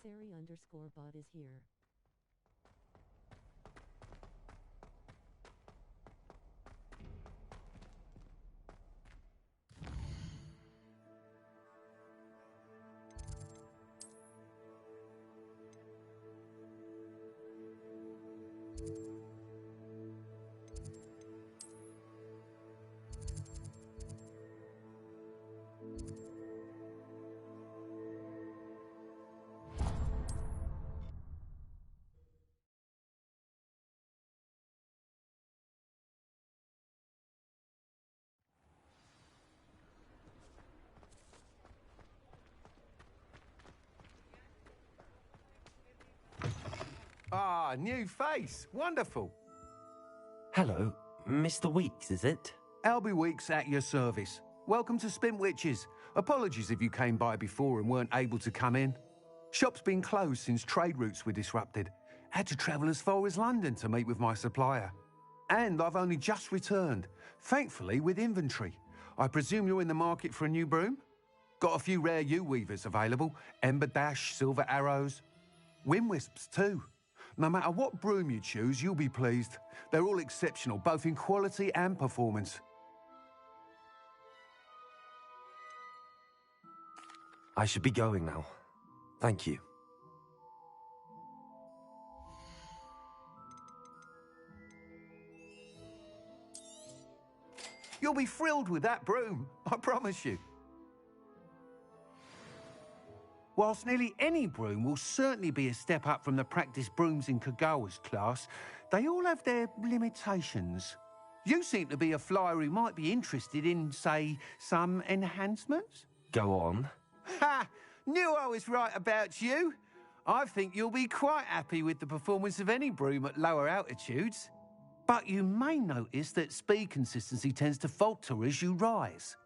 Sari_bot is here. Ah, new face. Wonderful. Hello, Mr. Weeks, is it? Albie Weeks at your service. Welcome to Spintwitches. Apologies if you came by before and weren't able to come in. Shop's been closed since trade routes were disrupted. Had to travel as far as London to meet with my supplier. And I've only just returned, thankfully with inventory. I presume you're in the market for a new broom? Got a few rare U-weavers available. Ember Dash, Silver Arrows. Wind Wisps too. No matter what broom you choose, you'll be pleased. They're all exceptional, both in quality and performance. I should be going now. Thank you. You'll be thrilled with that broom, I promise you. Whilst nearly any broom will certainly be a step up from the practice brooms in Kagawa's class, they all have their limitations. You seem to be a flyer who might be interested in, say, some enhancements? Go on. Ha! Knew I was right about you. I think you'll be quite happy with the performance of any broom at lower altitudes. But you may notice that speed consistency tends to falter as you rise.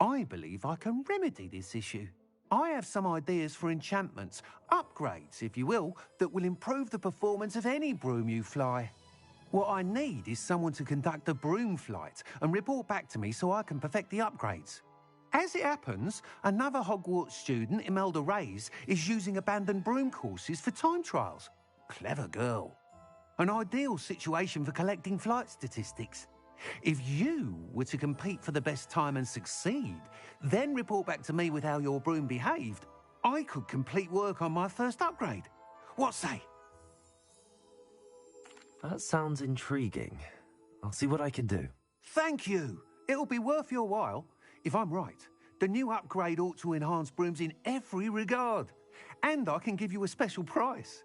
I believe I can remedy this issue. I have some ideas for enchantments, upgrades, if you will, that will improve the performance of any broom you fly. What I need is someone to conduct a broom flight and report back to me so I can perfect the upgrades. As it happens, another Hogwarts student, Imelda Reyes, is using abandoned broom courses for time trials. Clever girl. An ideal situation for collecting flight statistics. If you were to compete for the best time and succeed, then report back to me with how your broom behaved, I could complete work on my first upgrade. What say? That sounds intriguing. I'll see what I can do. Thank you. It'll be worth your while. If I'm right, the new upgrade ought to enhance brooms in every regard. And I can give you a special price.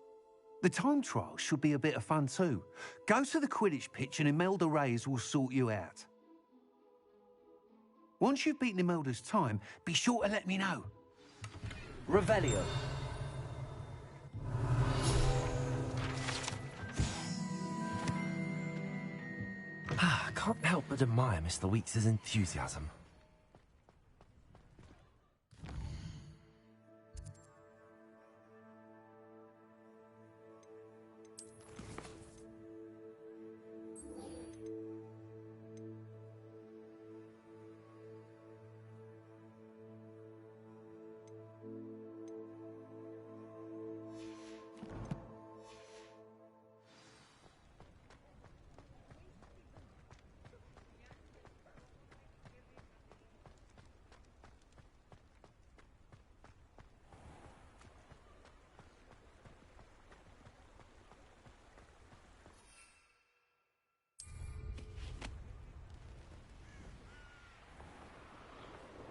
The time trial should be a bit of fun too. Go to the Quidditch pitch and Imelda Reyes will sort you out. Once you've beaten Imelda's time, be sure to let me know. Revelio. Can't help but admire Mr. Weeks' enthusiasm.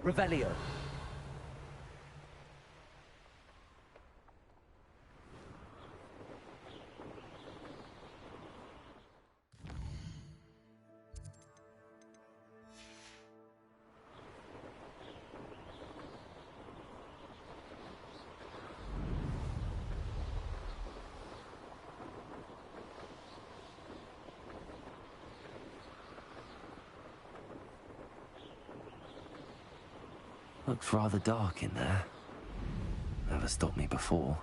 Revelio. Looks rather dark in there. Never stopped me before.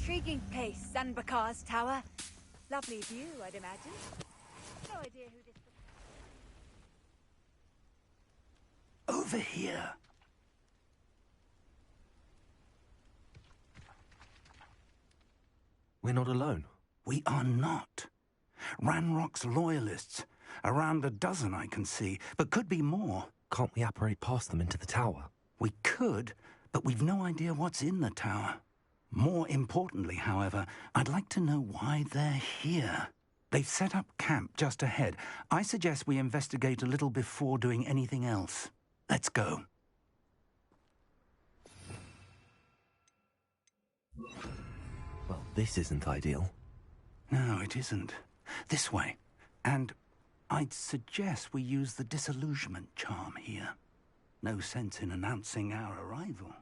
intriguing place, Sanbakar's tower. Lovely view, I'd imagine. No idea who this... Over here. We're not alone. We are not. Ranrock's loyalists. Around a dozen I can see, but could be more. Can't we apparate past them into the tower? We could, but we've no idea what's in the tower. More importantly, however, I'd like to know why they're here. They've set up camp just ahead. I suggest we investigate a little before doing anything else. Let's go. Well, this isn't ideal. No, it isn't. This way. And I'd suggest we use the disillusionment charm here. No sense in announcing our arrival.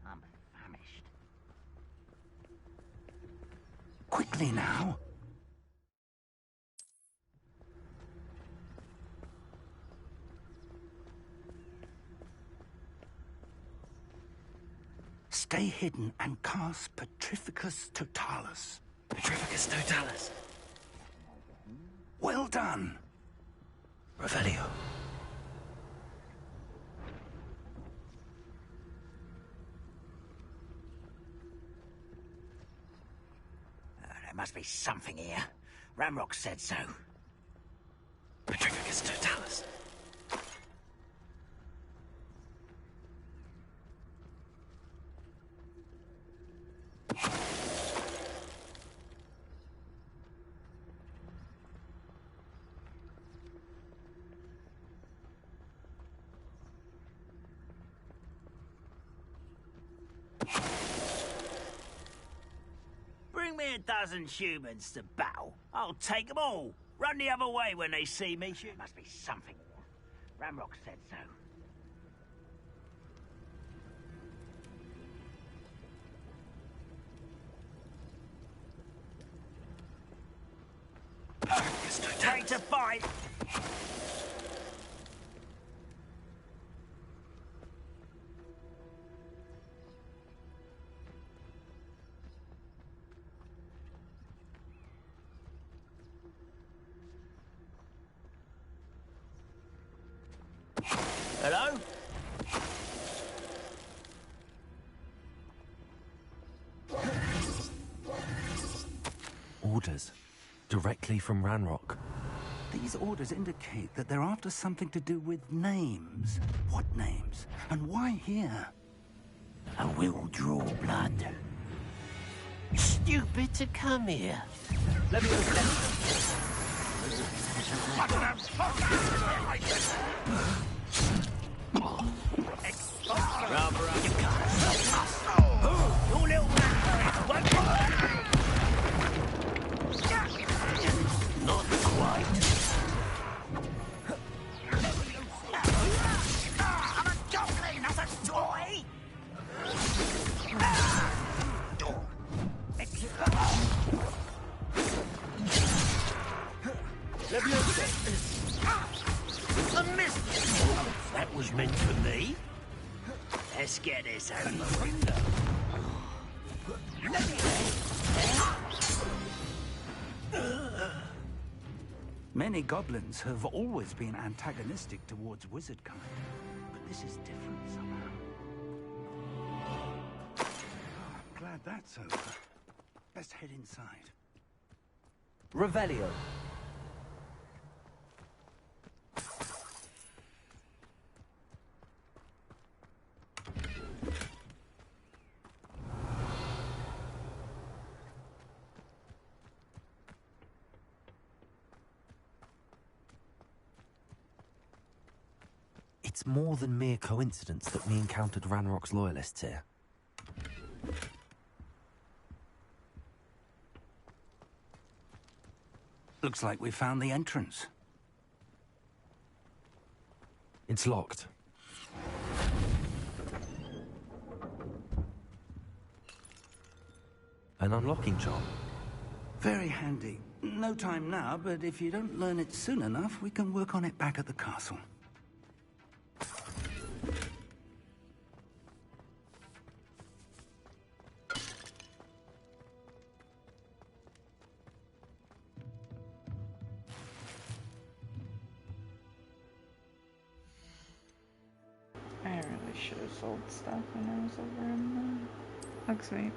I'm famished. Quickly now. Stay hidden and cast Petrificus Totalis. Petrificus Totalis. Well done. Revelio. There must be something here. Ramrock said so. Petrificus Totalis. Bring me a dozen humans to battle. I'll take them all. Run the other way when they see me. There must be something here. Ramrock said so. Ready to fight. Hello? Orders. Directly from Ranrock. These orders indicate that they're after something to do with names. What names? And why here? I will draw blood. Stupid to come here. Let me open Not quite. I'm a goblin, not a toy! A miss! That was meant for me. Let's get this over with. Many goblins have always been antagonistic towards wizard kind, but this is different somehow. I'm glad that's over. Let's head inside. Revelio. It's more than mere coincidence that we encountered Ranrock's loyalists here. Looks like we found the entrance. It's locked. An unlocking charm. Very handy. No time now, but if you don't learn it soon enough, we can work on it back at the castle. I really should have sold stuff when I was over in Hogsmeade.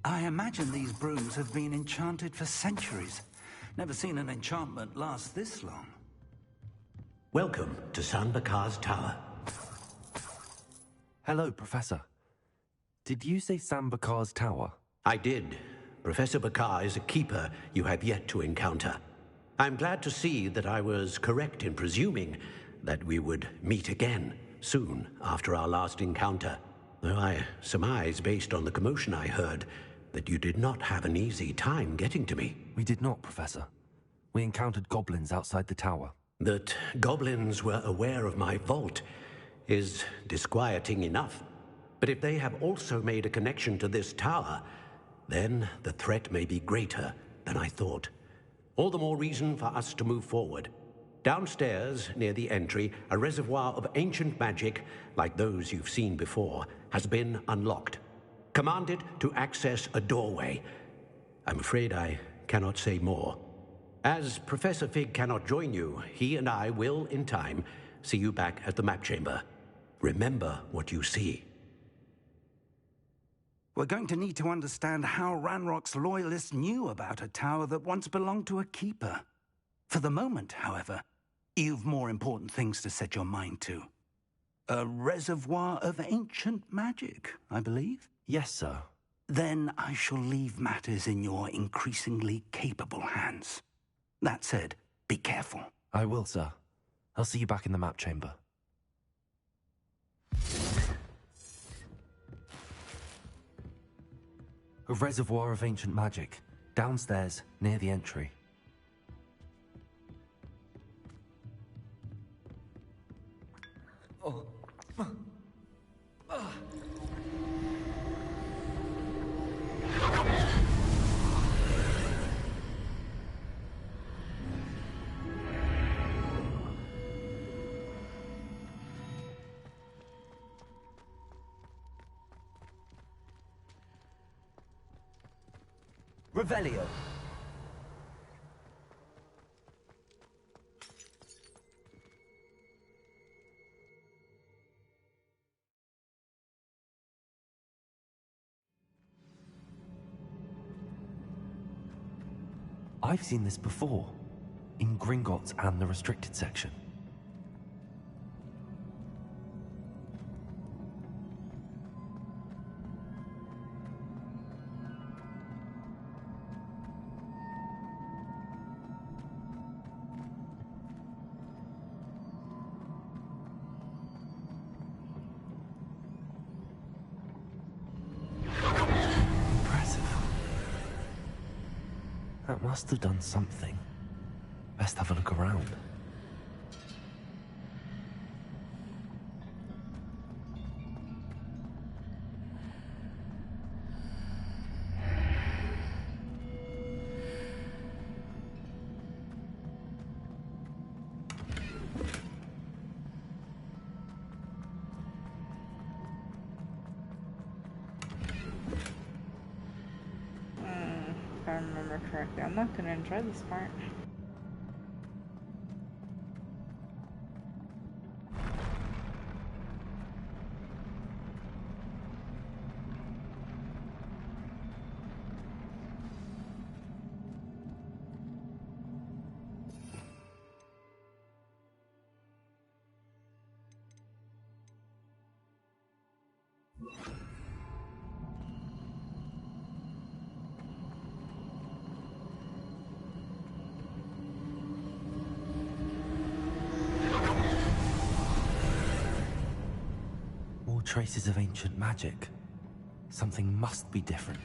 I imagine these brooms have been enchanted for centuries. Never seen an enchantment last this long. Welcome to San Bakar's Tower. Hello, Professor. Did you say Sam Bakar's tower? I did. Professor Bakar is a keeper you have yet to encounter. I'm glad to see that I was correct in presuming that we would meet again soon after our last encounter. Though I surmise, based on the commotion I heard, that you did not have an easy time getting to me. We did not, Professor. We encountered goblins outside the tower. That goblins were aware of my vault is disquieting enough. But if they have also made a connection to this tower, then the threat may be greater than I thought. All the more reason for us to move forward. Downstairs, near the entry, a reservoir of ancient magic, like those you've seen before, has been unlocked. Command it to access a doorway. I'm afraid I cannot say more. As Professor Fig cannot join you, he and I will, in time, see you back at the map chamber. Remember what you see. We're going to need to understand how Ranrock's loyalists knew about a tower that once belonged to a keeper. For the moment, however, you've more important things to set your mind to. A reservoir of ancient magic, I believe? Yes, sir. Then I shall leave matters in your increasingly capable hands. That said, be careful. I will, sir. I'll see you back in the map chamber. A reservoir of ancient magic, downstairs, near the entry. Revelio. I've seen this before, in Gringotts and the restricted section. That must have done something. Best have a look around. remember correctly. I'm not gonna enjoy this part. More traces of ancient magic. Something must be different.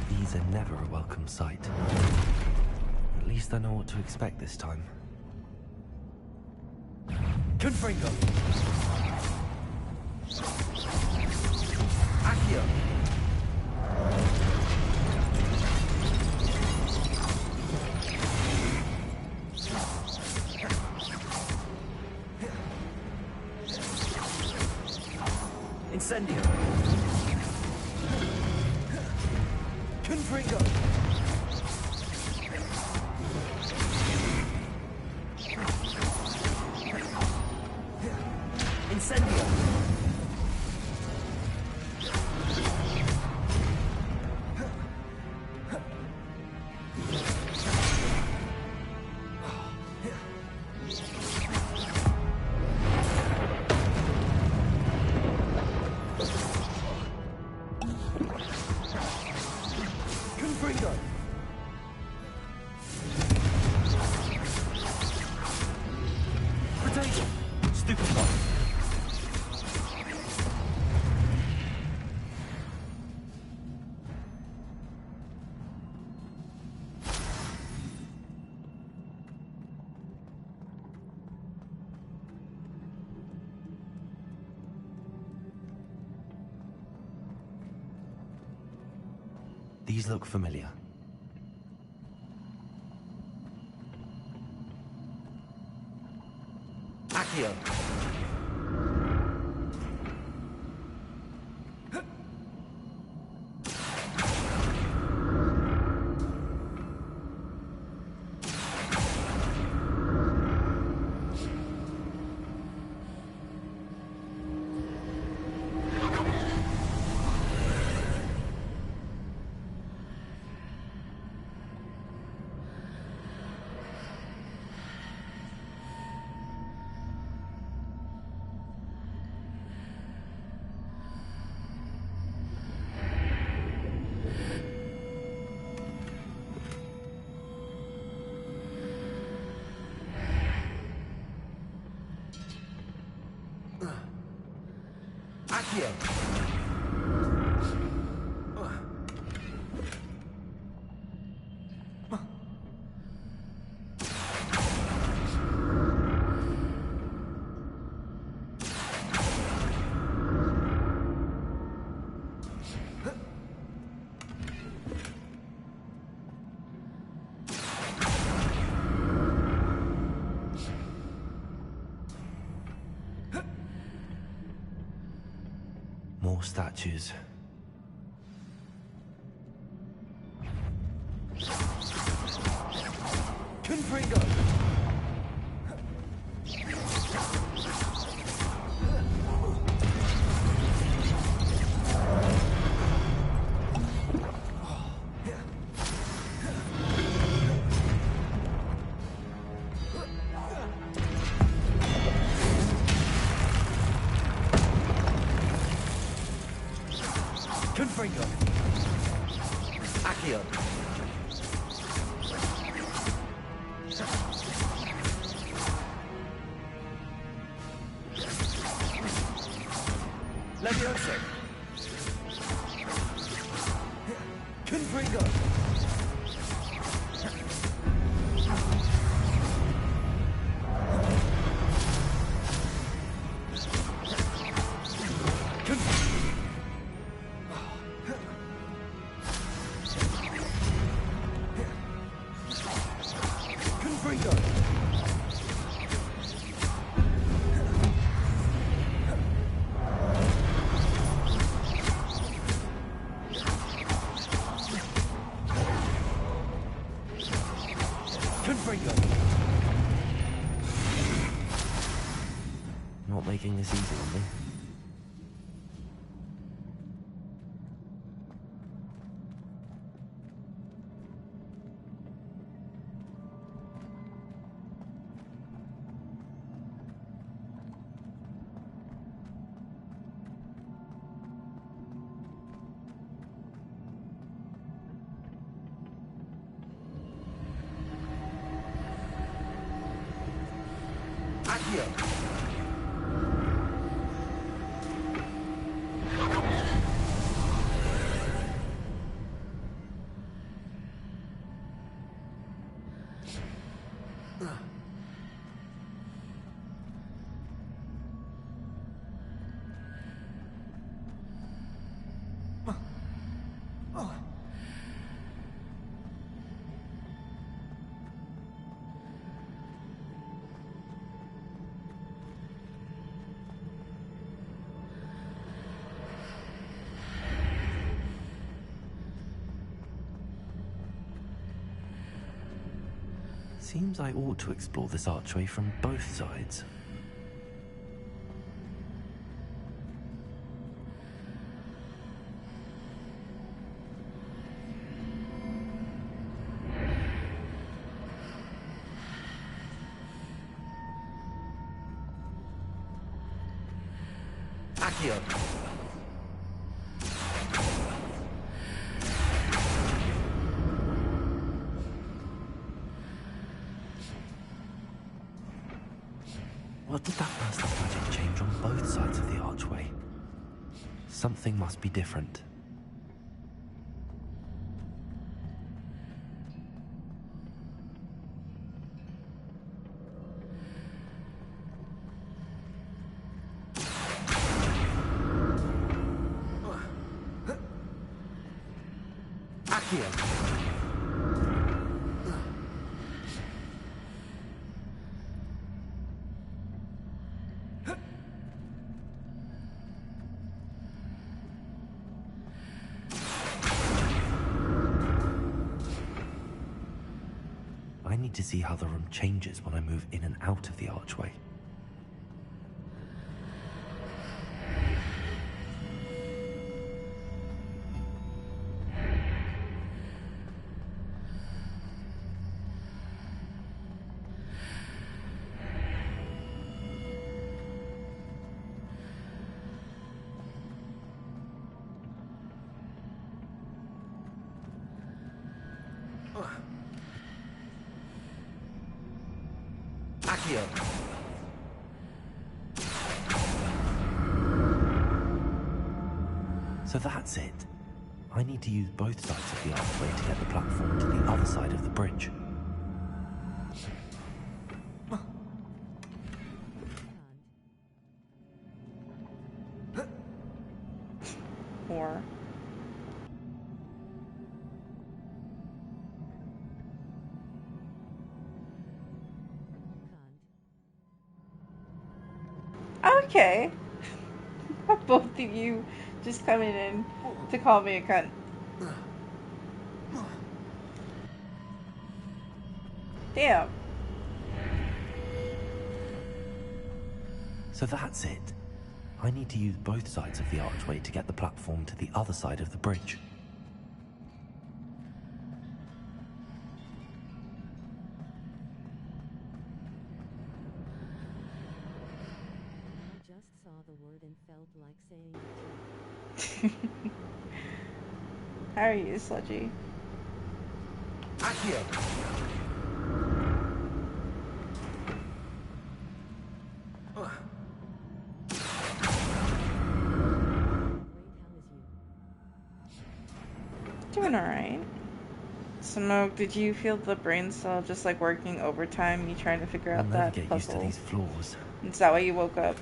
These are never a welcome sight. At least I know what to expect this time. Confringo! Accio! Incendio! Confringo! Incendio! Confringo! Potato! Stupefy! These look familiar. Accio! Accio! More statues. Confringo! Confringo! Accio! Levioso! Confringo! not making this easy on me. Seems I ought to explore this archway from both sides. Accio! What did that burst of magic change on both sides of the archway? Something must be different. Accio! I need to see how the room changes when I move in and out of the archway. Accio! So that's it. I need to use both sides of the archway to get the platform to the other side of the bridge. Or... Okay. Both of you just coming in to call me a cunt. Damn. So that's it. I need to use both sides of the archway to get the platform to the other side of the bridge. How are you, Sludgy? Accio! Doing alright. Smoke, did you feel the brain cell just like working overtime? You trying to figure I'll out never that get puzzle? used to these floors. Is that why you woke up?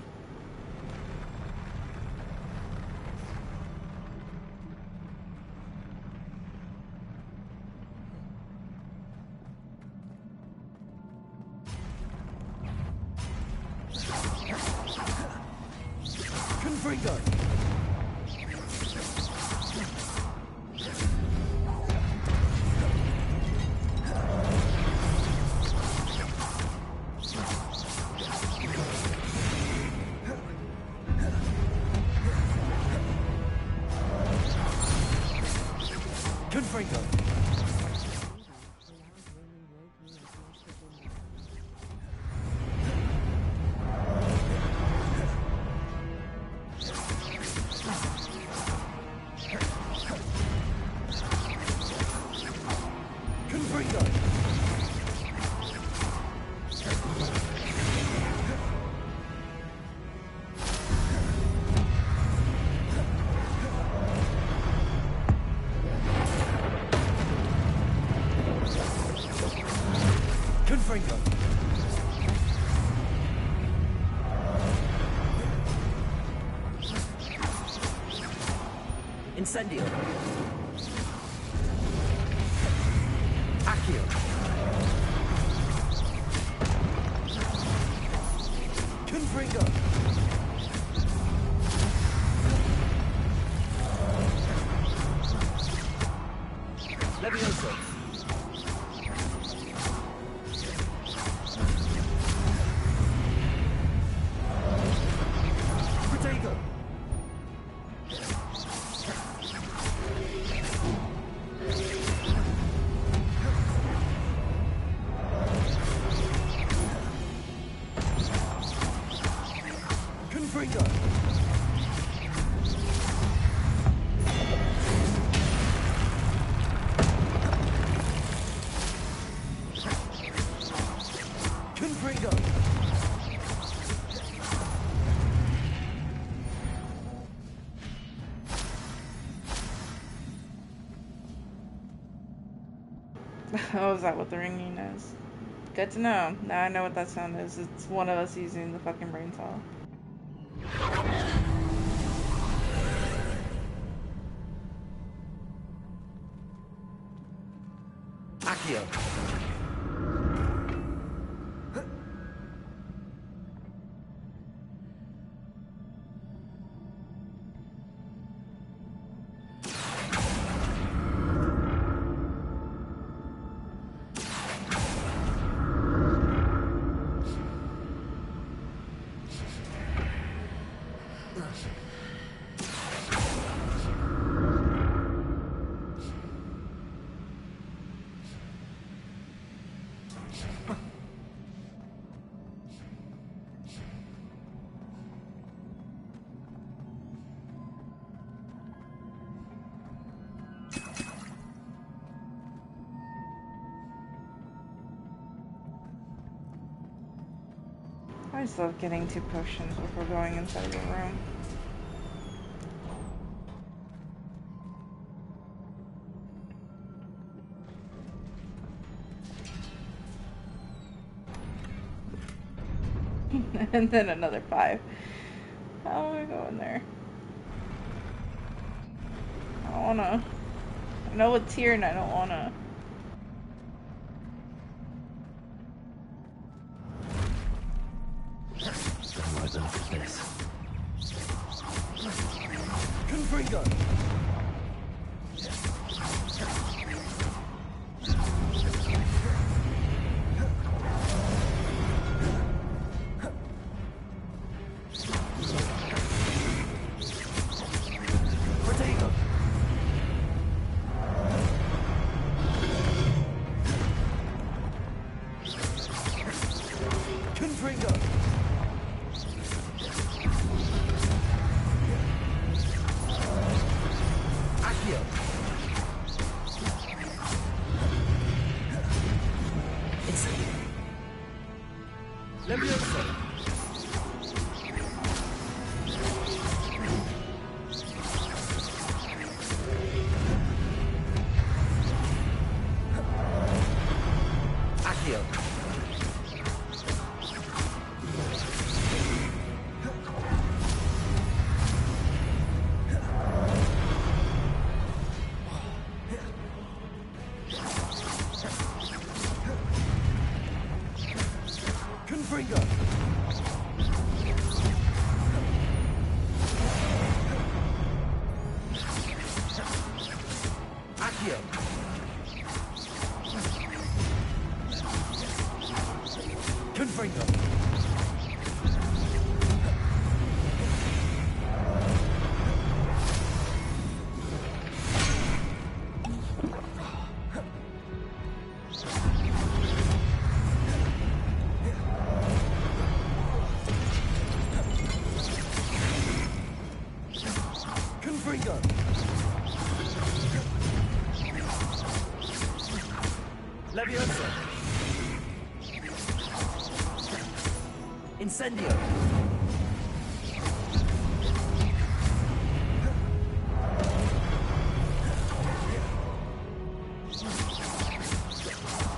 Confringo! Confringo. Confringo. Incendio. Accio. Confringo. Levioso. Protego. Confringo. Confringo. Oh, is that what the ringing is? Good to know. Now I know what that sound is. It's one of us using the fucking brain saw. Accio. I just love getting 2 potions before going inside the room. And then another 5. How do I go in there? I don't wanna. I know it's here and I don't wanna. Look at this. Confringo. Protego. Confringo. Accio. Incendio. Levioso. Accio. Confringo. Confringo! Leviosa! Incendio!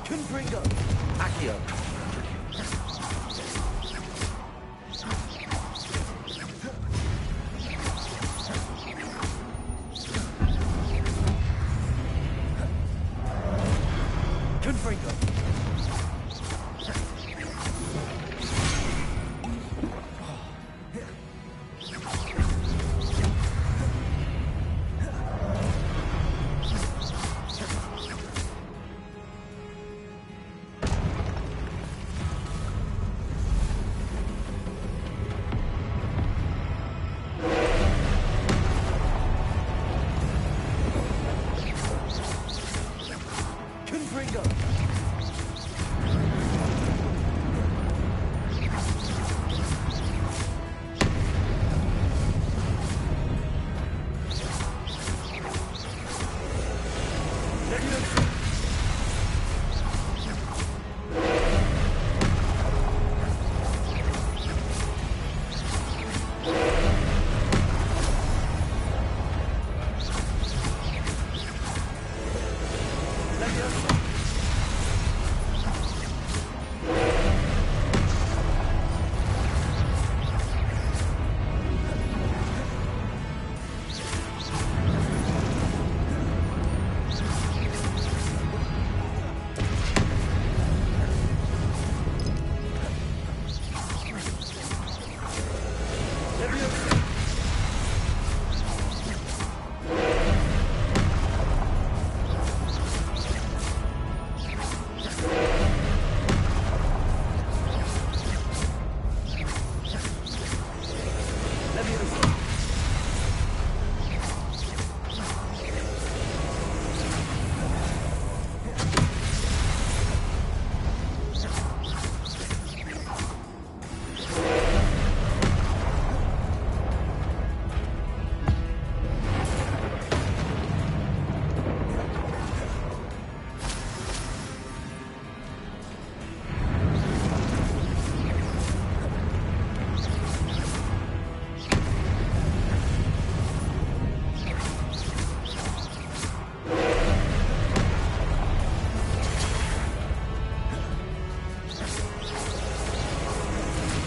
Confringo! Accio! Confringo! Confringo! Leviosa! Leviosa! Leviosa! Leviosa!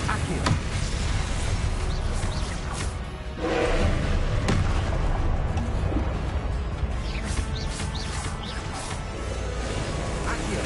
Accio! Accio!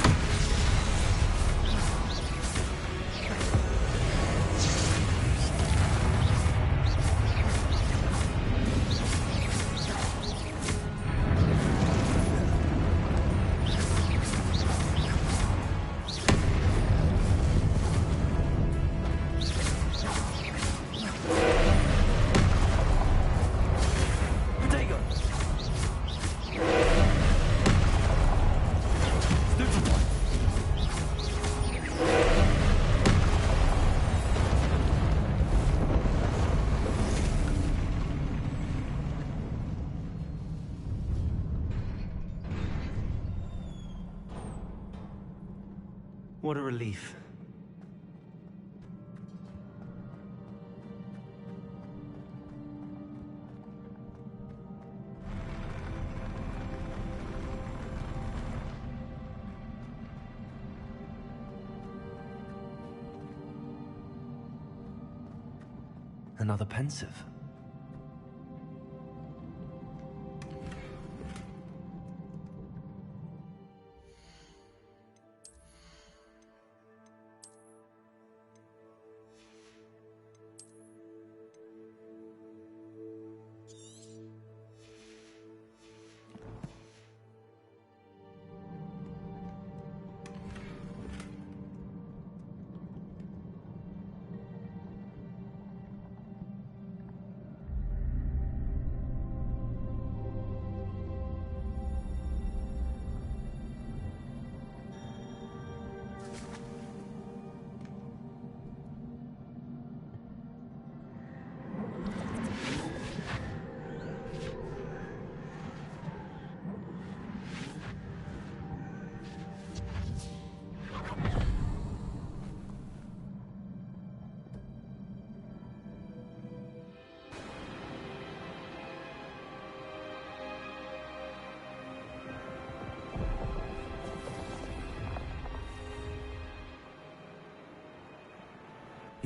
Protego! Stupefy! What a relief. Another pensive.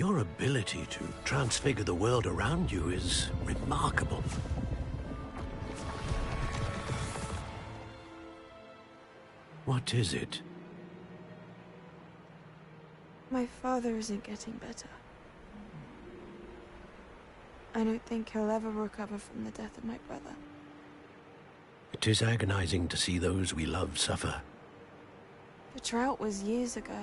Your ability to transfigure the world around you is remarkable. What is it? My father isn't getting better. I don't think he'll ever recover from the death of my brother. It is agonizing to see those we love suffer. The drought was years ago,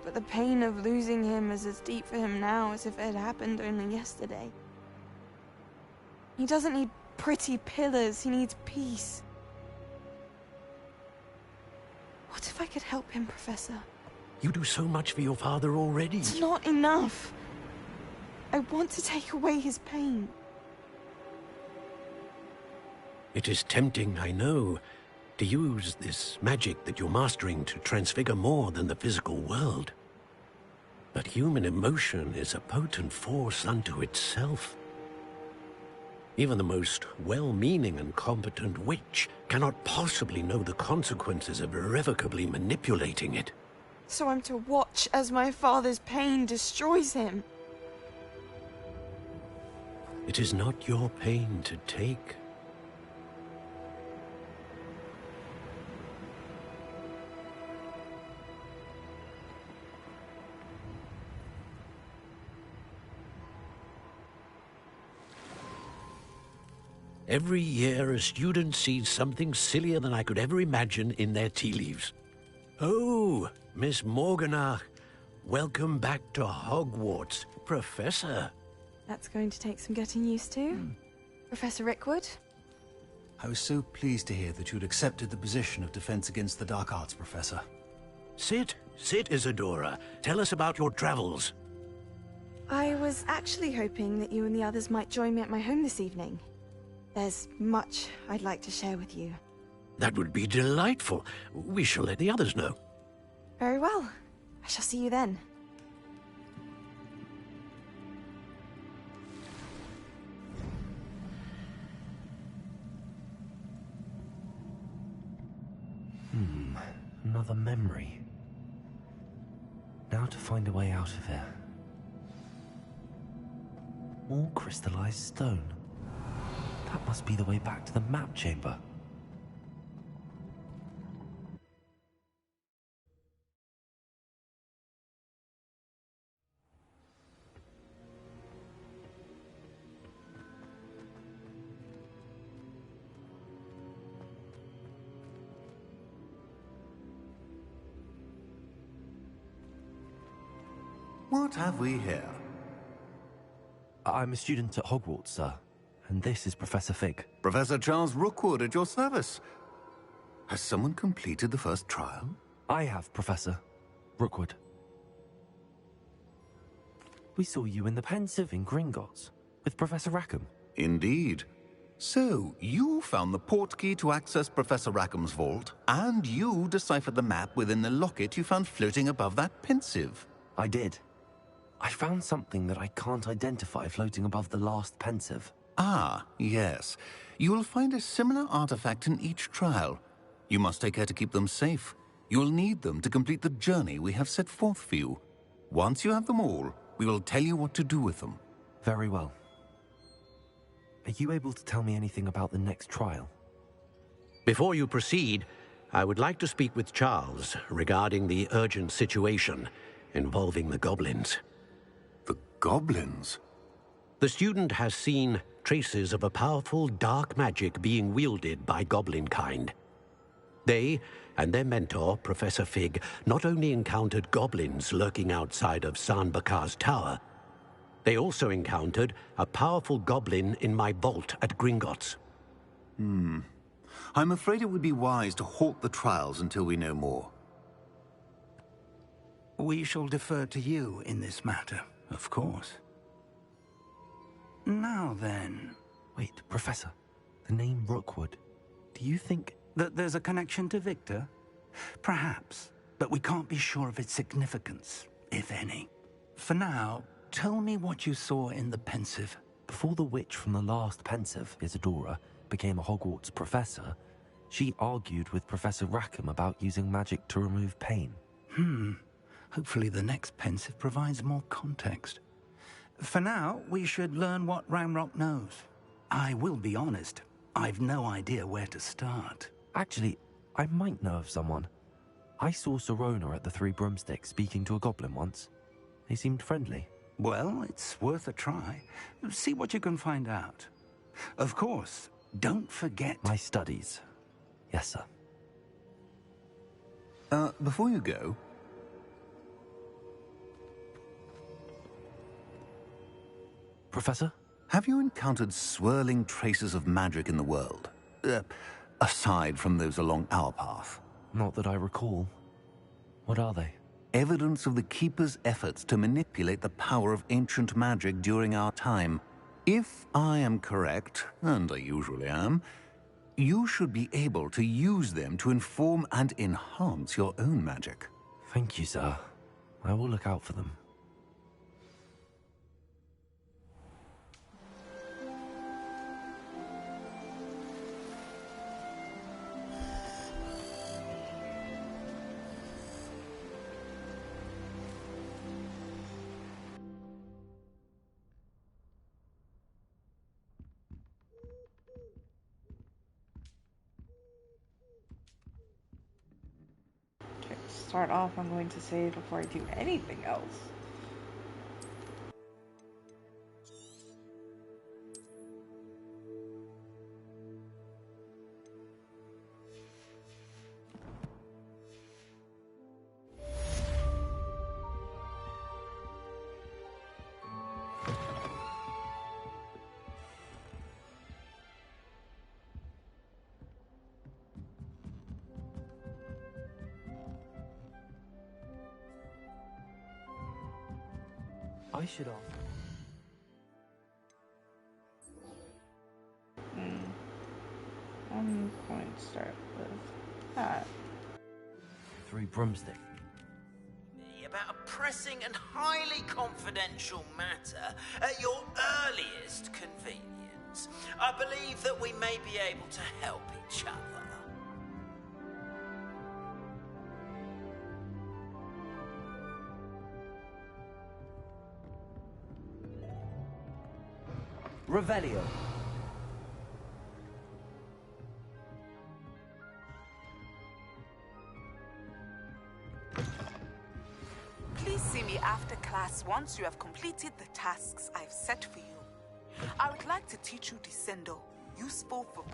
but the pain of losing him is as deep for him now as if it had happened only yesterday. He doesn't need pretty pillars, he needs peace. What if I could help him, Professor? You do so much for your father already. It's not enough. I want to take away his pain. It is tempting, I know, to use this magic that you're mastering to transfigure more than the physical world. But human emotion is a potent force unto itself. Even the most well-meaning and competent witch cannot possibly know the consequences of irrevocably manipulating it. So I'm to watch as my father's pain destroys him. It is not your pain to take. Every year, a student sees something sillier than I could ever imagine in their tea leaves. Oh, Miss Morganach, welcome back to Hogwarts, Professor. That's going to take some getting used to. Professor Rickwood? I was so pleased to hear that you'd accepted the position of Defense Against the Dark Arts, Professor. Sit, Isadora. Tell us about your travels. I was actually hoping that you and the others might join me at my home this evening. There's much I'd like to share with you. That would be delightful. We shall let the others know. Very well. I shall see you then. Another memory. Now to find a way out of here. More crystallized stone. That must be the way back to the map chamber. What have we here? I'm a student at Hogwarts, sir. And this is Professor Fig. Professor Charles Rookwood at your service. Has someone completed the first trial? I have, Professor Rookwood. We saw you in the Pensive in Gringotts with Professor Rackham. Indeed. So, you found the portkey to access Professor Rackham's vault, and you deciphered the map within the locket you found floating above that Pensive. I did. I found something that I can't identify floating above the last Pensive. Ah, yes. You will find a similar artifact in each trial. You must take care to keep them safe. You will need them to complete the journey we have set forth for you. Once you have them all, we will tell you what to do with them. Very well. Are you able to tell me anything about the next trial? Before you proceed, I would like to speak with Charles regarding the urgent situation involving the goblins. The goblins? The student has seen traces of a powerful dark magic being wielded by goblin kind. They and their mentor, Professor Fig, not only encountered goblins lurking outside of Sanbakar's tower, they also encountered a powerful goblin in my vault at Gringotts. I'm afraid it would be wise to halt the trials until we know more. We shall defer to you in this matter, of course. Now then... Wait, Professor. The name Rookwood. Do you think... that there's a connection to Victor? Perhaps, but we can't be sure of its significance, if any. For now, tell me what you saw in the Pensive. Before the witch from the last Pensive, Isadora, became a Hogwarts professor, she argued with Professor Rackham about using magic to remove pain. Hopefully the next pensive provides more context. For now, we should learn what Ramrock knows. I will be honest, I've no idea where to start. Actually, I might know of someone. I saw Sirona at the Three Broomsticks speaking to a goblin once. They seemed friendly. Well, it's worth a try. See what you can find out. Of course, don't forget... My studies. Yes, sir. Before you go... Professor? Have you encountered swirling traces of magic in the world? Aside from those along our path? Not that I recall. What are they? Evidence of the Keeper's efforts to manipulate the power of ancient magic during our time. If I am correct, and I usually am, you should be able to use them to inform and enhance your own magic. Thank you, sir. I will look out for them. Start off, I'm going to save before I do anything else. I should ask. I'm going to start with that. Three Broomsticks. About a pressing and highly confidential matter at your earliest convenience. I believe that we may be able to help each other. Revelio. Please see me after class once you have completed the tasks I've set for you. I would like to teach you Descendo, useful for...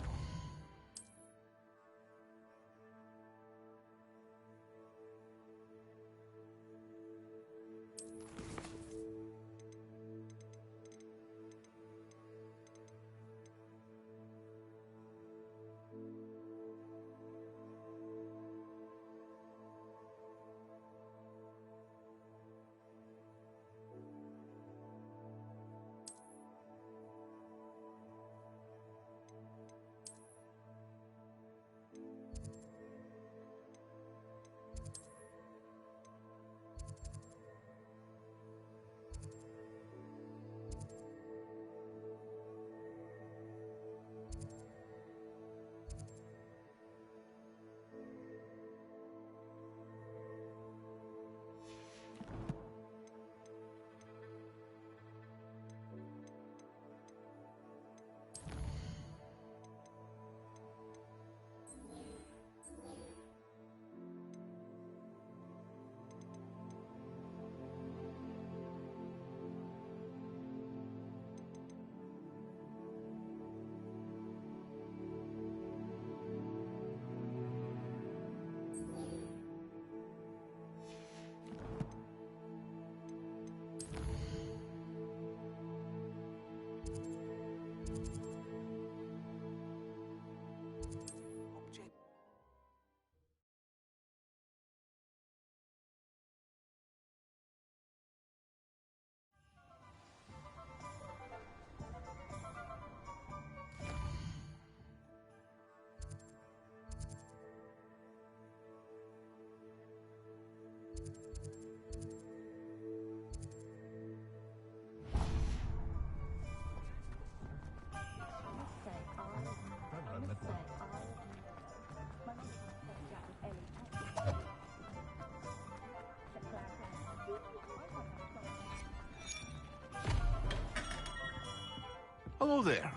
Hello there.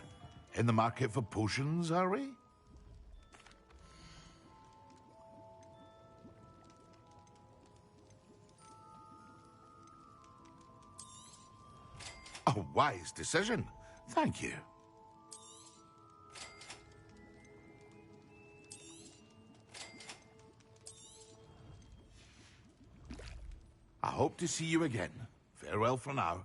In the market for potions, are we? A wise decision. Thank you. I hope to see you again. Farewell for now.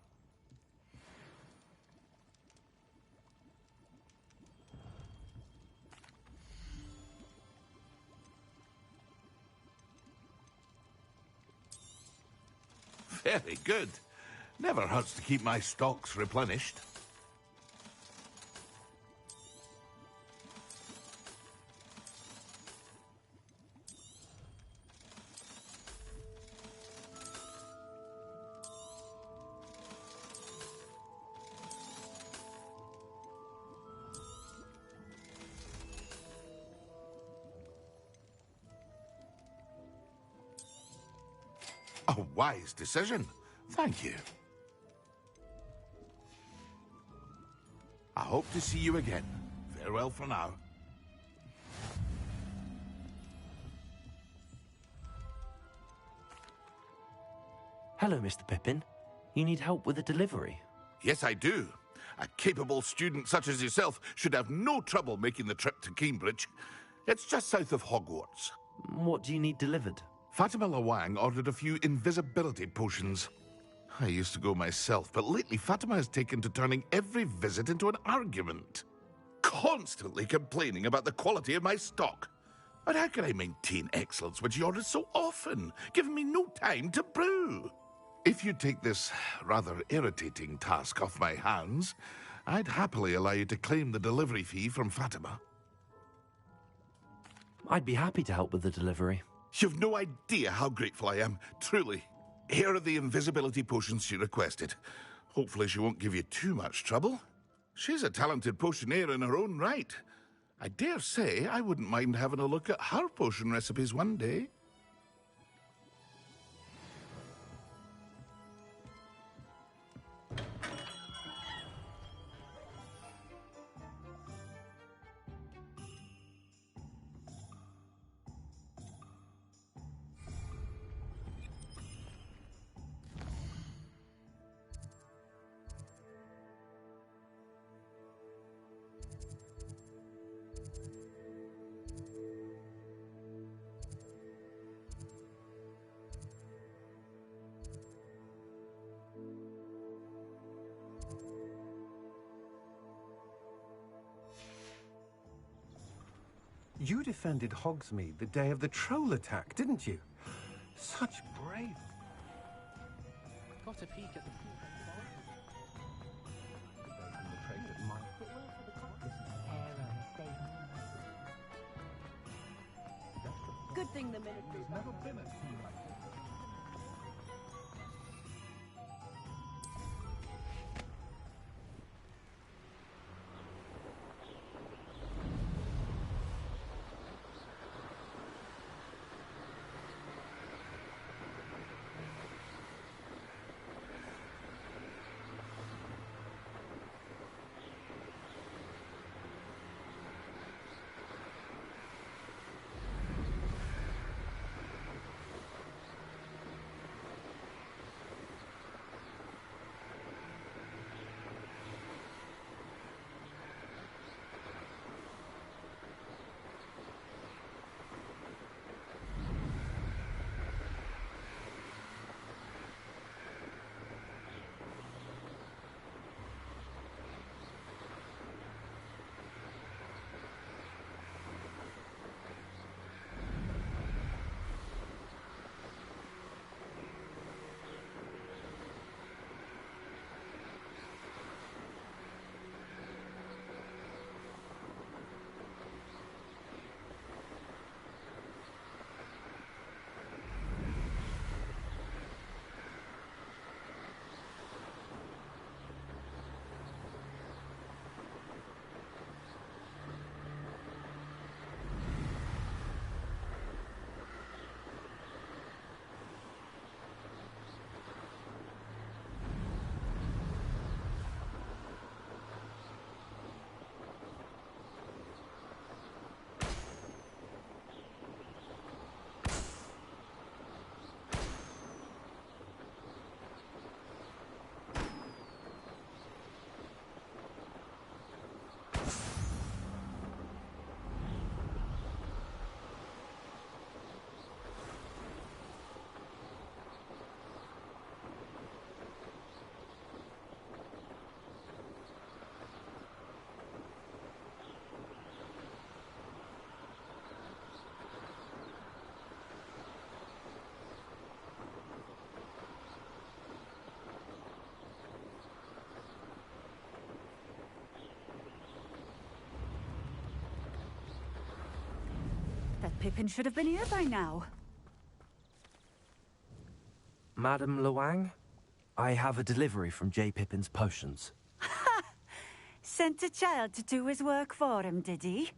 Very good. Never hurts to keep my stocks replenished. A wise decision. Thank you. I hope to see you again. Farewell for now. Hello, Mr. Pippin. You need help with a delivery? Yes, I do. A capable student such as yourself should have no trouble making the trip to Cambridge. It's just south of Hogwarts. What do you need delivered? Fatima Lawang ordered a few invisibility potions. I used to go myself, but lately Fatima has taken to turning every visit into an argument. Constantly complaining about the quality of my stock. But how can I maintain excellence when she orders so often, giving me no time to brew? If you take this rather irritating task off my hands, I'd happily allow you to claim the delivery fee from Fatima. I'd be happy to help with the delivery. You've no idea how grateful I am, truly. Here are the invisibility potions she requested. Hopefully she won't give you too much trouble. She's a talented potioneer in her own right. I dare say I wouldn't mind having a look at her potion recipes one day. You defended Hogsmeade the day of the troll attack, didn't you? Such brave... Got a peek at the Good thing the military's never been a team like this. Pippin should have been here by now. Madame Luang, I have a delivery from J. Pippin's potions. Sent a child to do his work for him, did he?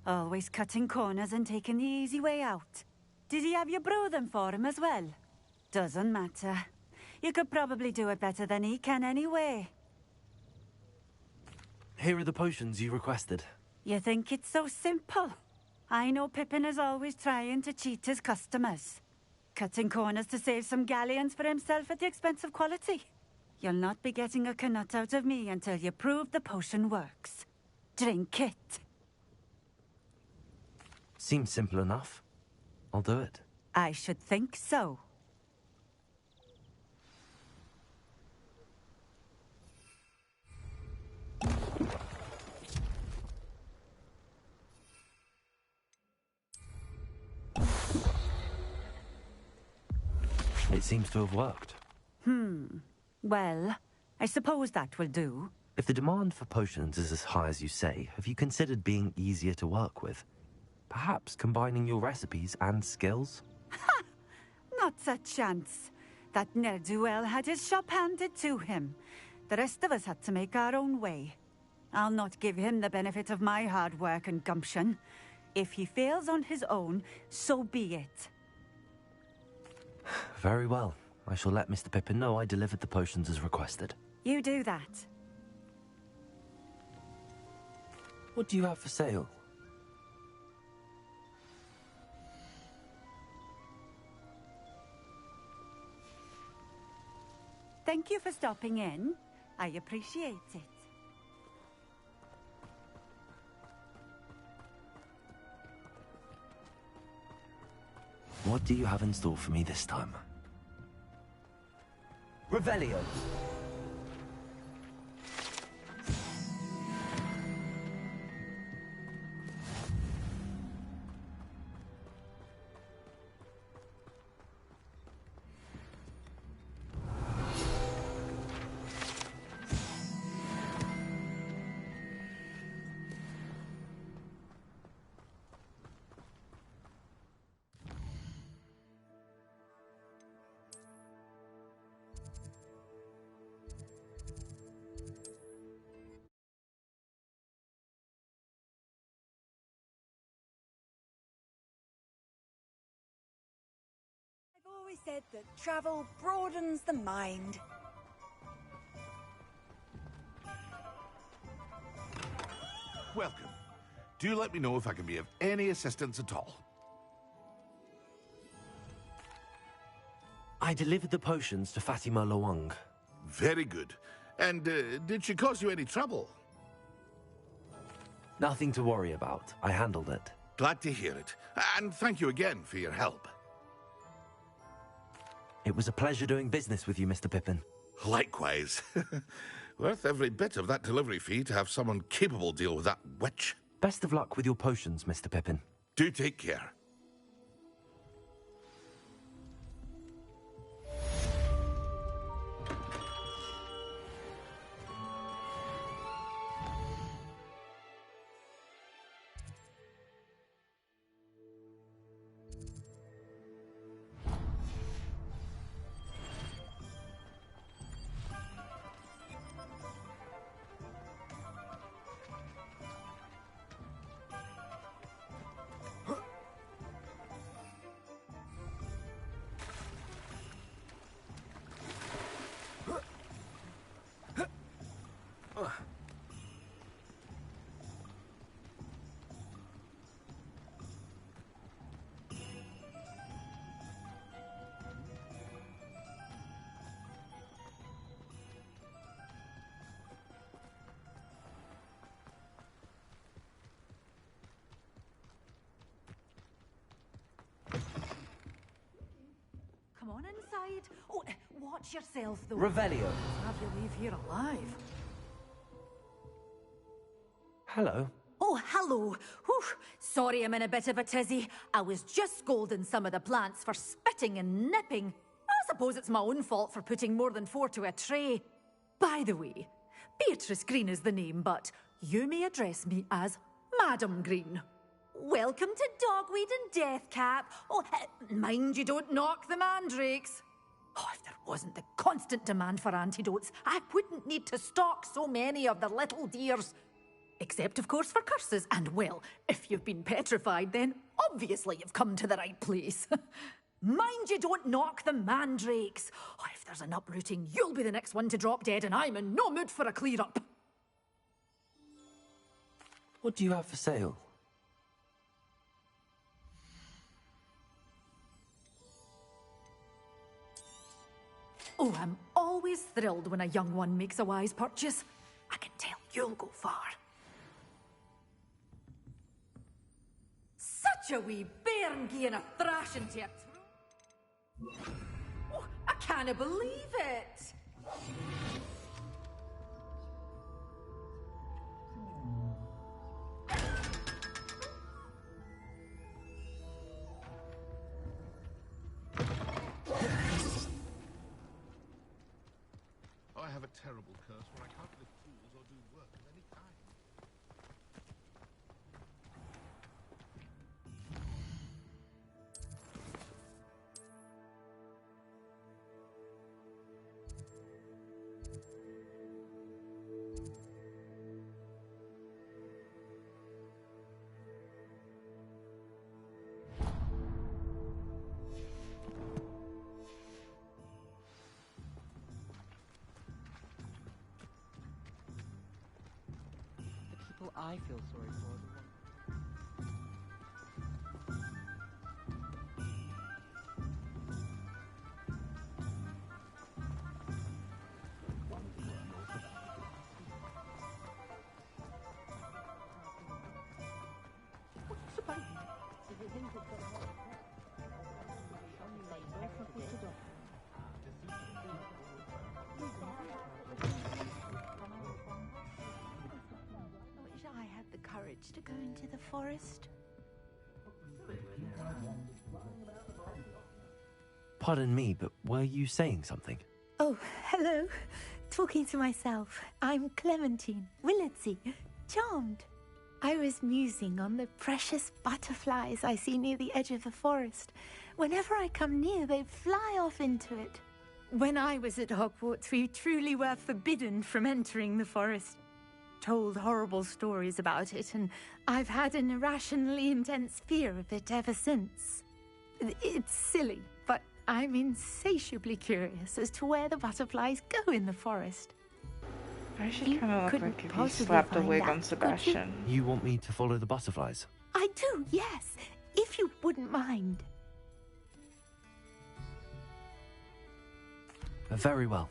Always cutting corners and taking the easy way out. Did he have you brew them for him as well? Doesn't matter. You could probably do it better than he can anyway. Here are the potions you requested. You think it's so simple? I know Pippin is always trying to cheat his customers. Cutting corners to save some galleons for himself at the expense of quality. You'll not be getting a canut out of me until you prove the potion works. Drink it. Seems simple enough. I'll do it. I should think so. It seems to have worked. Well, I suppose that will do. If the demand for potions is as high as you say, have you considered being easier to work with? Perhaps combining your recipes and skills? Not a chance. That ne'er-do-well had his shop handed to him. The rest of us had to make our own way. I'll not give him the benefit of my hard work and gumption. If he fails on his own, so be it. Very well. I shall let Mr. Pippin know I delivered the potions as requested. You do that. What do you have for sale? Thank you for stopping in. I appreciate it. What do you have in store for me this time? Revelio! I've always said that travel broadens the mind. Welcome. Do let me know if I can be of any assistance at all. I delivered the potions to Fatima Luang. Very good. And did she cause you any trouble? Nothing to worry about. I handled it. Glad to hear it. And thank you again for your help. It was a pleasure doing business with you, Mr. Pippin. Likewise. Worth every bit of that delivery fee to have someone capable deal with that witch. Best of luck with your potions, Mr. Pippin. Do take care. Come on inside. Oh, watch yourself, though. Revelio. Have you leave here alive? Hello. Oh, hello. Whew. Sorry I'm in a bit of a tizzy. I was just scolding some of the plants for spitting and nipping. I suppose it's my own fault for putting more than 4 to a tray. By the way, Beatrice Green is the name, but you may address me as Madam Green. welcome to Dogweed and Deathcap. Oh, mind you don't knock the mandrakes. Oh, if there wasn't the constant demand for antidotes, I wouldn't need to stock so many of the little dears. Except, of course, for curses. And, well, if you've been petrified, then obviously you've come to the right place. Mind you don't knock the mandrakes. Oh, if there's an uprooting, you'll be the next one to drop dead, and I'm in no mood for a clear-up. What do you have for sale? Oh, I'm always thrilled when a young one makes a wise purchase. I can tell you'll go far. Such a wee bairn gieing a thrashing to a Oh, I can't believe it! I have a terrible curse where I can't lift tools or do work of any kind. I feel sorry for. I had the courage to go into the forest. Pardon me, but were you saying something? Oh, hello. Talking to myself. I'm Clementine, Willardsey, charmed. I was musing on the precious butterflies I see near the edge of the forest. Whenever I come near, they fly off into it. When I was at Hogwarts, we truly were forbidden from entering the forest. Told horrible stories about it, and I've had an irrationally intense fear of it ever since. It's silly, but I'm insatiably curious as to where the butterflies go in the forest. I should kind of look like if he slapped a wig on Sebastian. You want me to follow the butterflies? I do, yes, if you wouldn't mind. Very well.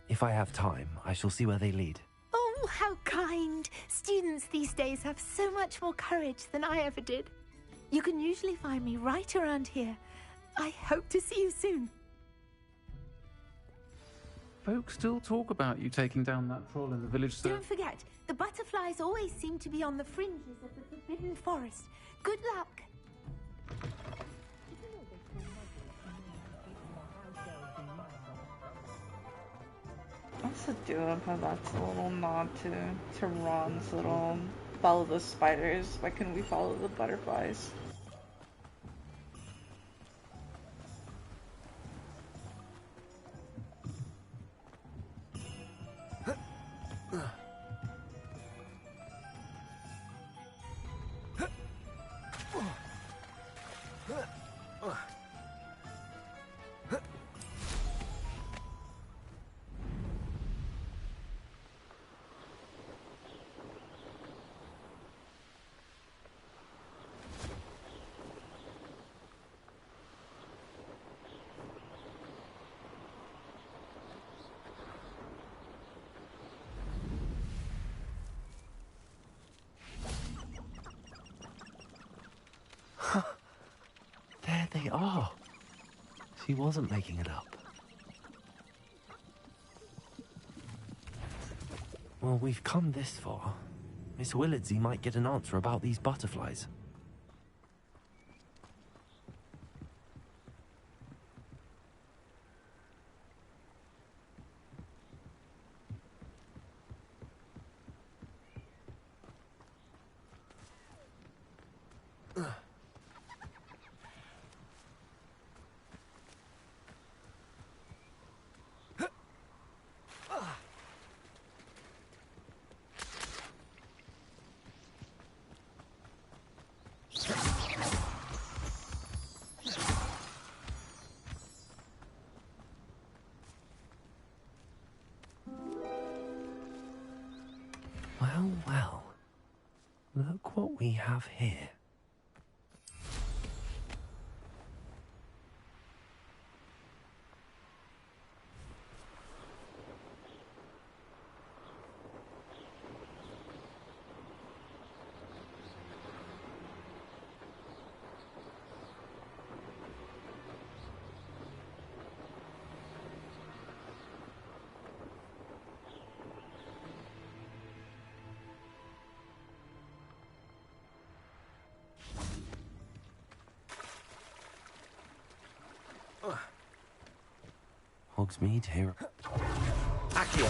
If I have time, I shall see where they lead. Oh, how kind. Students these days have so much more courage than I ever did. You can usually find me right around here. I hope to see you soon. Folks still talk about you taking down that troll in the village, sir. Don't forget, the butterflies always seem to be on the fringes of the Forbidden Forest. Good luck. Also do love how that's a little nod to Ron's little follow the spiders. Why couldn't we follow the butterflies? There they are. She wasn't making it up. Well, we've come this far. Miss Willardsey might get an answer about these butterflies. Well, well. Look what we have here. Hogsmeade here. Accio!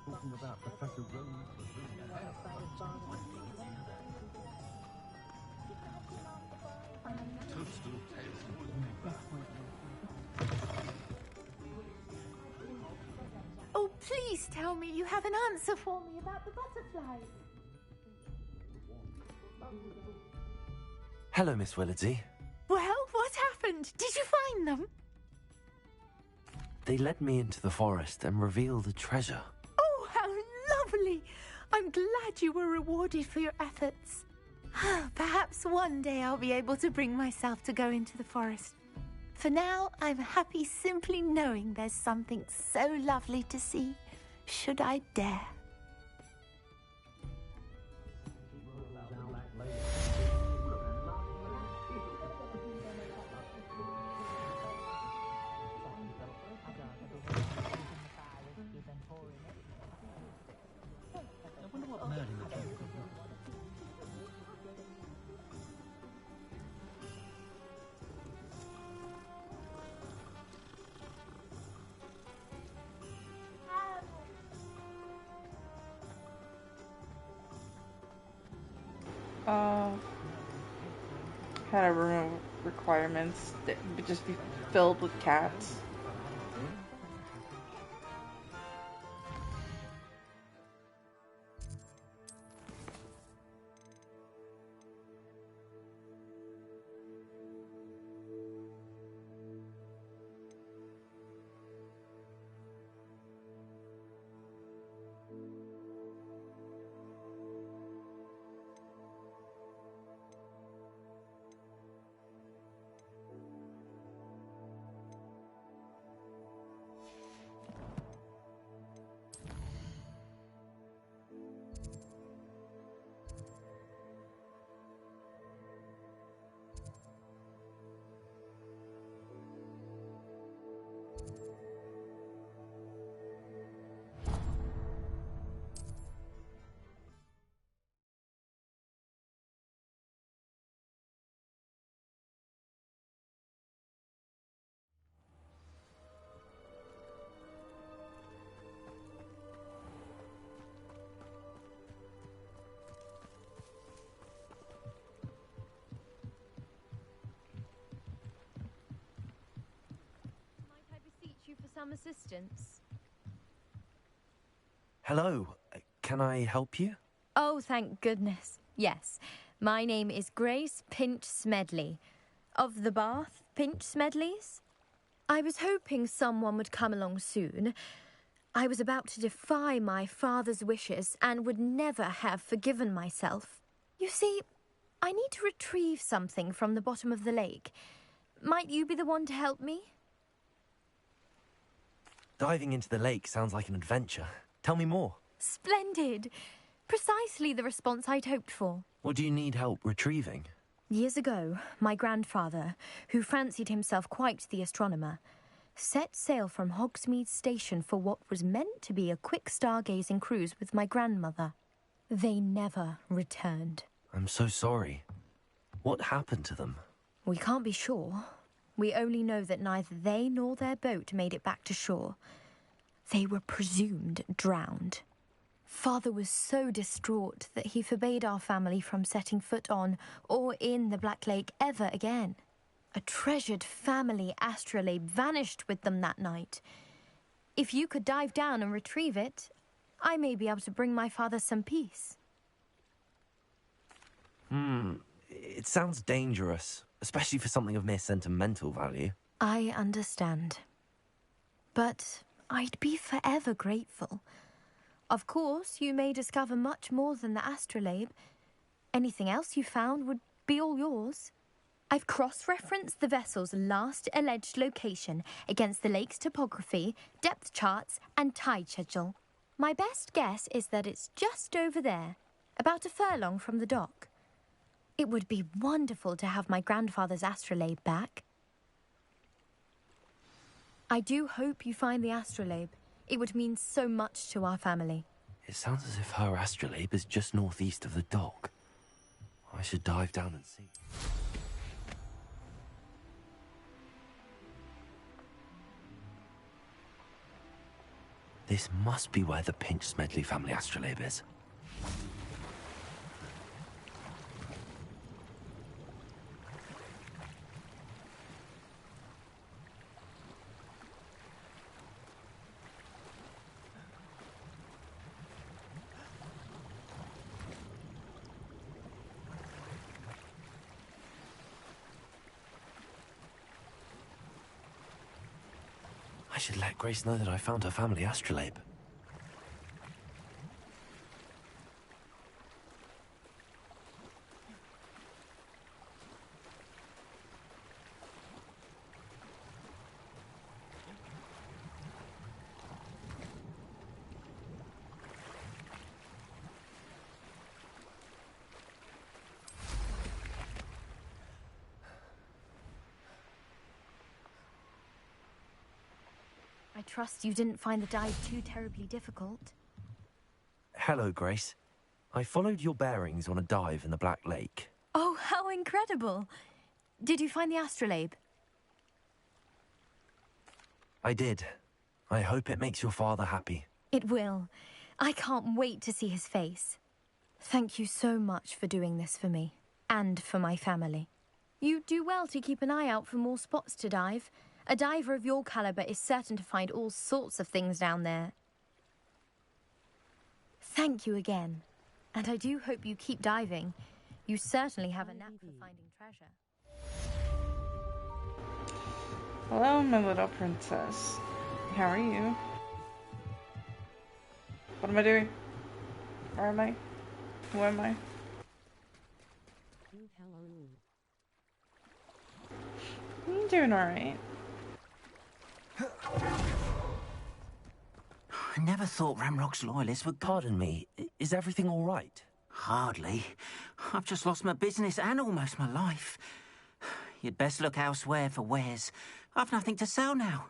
Talking about Professor Rose. Oh, please tell me you have an answer for me about the butterflies. Hello, Miss Willardsey. Well, what happened? Did you find them? They led me into the forest and revealed a treasure. Oh, how lovely! I'm glad you were rewarded for your efforts. Perhaps one day I'll be able to bring myself to go into the forest. For now, I'm happy simply knowing there's something so lovely to see, should I dare. Kind of room requirements that would just be filled with cats. Some assistance. Hello, can I help you? Oh, thank goodness. Yes, my name is Grace Pinch Smedley, of the Bath Pinch Smedleys. I was hoping someone would come along soon. I was about to defy my father's wishes and would never have forgiven myself. You see, I need to retrieve something from the bottom of the lake. Might you be the one to help me? Diving into the lake sounds like an adventure. Tell me more. Splendid. Precisely the response I'd hoped for. What do you need help retrieving? Years ago, my grandfather, who fancied himself quite the astronomer, set sail from Hogsmeade Station for what was meant to be a quick stargazing cruise with my grandmother. They never returned. I'm so sorry. What happened to them? We can't be sure. We only know that neither they nor their boat made it back to shore. They were presumed drowned. Father was so distraught that he forbade our family from setting foot on or in the Black Lake ever again. A treasured family astrolabe vanished with them that night. If you could dive down and retrieve it, I may be able to bring my father some peace. It sounds dangerous. especially for something of mere sentimental value. I understand. But I'd be forever grateful. Of course, you may discover much more than the astrolabe. Anything else you found would be all yours. I've cross-referenced the vessel's last alleged location against the lake's topography, depth charts, and tide schedule. My best guess is that it's just over there, about a furlong from the dock. It would be wonderful to have my grandfather's astrolabe back. I do hope you find the astrolabe. It would mean so much to our family. It sounds as if her astrolabe is just northeast of the dock. I should dive down and see. This must be where the Pinch Smedley family astrolabe is. I should let Grace know that I found her family astrolabe. I trust you didn't find the dive too terribly difficult. Hello, Grace. I followed your bearings on a dive in the Black Lake. Oh, how incredible! Did you find the astrolabe? I did. I hope it makes your father happy. It will. I can't wait to see his face. Thank you so much for doing this for me, and for my family. You do well to keep an eye out for more spots to dive. A diver of your caliber is certain to find all sorts of things down there. Thank you again. And I do hope you keep diving. You certainly have a knack for finding treasure. Hello, my little princess. How are you? What am I doing? Where am I? Who am I? I'm doing alright. I never thought Ramrock's loyalists would... Pardon me, is everything all right? Hardly. I've just lost my business and almost my life. You'd best look elsewhere for wares. I've nothing to sell now.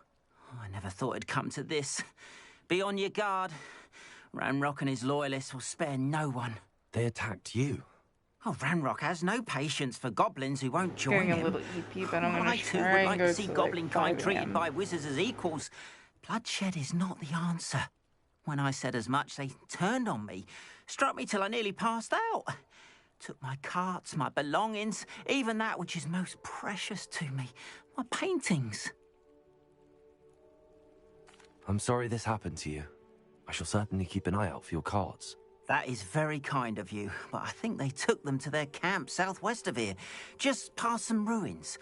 I never thought it'd come to this. Be on your guard. Ramrock and his loyalists will spare no one. They attacked you? Oh, Ramrock has no patience for goblins who won't join him. Getting a little EP, but I'm gonna I too try would and like go to see to, goblin like, kind 5 treated a.m. by wizards as equals. Bloodshed is not the answer. When I said as much, they turned on me, struck me till I nearly passed out. Took my carts, my belongings, even that which is most precious to me, my paintings. I'm sorry this happened to you. I shall certainly keep an eye out for your carts. That is very kind of you, but I think they took them to their camp southwest of here, just past some ruins.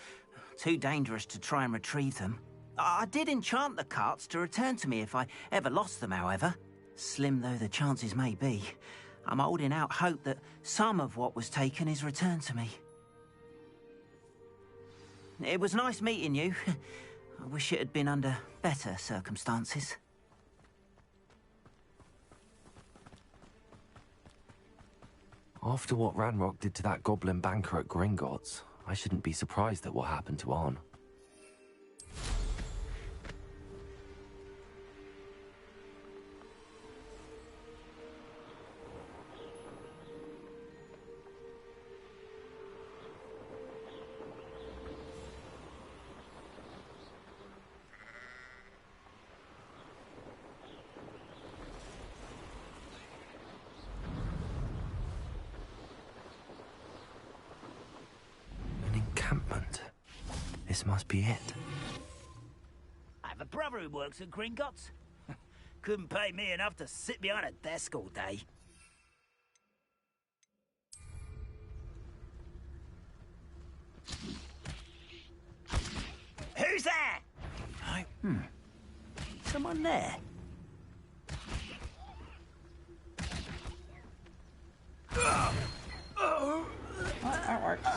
Too dangerous to try and retrieve them. I did enchant the carts to return to me if I ever lost them, however. Slim though the chances may be, I'm holding out hope that some of what was taken is returned to me. It was nice meeting you. I wish it had been under better circumstances. After what Ranrock did to that goblin banker at Gringotts, I shouldn't be surprised at what happened to Arn. This must be it. I have a brother who works at Gringotts. Couldn't pay me enough to sit behind a desk all day. Someone there? Oh, that works.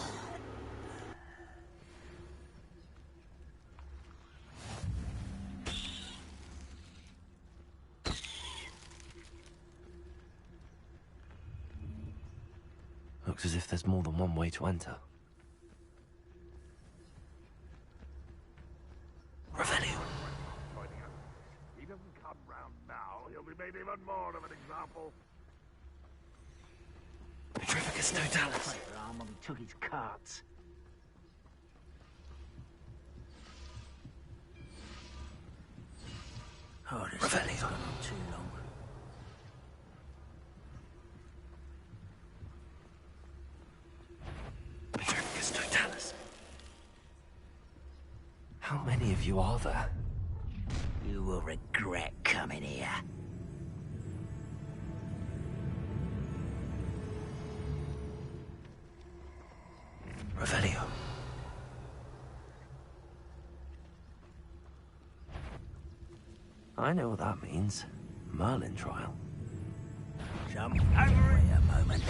Looks as if there's more than one way to enter. Revelio. He doesn't come round now, he'll be made even more of an example. Petrificus Totalis. He took his carts. Oh, this has gone on too long. Petrificus Totalis. How many of you are there? You will regret coming here. Revelio. I know what that means. Merlin trial. Jump over here a moment.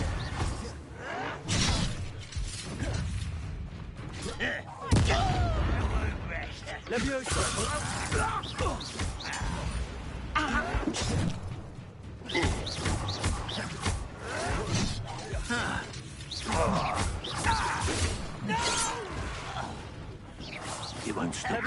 You won't stop.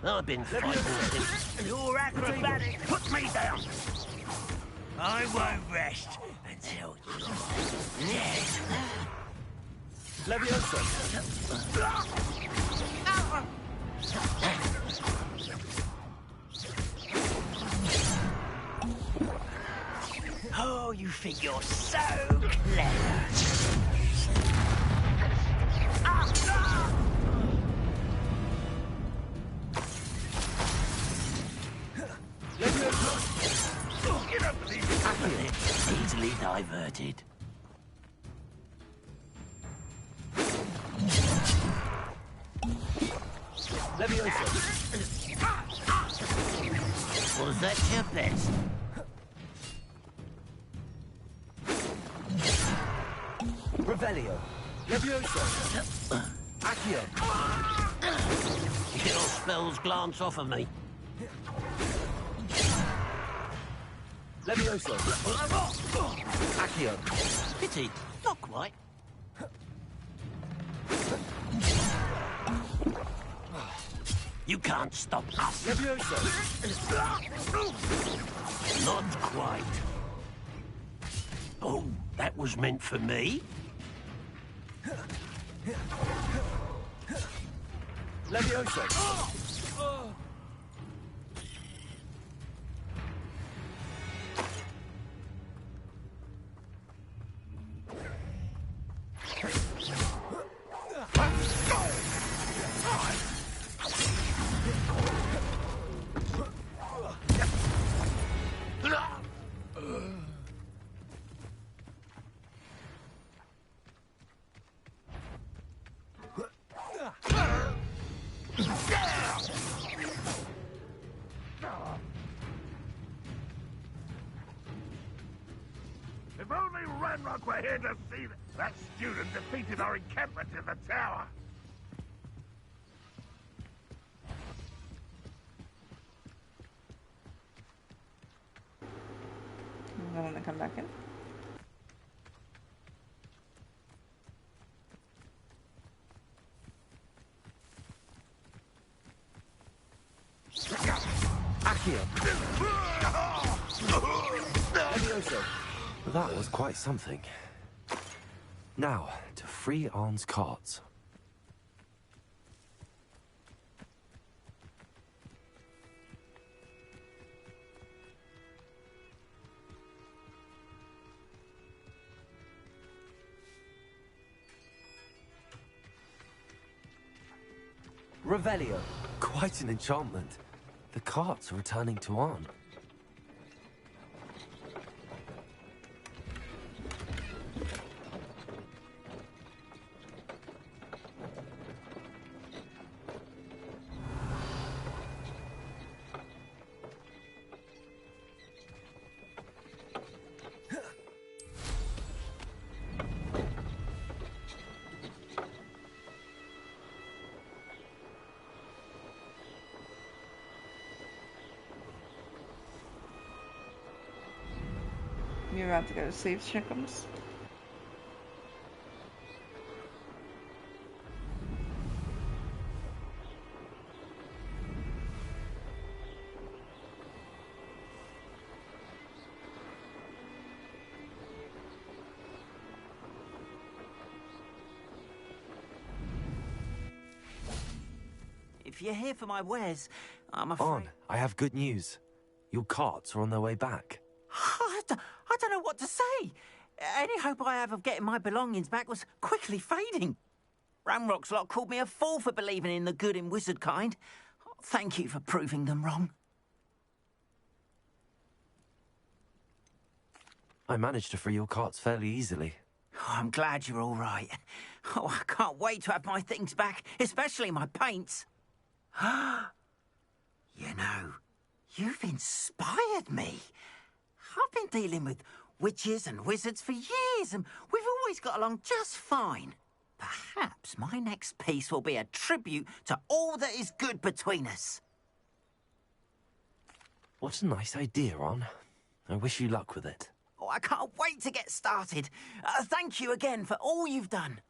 I've been fighting since. You're acrobatic. Put me down. I won't rest until you're dead. Leviosa. Oh, you think you're so clever. Easily diverted. Leviosa. Was that your best? Revelio. Leviosa. Accio. Your spells glance off of me. Leviosa. Accio. Pity, not quite. You can't stop us. Leviosa. Not quite. Oh, that was meant for me? Leviosa. If only Ranrock were here to see that student defeated our encampment in the tower. I want to come back in. Accio. Leviosa. That was quite something. Now, to free Arn's carts. Revelio. Quite an enchantment. The carts are returning to Arn. You're about to go save chickens. If you're here for my wares, I'm afraid... Arn, I have good news. Your carts are on their way back. I don't know what to say. Any hope I have of getting my belongings back was quickly fading. Ramrock's lot called me a fool for believing in the good in wizard kind. Thank you for proving them wrong. I managed to free your carts fairly easily. Oh, I'm glad you're all right. Oh, I can't wait to have my things back, especially my paints. You know, you've inspired me. I've been dealing with witches and wizards for years, and we've always got along just fine. Perhaps my next piece will be a tribute to all that is good between us. What a nice idea, Arn. I wish you luck with it. Oh, I can't wait to get started. Thank you again for all you've done.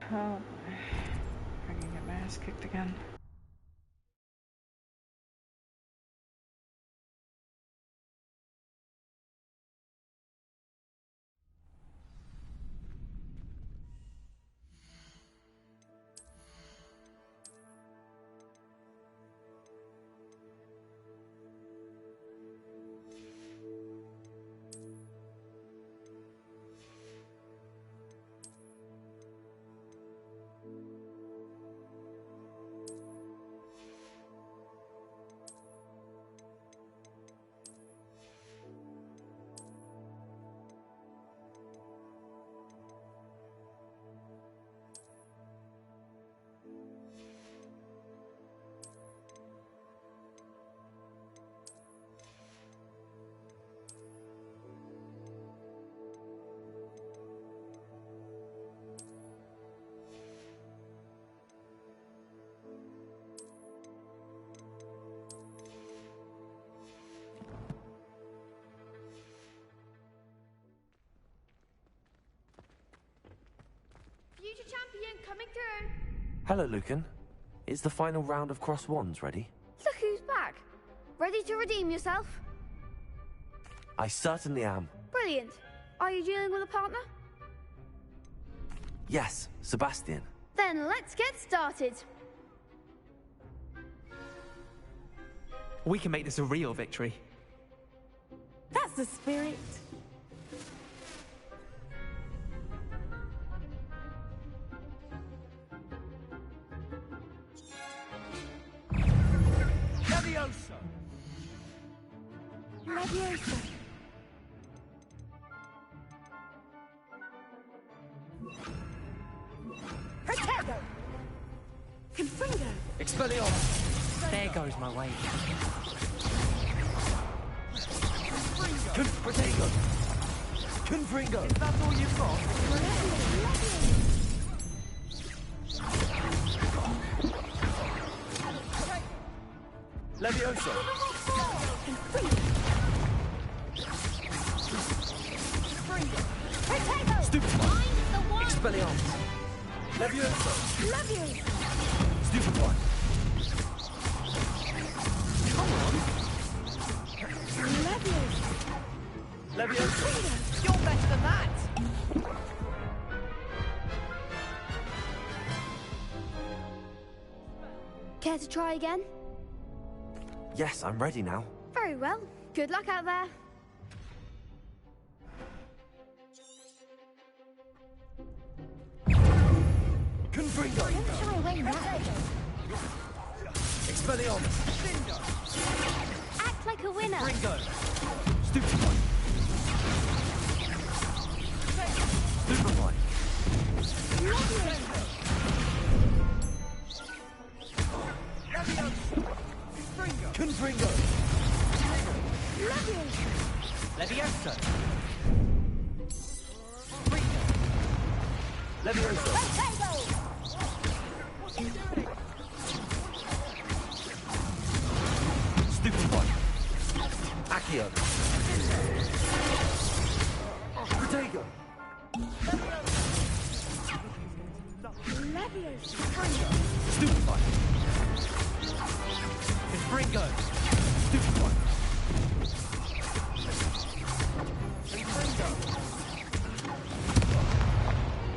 Oh boy. I'm gonna get my ass kicked again. champion coming through. Hello, Lucan. Is the final round of Cross Wands ready? Look who's back. Ready to redeem yourself? I certainly am. Brilliant. Are you dealing with a partner? Yes, Sebastian. Then let's get started. We can make this a real victory. That's the spirit. Levioso! Levioso. Protego! Confringo! Expelliarmus! There goes my way. Protego! Confringo! Is that all you've got? Levioso! Protego! Stupefy! The one! Expelliarmus! Levioso! Levioso! Stupefy! Come on! Levioso! Levioso! You're better than that! Care to try again? Yes, I'm ready now. Very well. Good luck out there. Confringo! I'm sure I win that. Expelliarmus! Act like a winner. Ringo! Stupefy! Stupefy! Confringo! Levioso! Levioso! Stupefy! Accio! Protego! Stupefy! Confringo! Stupefy!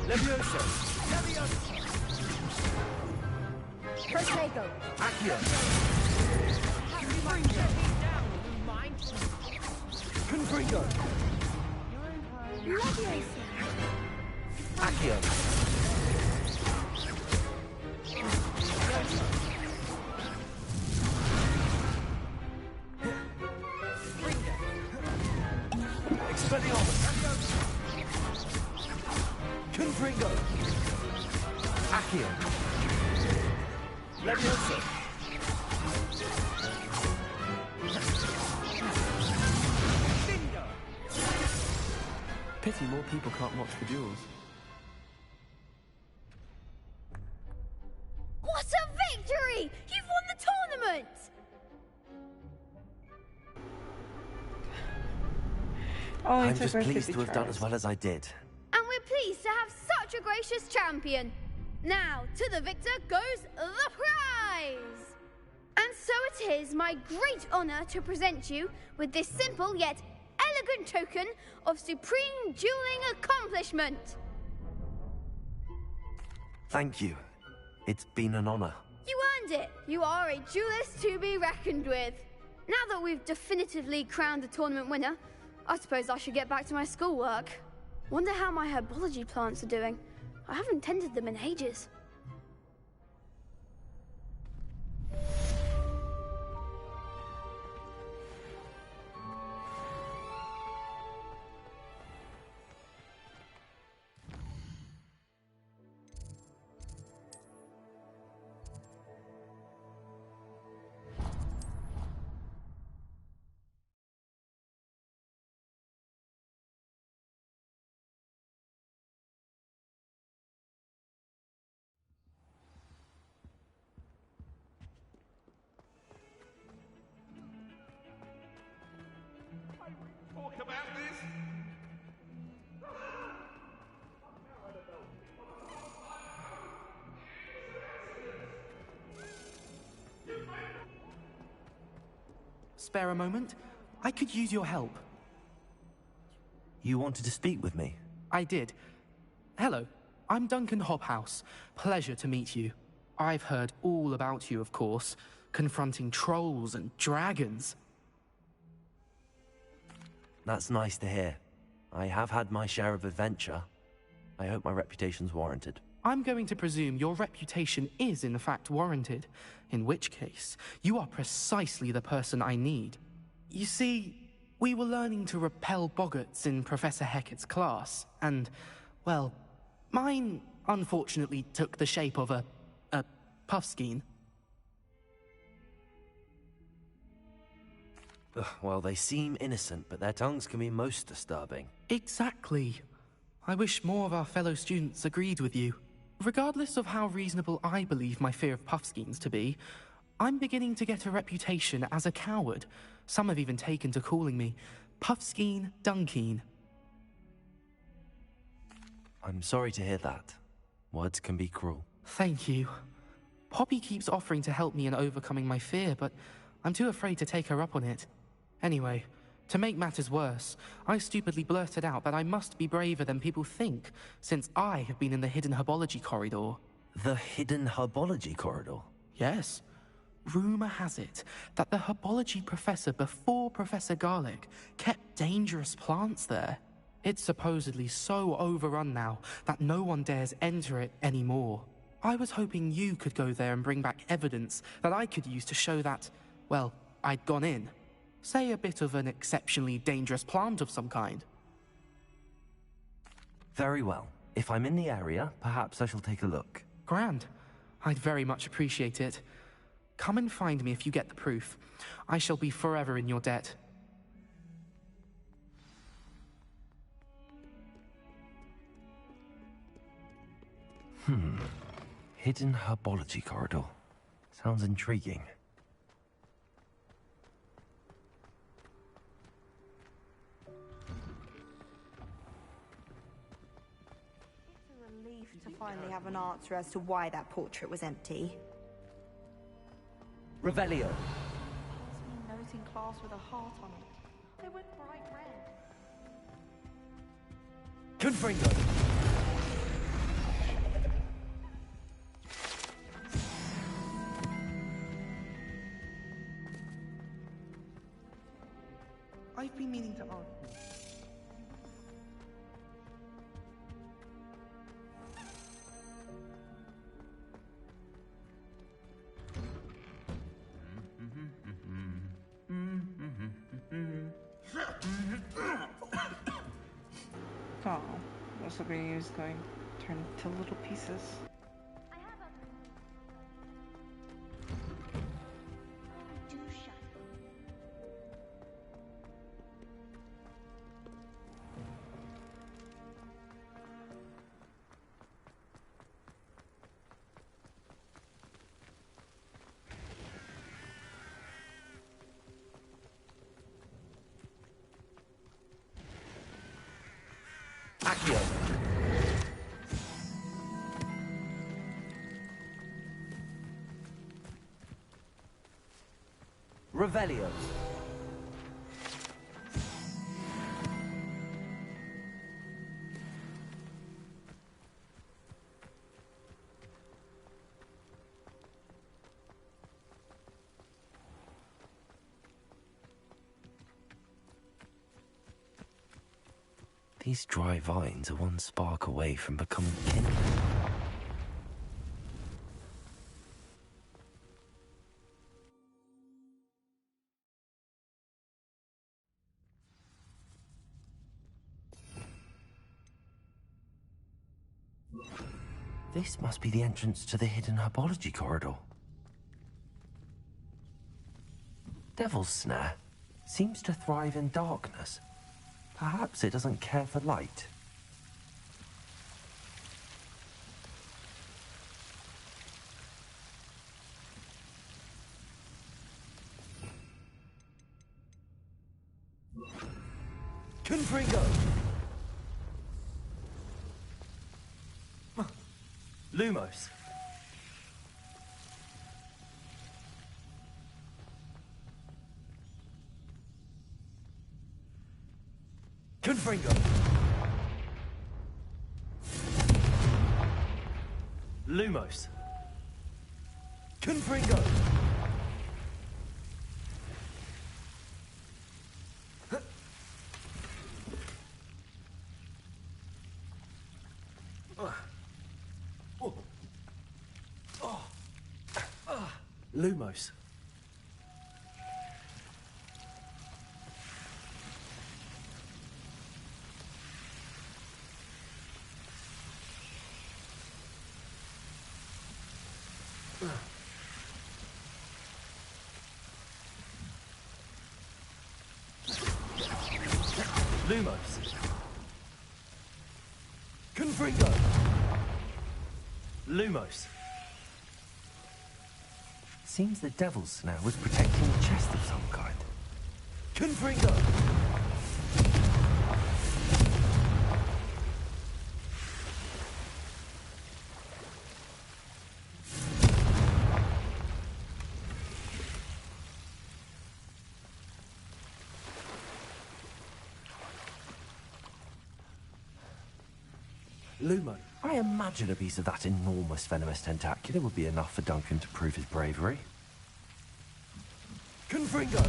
Levioso! Protego! Accio! Confringo! Levioso! Accio! Expelliarmus! Confringo! Accio! Levioso! Pity more people can't watch the duels. What a victory! You've won the tournament! I'm just pleased to have done as well as I did. And we're pleased to have such a gracious champion. Now, to the victor goes the prize! And so it is my great honor to present you with this simple yet elegant token of supreme dueling accomplishment. Thank you. It's been an honor. You earned it. You are a duelist to be reckoned with. Now that we've definitively crowned the tournament winner, I suppose I should get back to my schoolwork. Wonder how my herbology plants are doing. I haven't tended them in ages. spare a moment? I could use your help. You wanted to speak with me? I did. Hello, I'm Duncan Hobhouse. Pleasure to meet you. I've heard all about you, of course, confronting trolls and dragons. That's nice to hear. I have had my share of adventure. I hope my reputation's warranted. I'm going to presume your reputation is in fact warranted, in which case, you are precisely the person I need. You see, we were learning to repel boggarts in Professor Hecat's class, and, well, mine unfortunately took the shape of a puffskein. Well, they seem innocent, but their tongues can be most disturbing. Exactly. I wish more of our fellow students agreed with you. Regardless of how reasonable I believe my fear of puffskeins to be, I'm beginning to get a reputation as a coward. Some have even taken to calling me Puffskein Dunkeen. I'm sorry to hear that. Words can be cruel. Thank you. Poppy keeps offering to help me in overcoming my fear, but I'm too afraid to take her up on it. Anyway, to make matters worse, I stupidly blurted out that I must be braver than people think, since I have been in the hidden herbology corridor. The hidden herbology corridor? Yes. Rumor has it that the herbology professor before Professor Garlic kept dangerous plants there. It's supposedly so overrun now that no one dares enter it anymore. I was hoping you could go there and bring back evidence that I could use to show that, well, I'd gone in. Say a bit of an exceptionally dangerous plant of some kind. Very well. If I'm in the area, perhaps I shall take a look. Grand. I'd very much appreciate it. Come and find me if you get the proof. I shall be forever in your debt. Hidden herbology corridor. Sounds intriguing. It's a relief to finally have an answer as to why that portrait was empty. Revelio. It's me note in class with a heart on it. They went bright red. Confringo. I've been meaning to ask you. Oh, this will be used going turned to little pieces. Accio. Revelio. These dry vines are one spark away from becoming kindling. This must be the entrance to the hidden herbology corridor. Devil's Snare seems to thrive in darkness. Perhaps it doesn't care for light. Confringo. Lumos. Confringo. Lumos. Confringo. Lumos. Lumos. Confringo. Lumos. Seems the devil's snare was protecting a chest of some kind. Confringo. Lumo. I imagine a piece of that enormous venomous tentacular would be enough for Duncan to prove his bravery. Confringo.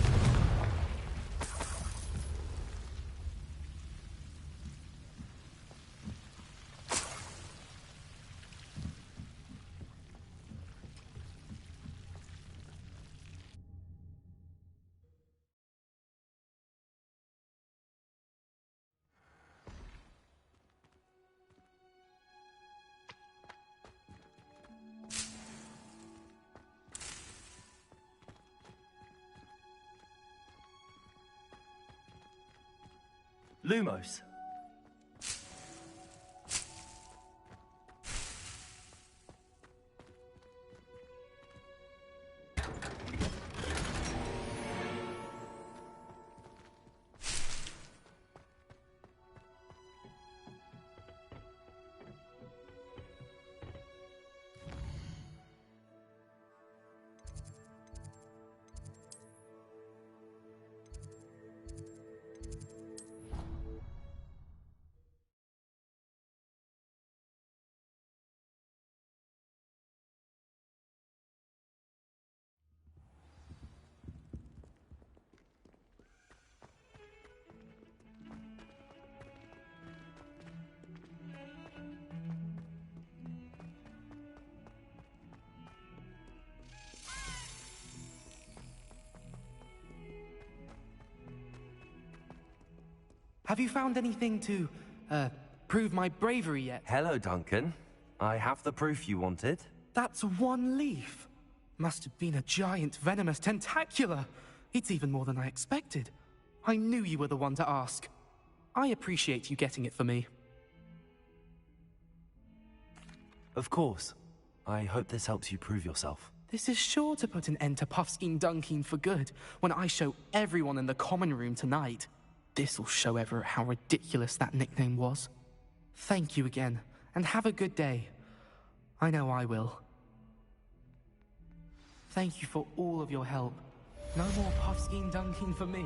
Lumos. Have you found anything to, prove my bravery yet? Hello, Duncan. I have the proof you wanted. That's one leaf. Must have been a giant venomous tentacula. It's even more than I expected. I knew you were the one to ask. I appreciate you getting it for me. Of course. I hope this helps you prove yourself. This is sure to put an end to Puffskein Dunkeen for good when I show everyone in the common room tonight. This'll show Everett how ridiculous that nickname was. Thank you again, and have a good day. I know I will. Thank you for all of your help. No more Puffskein Dunkeen for me.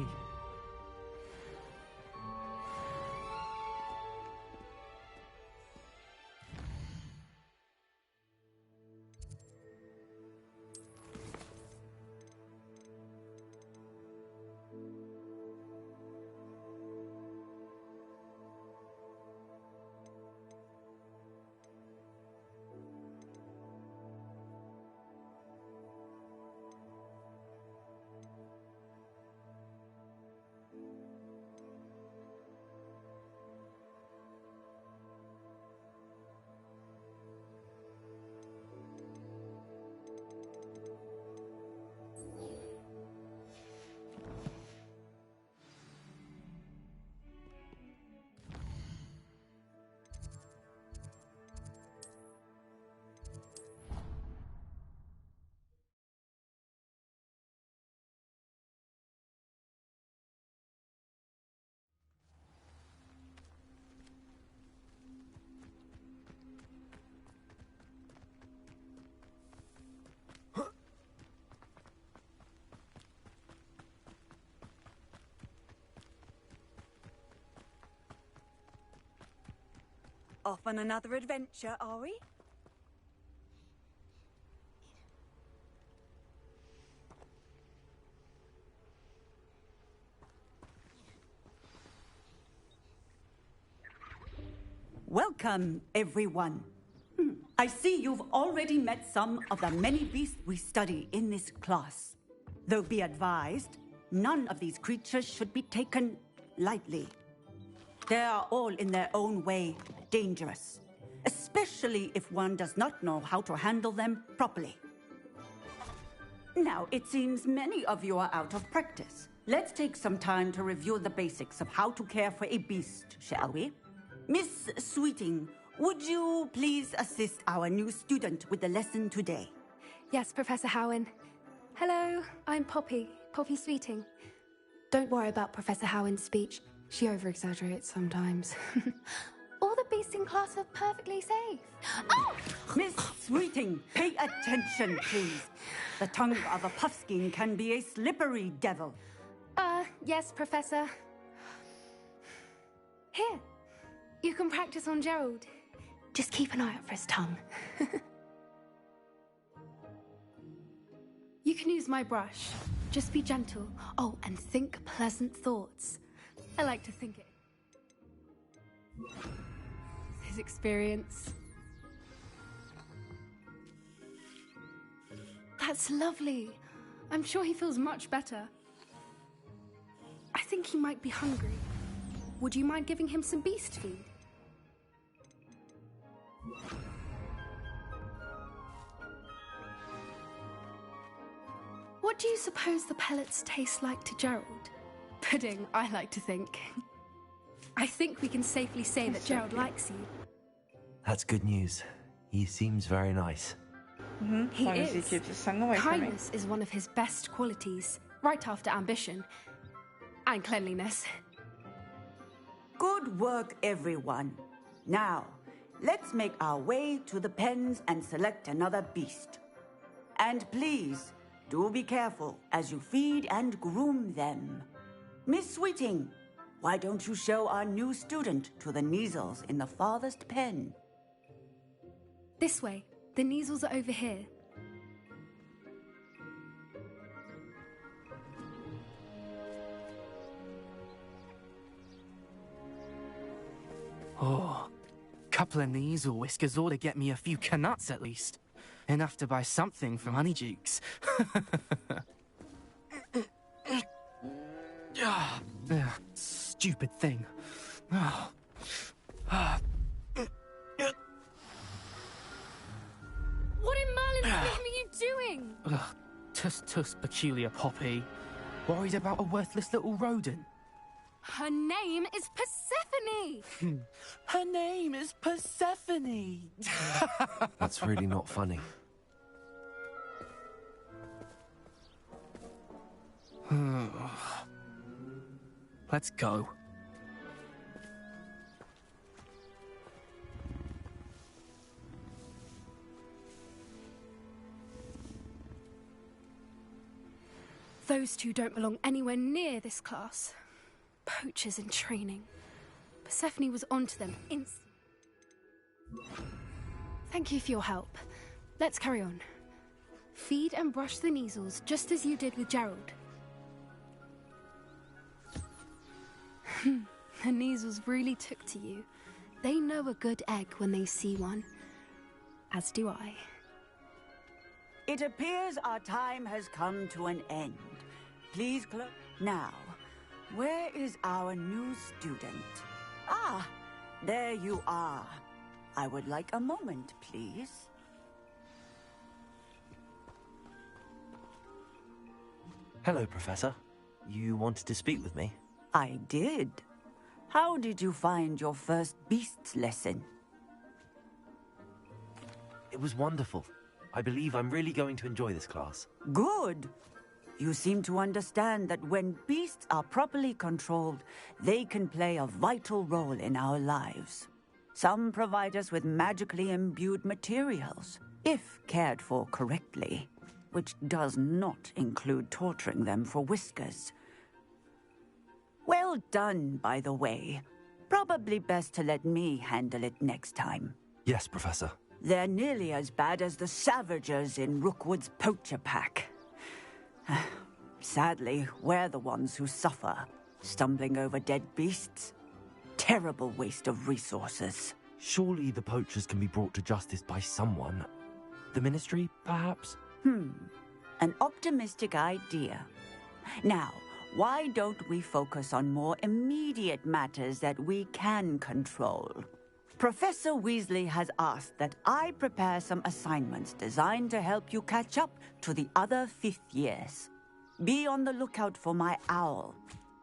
Off on another adventure, are we? Welcome, everyone. I see you've already met some of the many beasts we study in this class. Though be advised, none of these creatures should be taken lightly. They are all in their own way dangerous, especially if one does not know how to handle them properly. Now, it seems many of you are out of practice. Let's take some time to review the basics of how to care for a beast, shall we? Miss Sweeting, would you please assist our new student with the lesson today? Yes, Professor Howen. Hello, I'm Poppy Sweeting. Don't worry about Professor Howen's speech. She over-exaggerates sometimes. All the beasts in class are perfectly safe. Oh! Miss Sweeting, pay attention, please. The tongue of a puffskein can be a slippery devil. Yes, Professor. Here, you can practice on Gerald. Just keep an eye out for his tongue. You can use my brush. Just be gentle. Oh, and think pleasant thoughts. I like to think it. His experience. That's lovely. I'm sure he feels much better. I think he might be hungry. Would you mind giving him some beast feed? What do you suppose the pellets taste like to Gerald? Pudding, I like to think. I think we can safely say that Gerald likes you. That's good news. He seems very nice. He is. Kindness is one of his best qualities, right after ambition. And cleanliness. Good work, everyone. Now, let's make our way to the pens and select another beast. And please, do be careful as you feed and groom them. Miss Sweeting, why don't you show our new student to the Kneasels in the farthest pen? This way. The Kneasels are over here. Oh, couple of Kneasel whiskers ought to get me a few Knuts at least. Enough to buy something from Honeydukes. Stupid thing. What in Merlin's name are you doing? Tuss, peculiar Poppy. Worried about a worthless little rodent? Her name is Persephone! Her name is Persephone! That's really not funny. Let's go. Those two don't belong anywhere near this class. Poachers in training. Persephone was onto them instantly. Thank you for your help. Let's carry on. Feed and brush the Kneasels just as you did with Gerald. The Kneasels really took to you. They know a good egg when they see one. As do I. It appears our time has come to an end. Please close. Now, where is our new student? Ah, there you are. I would like a moment, please. Hello, Professor. You wanted to speak with me? I did. How did you find your first beasts lesson? It was wonderful. I believe I'm really going to enjoy this class. Good. You seem to understand that when beasts are properly controlled, they can play a vital role in our lives. Some provide us with magically imbued materials, if cared for correctly, which does not include torturing them for whiskers. Well done, by the way. Probably best to let me handle it next time. Yes, Professor. They're nearly as bad as the Savagers in Rookwood's poacher pack. Sadly, we're the ones who suffer, stumbling over dead beasts. Terrible waste of resources. Surely the poachers can be brought to justice by someone. The Ministry, perhaps? An optimistic idea. Now, why don't we focus on more immediate matters that we can control? Professor Weasley has asked that I prepare some assignments designed to help you catch up to the other 5th years. Be on the lookout for my owl.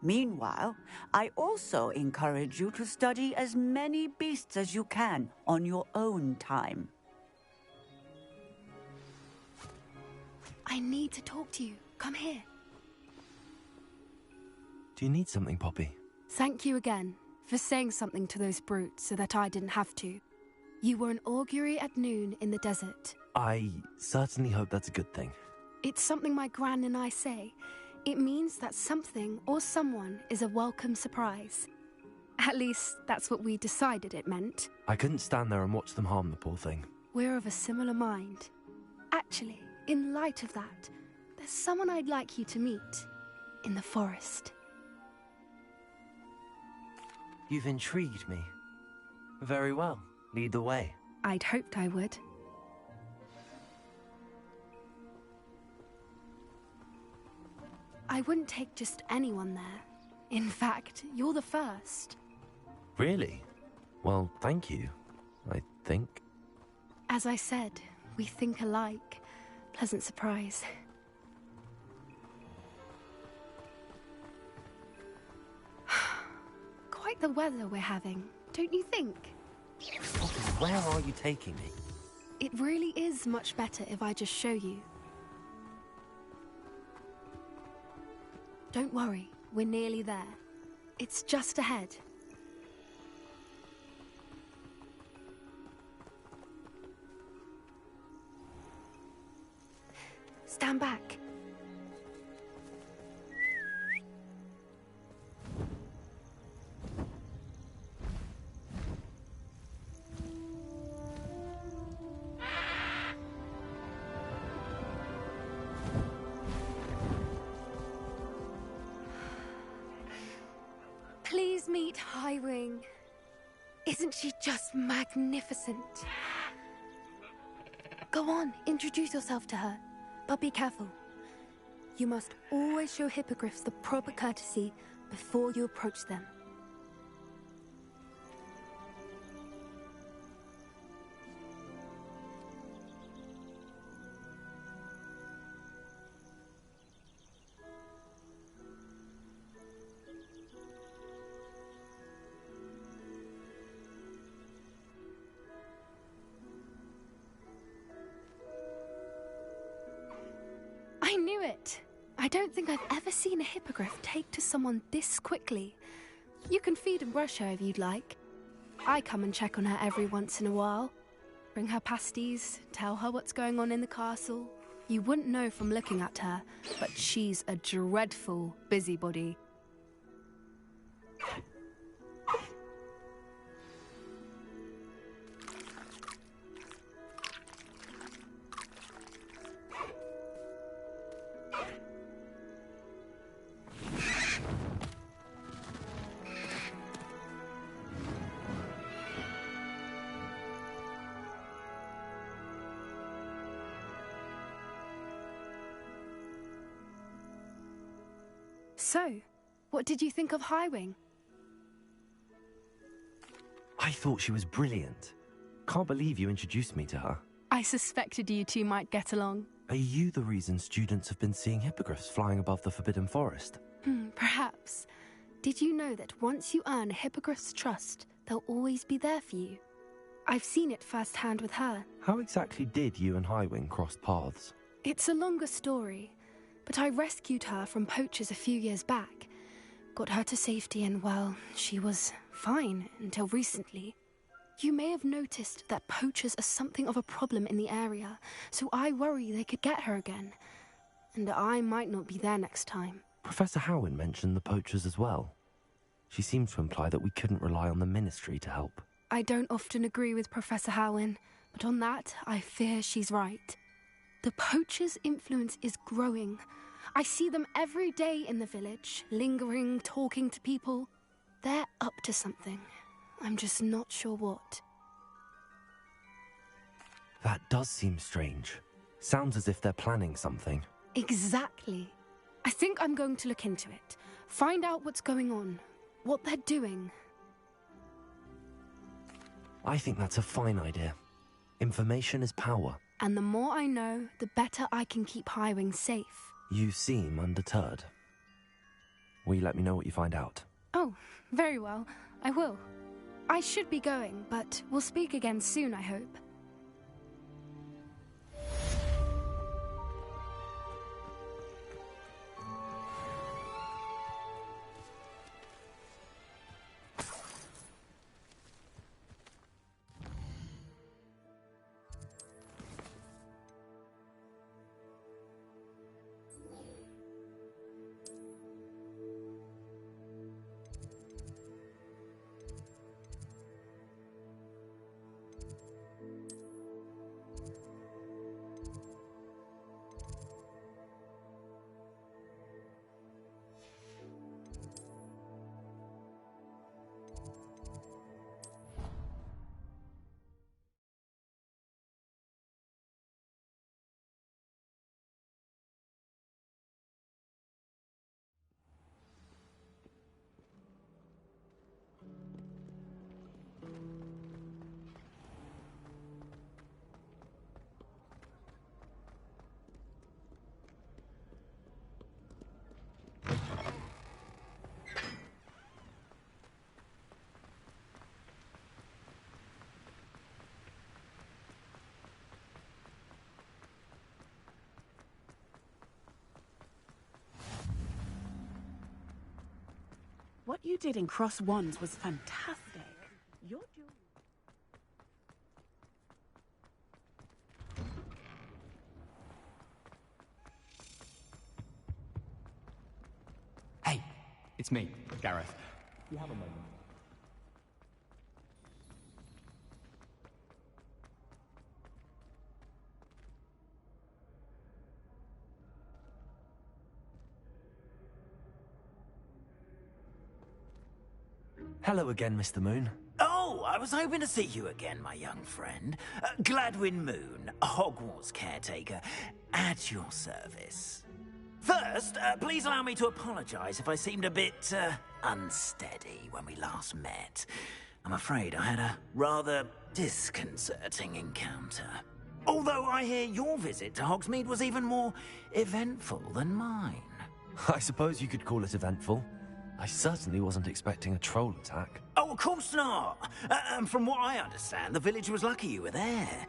Meanwhile, I also encourage you to study as many beasts as you can on your own time. I need to talk to you. Come here. Do you need something, Poppy? Thank you again for saying something to those brutes so that I didn't have to. You were an augury at noon in the desert. I certainly hope that's a good thing. It's something my gran and I say. It means that something or someone is a welcome surprise. At least, that's what we decided it meant. I couldn't stand there and watch them harm the poor thing. We're of a similar mind. Actually, in light of that, there's someone I'd like you to meet. In the forest. You've intrigued me. Very well. Lead the way. I'd hoped I would. I wouldn't take just anyone there. In fact, you're the first. Really? Well, thank you, I think. As I said, we think alike. Pleasant surprise. Quite the weather we're having, don't you think? Where are you taking me? It really is much better if I just show you. Don't worry, we're nearly there. It's just ahead. Stand back. Please meet Highwing. Isn't she just magnificent? Go on, introduce yourself to her. But be careful. You must always show hippogriffs the proper courtesy before you approach them. I knew it! I don't think I've ever seen a hippogriff take to someone this quickly. You can feed and brush her if you'd like. I come and check on her every once in a while. Bring her pasties, tell her what's going on in the castle. You wouldn't know from looking at her, but she's a dreadful busybody. So, what did you think of Highwing? I thought she was brilliant. Can't believe you introduced me to her. I suspected you two might get along. Are you the reason students have been seeing hippogriffs flying above the Forbidden Forest? Perhaps. Did you know that once you earn a hippogriff's trust, they'll always be there for you? I've seen it firsthand with her. How exactly did you and Highwing cross paths? It's a longer story, but I rescued her from poachers a few years back. Got her to safety and, well, she was fine until recently. You may have noticed that poachers are something of a problem in the area, so I worry they could get her again. And I might not be there next time. Professor Howin mentioned the poachers as well. She seemed to imply that we couldn't rely on the Ministry to help. I don't often agree with Professor Howin, but on that, I fear she's right. The poachers' influence is growing. I see them every day in the village, lingering, talking to people. They're up to something. I'm just not sure what. That does seem strange. Sounds as if they're planning something. Exactly. I think I'm going to look into it. Find out what's going on. What they're doing. I think that's a fine idea. Information is power. And the more I know, the better I can keep Highwing safe. You seem undeterred. Will you let me know what you find out? Oh, very well. I will. I should be going, but we'll speak again soon, I hope. What you did in Cross Wands was fantastic. You're doing... Hey, it's me, Gareth. You have a moment. Hello again, Mr. Moon. Oh, I was hoping to see you again, my young friend. Gladwin Moon, Hogwarts caretaker, at your service. First, please allow me to apologize if I seemed a bit, unsteady when we last met. I'm afraid I had a rather disconcerting encounter. Although I hear your visit to Hogsmeade was even more eventful than mine. I suppose you could call it eventful. I certainly wasn't expecting a troll attack. Oh, of course not. And from what I understand, the village was lucky you were there.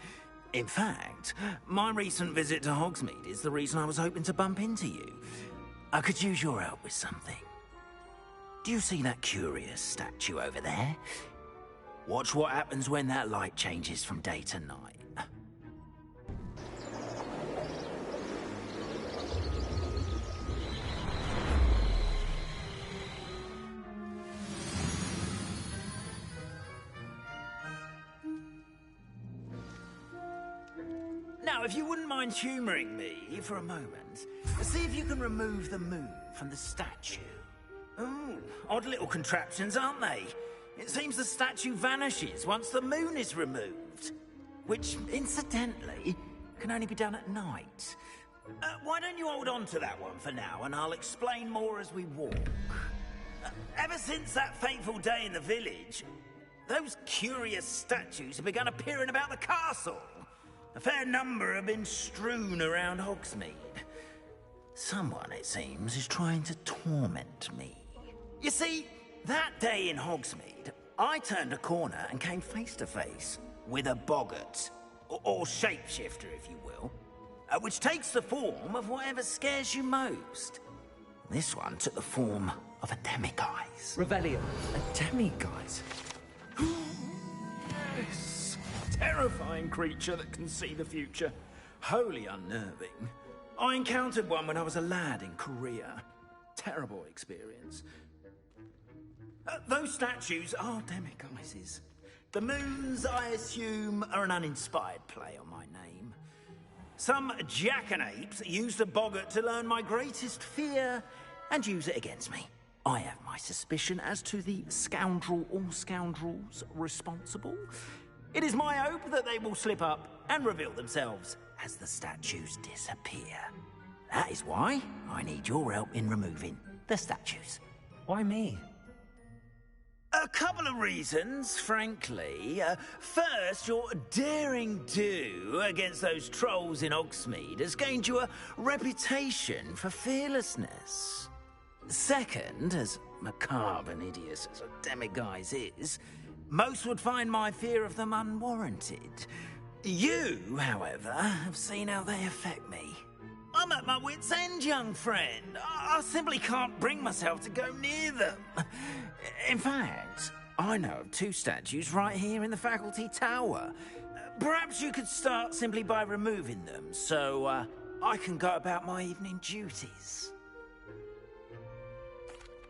In fact, my recent visit to Hogsmeade is the reason I was hoping to bump into you. I could use your help with something. Do you see that curious statue over there? Watch what happens when that light changes from day to night. Now, if you wouldn't mind humouring me for a moment, see if you can remove the moon from the statue. Oh, odd little contraptions, aren't they? It seems the statue vanishes once the moon is removed. Which, incidentally, can only be done at night. Why don't you hold on to that one for now, and I'll explain more as we walk. Ever since that fateful day in the village, those curious statues have begun appearing about the castle. A fair number have been strewn around Hogsmeade. Someone, it seems, is trying to torment me. You see, that day in Hogsmeade, I turned a corner and came face to face with a boggart, or shapeshifter, if you will, which takes the form of whatever scares you most. This one took the form of a demiguise. Revelio. A demiguise? Yes. Terrifying creature that can see the future. Wholly unnerving. I encountered one when I was a lad in Korea. Terrible experience. Those statues are demiguises. The moons, I assume, are an uninspired play on my name. Some jackanapes used a boggart to learn my greatest fear and use it against me. I have my suspicion as to the scoundrel or scoundrels responsible. It is my hope that they will slip up and reveal themselves as the statues disappear. That is why I need your help in removing the statues. Why me? A couple of reasons, frankly. First, your daring do against those trolls in Hogsmeade has gained you a reputation for fearlessness. Second, as macabre and hideous as a demiguise is, most would find my fear of them unwarranted. You, however, have seen how they affect me. I'm at my wit's end, young friend. I simply can't bring myself to go near them. In fact, I know of 2 statues right here in the faculty tower. Perhaps you could start simply by removing them, so I can go about my evening duties.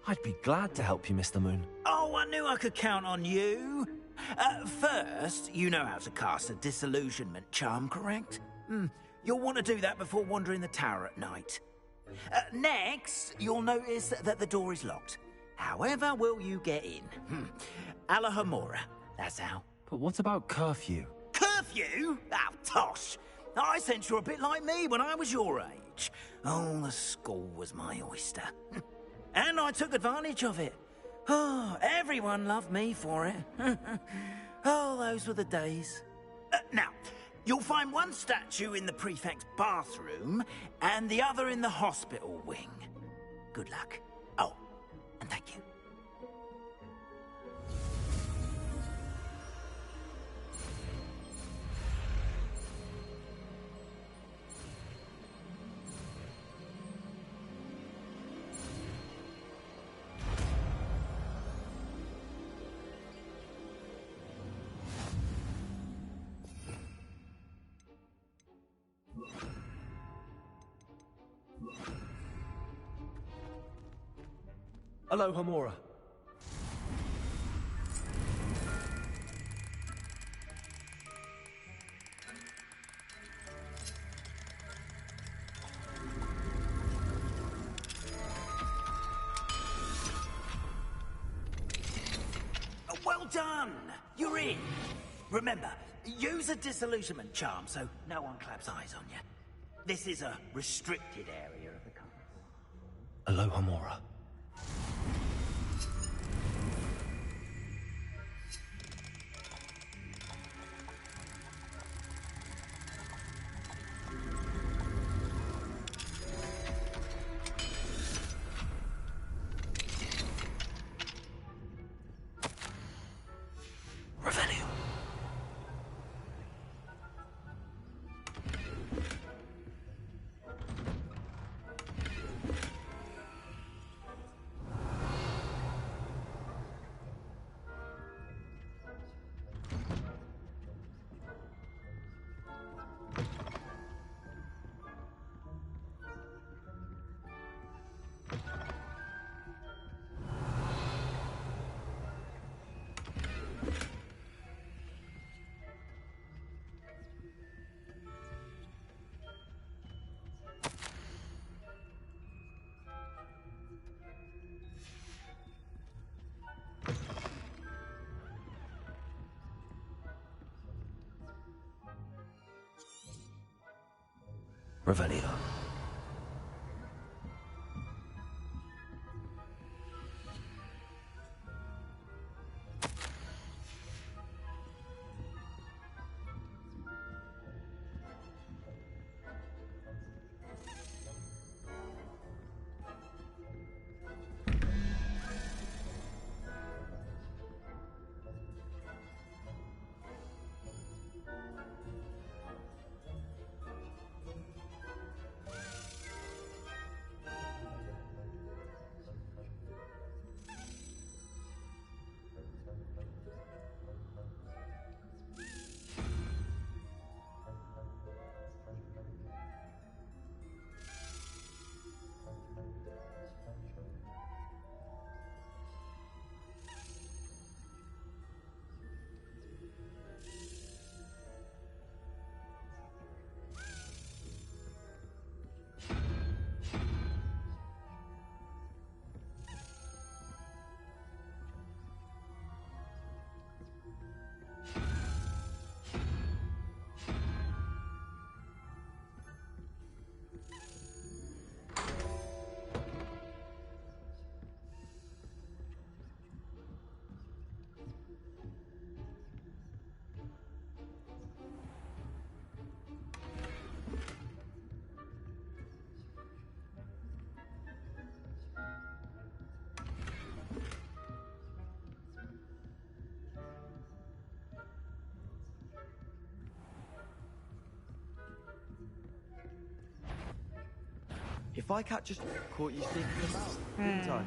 I'd be glad to help you, Mr. Moon. Oh, I knew I could count on you. First, you know how to cast a disillusionment charm, correct? You'll want to do that before wandering the tower at night. Next, you'll notice that the door is locked. However will you get in? Alahomora, that's how. But what about curfew? Curfew? Oh, tosh. I sense you're a bit like me when I was your age. Oh, the school was my oyster. And I took advantage of it. Oh, everyone loved me for it. Oh, those were the days. Now, you'll find one statue in the prefect's bathroom and the other in the hospital wing. Good luck. Oh, and thank you. Hello, Homora. Well done! You're in. Remember, use a disillusionment charm so no one claps eyes on you. This is a restricted area of the campus. Hello, Homora. Revelio. If I caught you sneaking about, wouldn't I?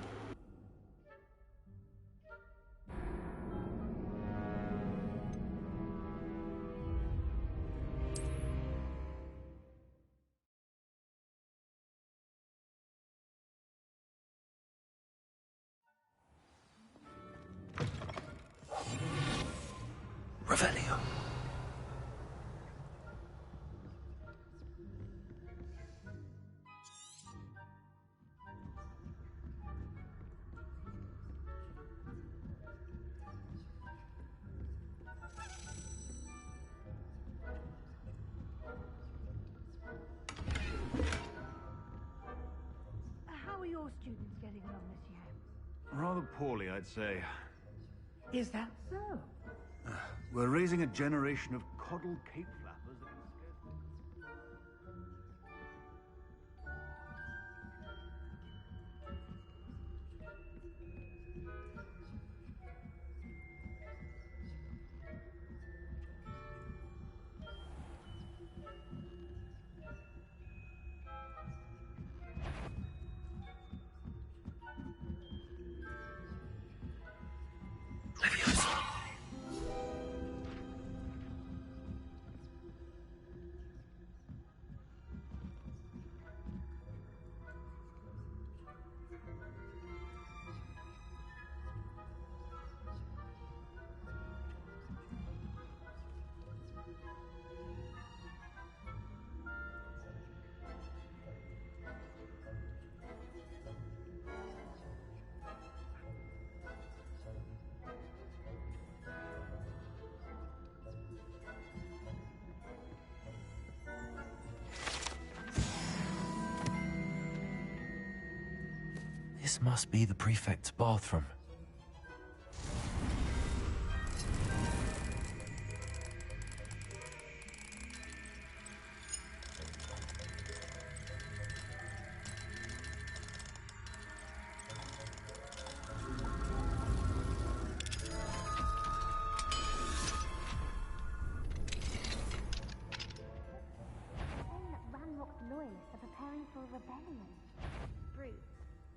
Revelio. How are your students getting along this year? Rather poorly, I'd say. Is that so? We're raising a generation of coddled cape flappers that can This must be the prefect's bathroom. Ranrock's loyalists are preparing for a rebellion. Brutes,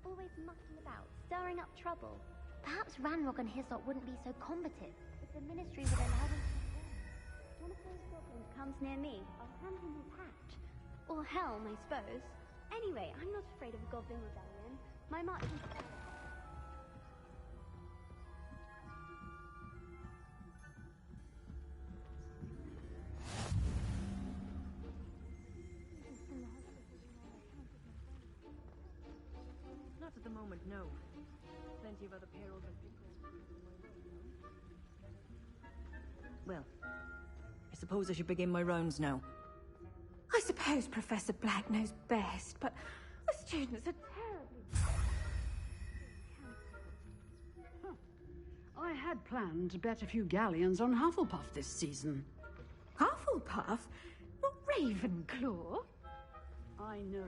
always mucking about, stirring up trouble. Perhaps Ranrock and his lot wouldn't be so combative if the Ministry would allow them to perform. One of those goblins comes near me, I'll hand him his hat. Or helm, I suppose. Anyway, I'm not afraid of a goblin rebellion. My marching... Not at the moment, no. Plenty of other payroll than... Well, I suppose I should begin my rounds now. I suppose Professor Black knows best, but the students are terribly... I had planned to bet a few galleons on Hufflepuff this season. Hufflepuff? Not Ravenclaw? I know.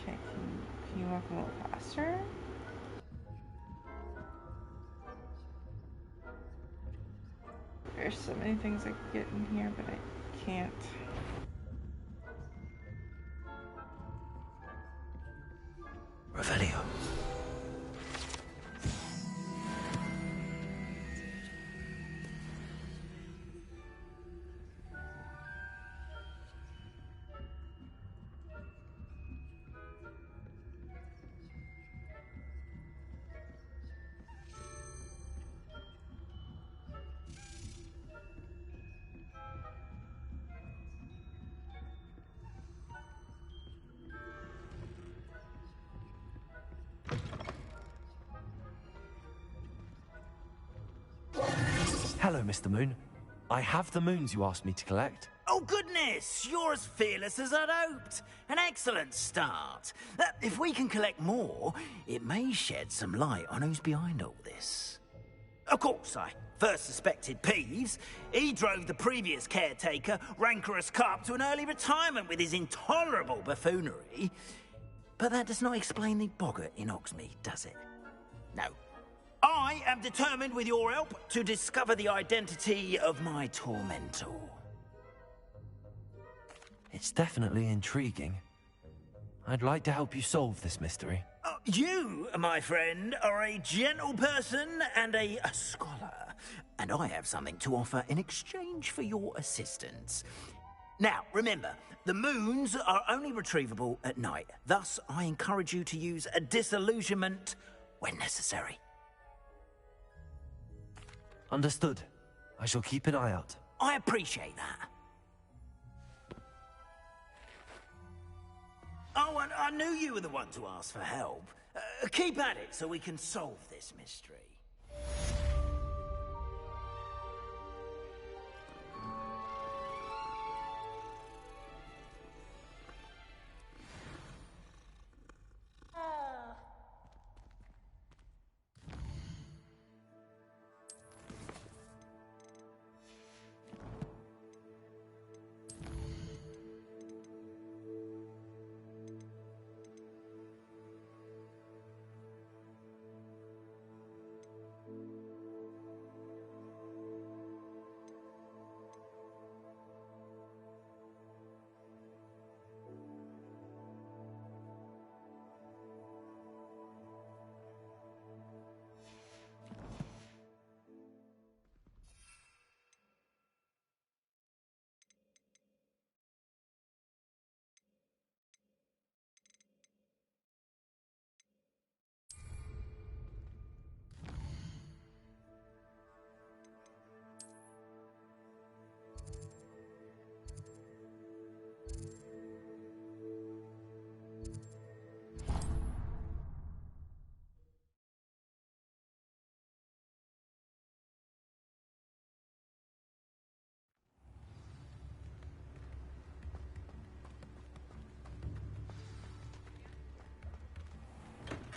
Okay, can you walk a little faster? There's so many things I could get in here, but I can't. Revelio. Hello, Mr. Moon. I have the moons you asked me to collect. Oh, goodness! You're as fearless as I'd hoped. An excellent start. If we can collect more, it may shed some light on who's behind all this. Of course, I First suspected Peeves, he drove the previous caretaker, Rancorous Carp, to an early retirement with his intolerable buffoonery. But that does not explain the boggart in Hogsmeade, does it? No. I am determined, with your help, to discover the identity of my tormentor. It's definitely intriguing. I'd like to help you solve this mystery. You, my friend, are a gentle person and a scholar, and I have something to offer in exchange for your assistance. Now, remember, the moons are only retrievable at night. Thus, I encourage you to use a disillusionment when necessary. Understood. I shall keep an eye out. I appreciate that. Oh, and I knew you were the one to ask for help. Keep at it so we can solve this mystery.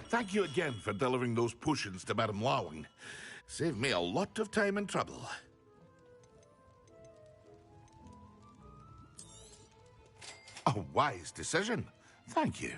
Thank you again for delivering those potions to Madame Lawing. Saved me a lot of time and trouble. A wise decision. Thank you.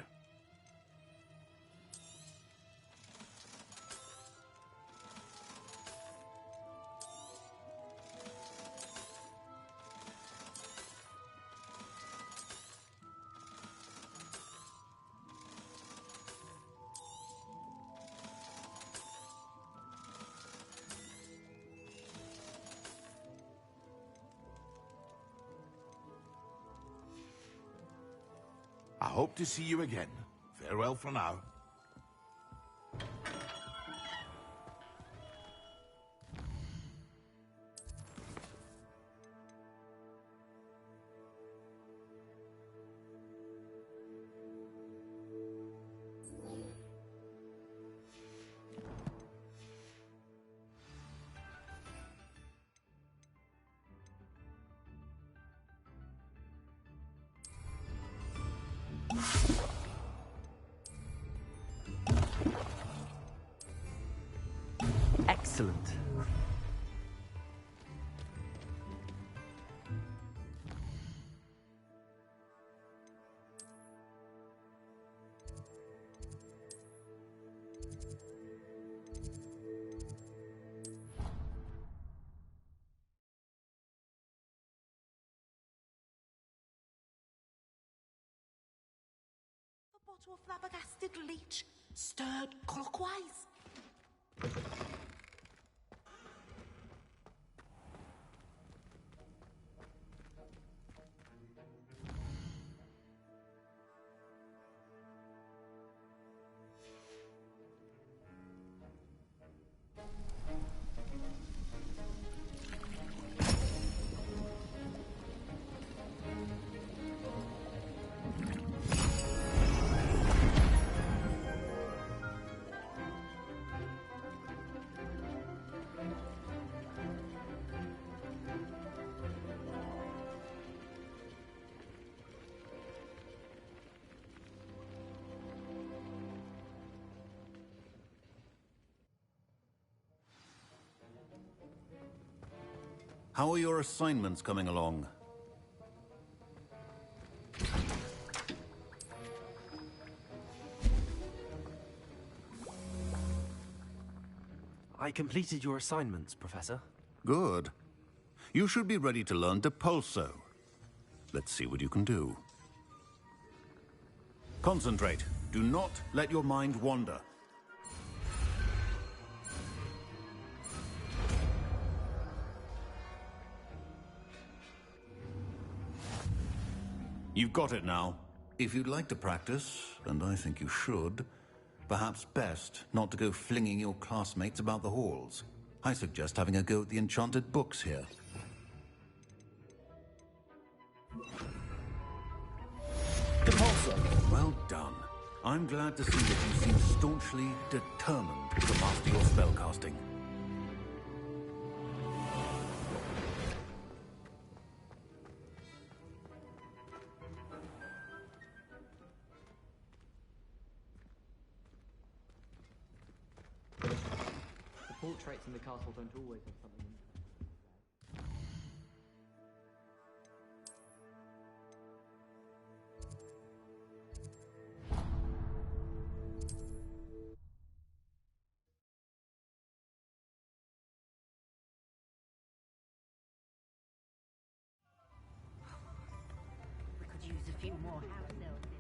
I hope to see you again. Farewell for now. Excellent. A bottle of flabbergasted leech, stirred clockwise. How are your assignments coming along? I completed your assignments, Professor. Good. You should be ready to learn Depulso. Let's see what you can do. Concentrate. Do not let your mind wander. You've got it now. If you'd like to practice, and I think you should, perhaps best not to go flinging your classmates about the halls. I suggest having a go at the enchanted books here. Depulso. Well done. I'm glad to see that you seem staunchly determined to master your spellcasting. The portraits in the castle don't always have something in them. We could use a few more house elves in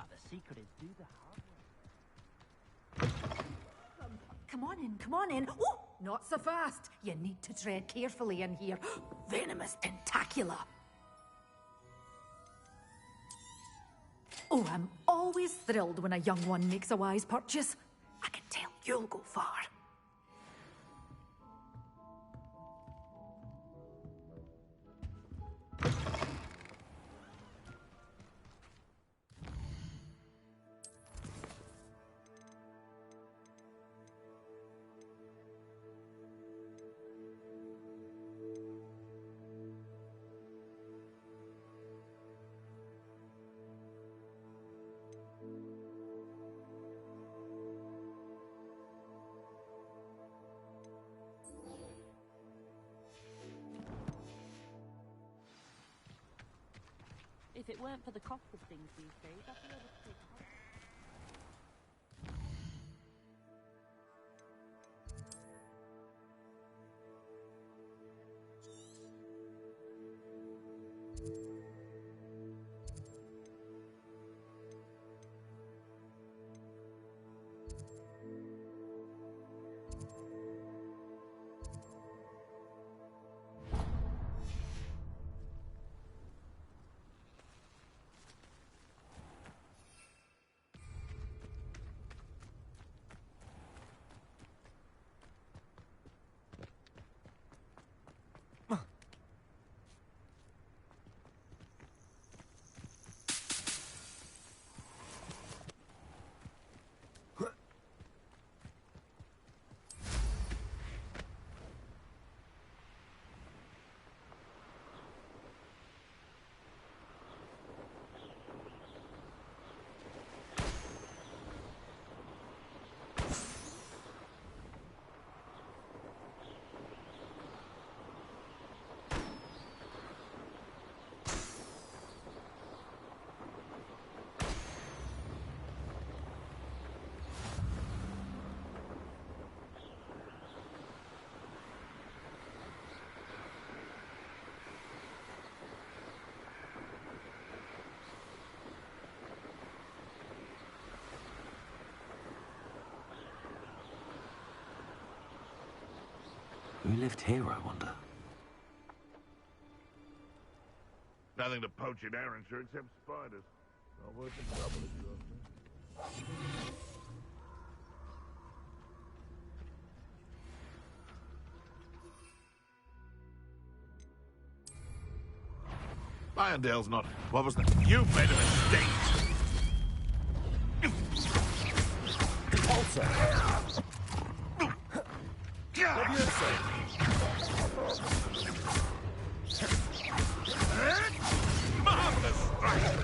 The secret is do the hard work. Come on in. Oh, not so fast. You need to tread carefully in here. Venomous tentacula. Oh, I'm always thrilled when a young one makes a wise purchase. I can tell you'll go far. If it weren't for the cost of things these days, I'd be able to take a Who lived here, I wonder? Nothing to poach in Arrowshire except spiders. Not worth the trouble if you ask me. Irondale's not. What was that? You've made a mistake! Also, what do you say? Marvelous strike!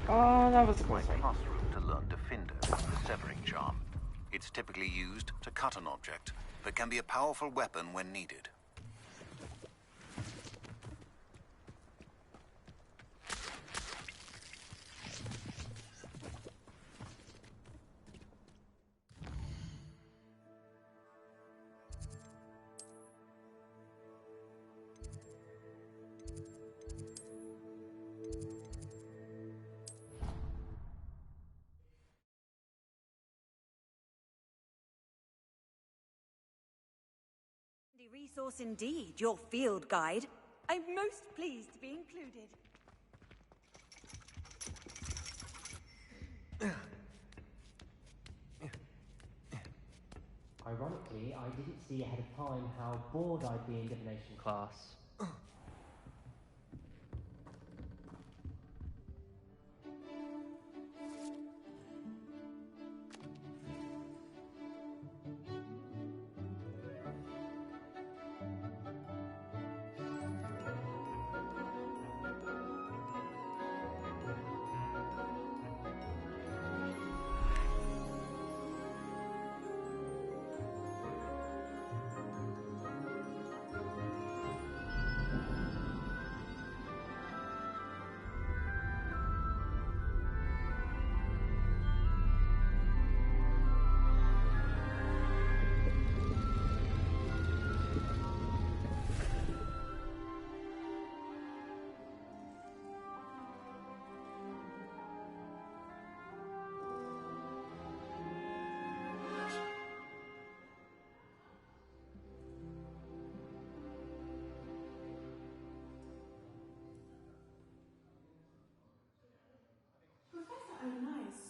Oh, that was a Quite close one. classroom to learn Defender, the severing charm. It's typically used to cut an object, but can be a powerful weapon when needed. The resource indeed, your field guide. I'm most pleased to be included. Ironically, I didn't see ahead of time how bored I'd be in divination class.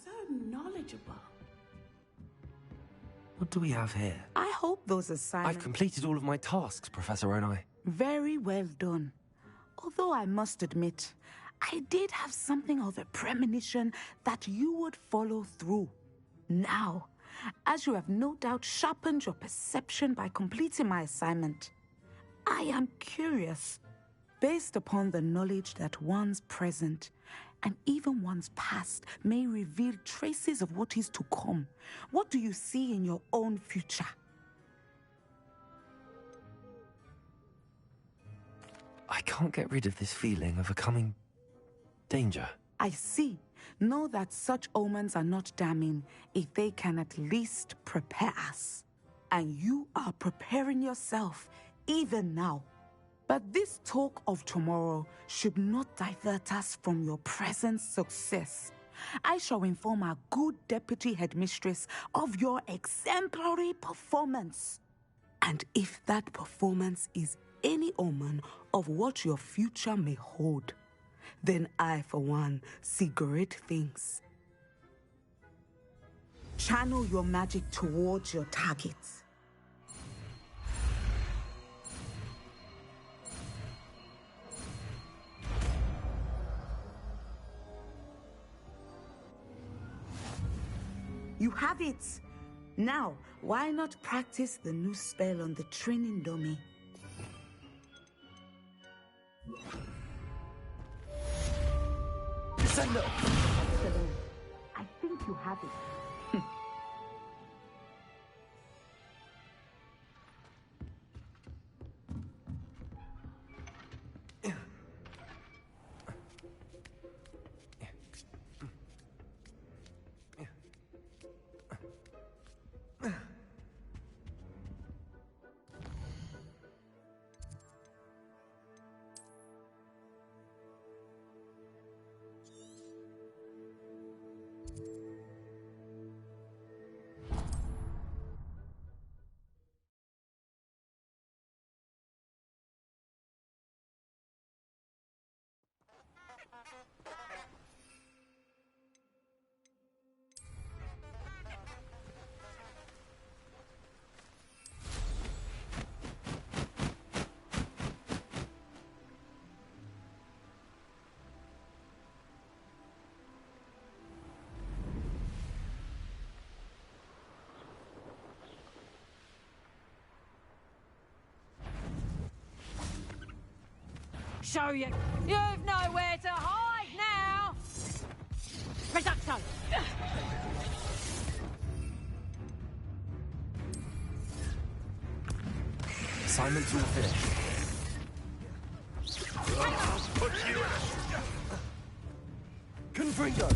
So knowledgeable. What do we have here? I hope Those assignments... I've completed all of my tasks, Professor Onai. Very well done. Although I must admit, I did have something of a premonition that you would follow through. Now, as you have no doubt sharpened your perception by completing my assignment, I am curious, based upon the knowledge that one's present and even one's past may reveal traces of what is to come. What do you see in your own future? I can't get rid of this feeling of a coming danger. I see. Know that such omens are not damning if they can at least prepare us. And you are preparing yourself even now. But this talk of tomorrow should not divert us from your present success. I shall inform our good deputy headmistress of your exemplary performance. And if that performance is any omen of what your future may hold, then I, for one, see great things. Channel your magic towards your targets. You have it! Now, why not practice the new spell on the training dummy? Descender! I think you have it. Show you. You've nowhere to hide now. Reducto. Assignment's all finished. Put you in a... Confringo!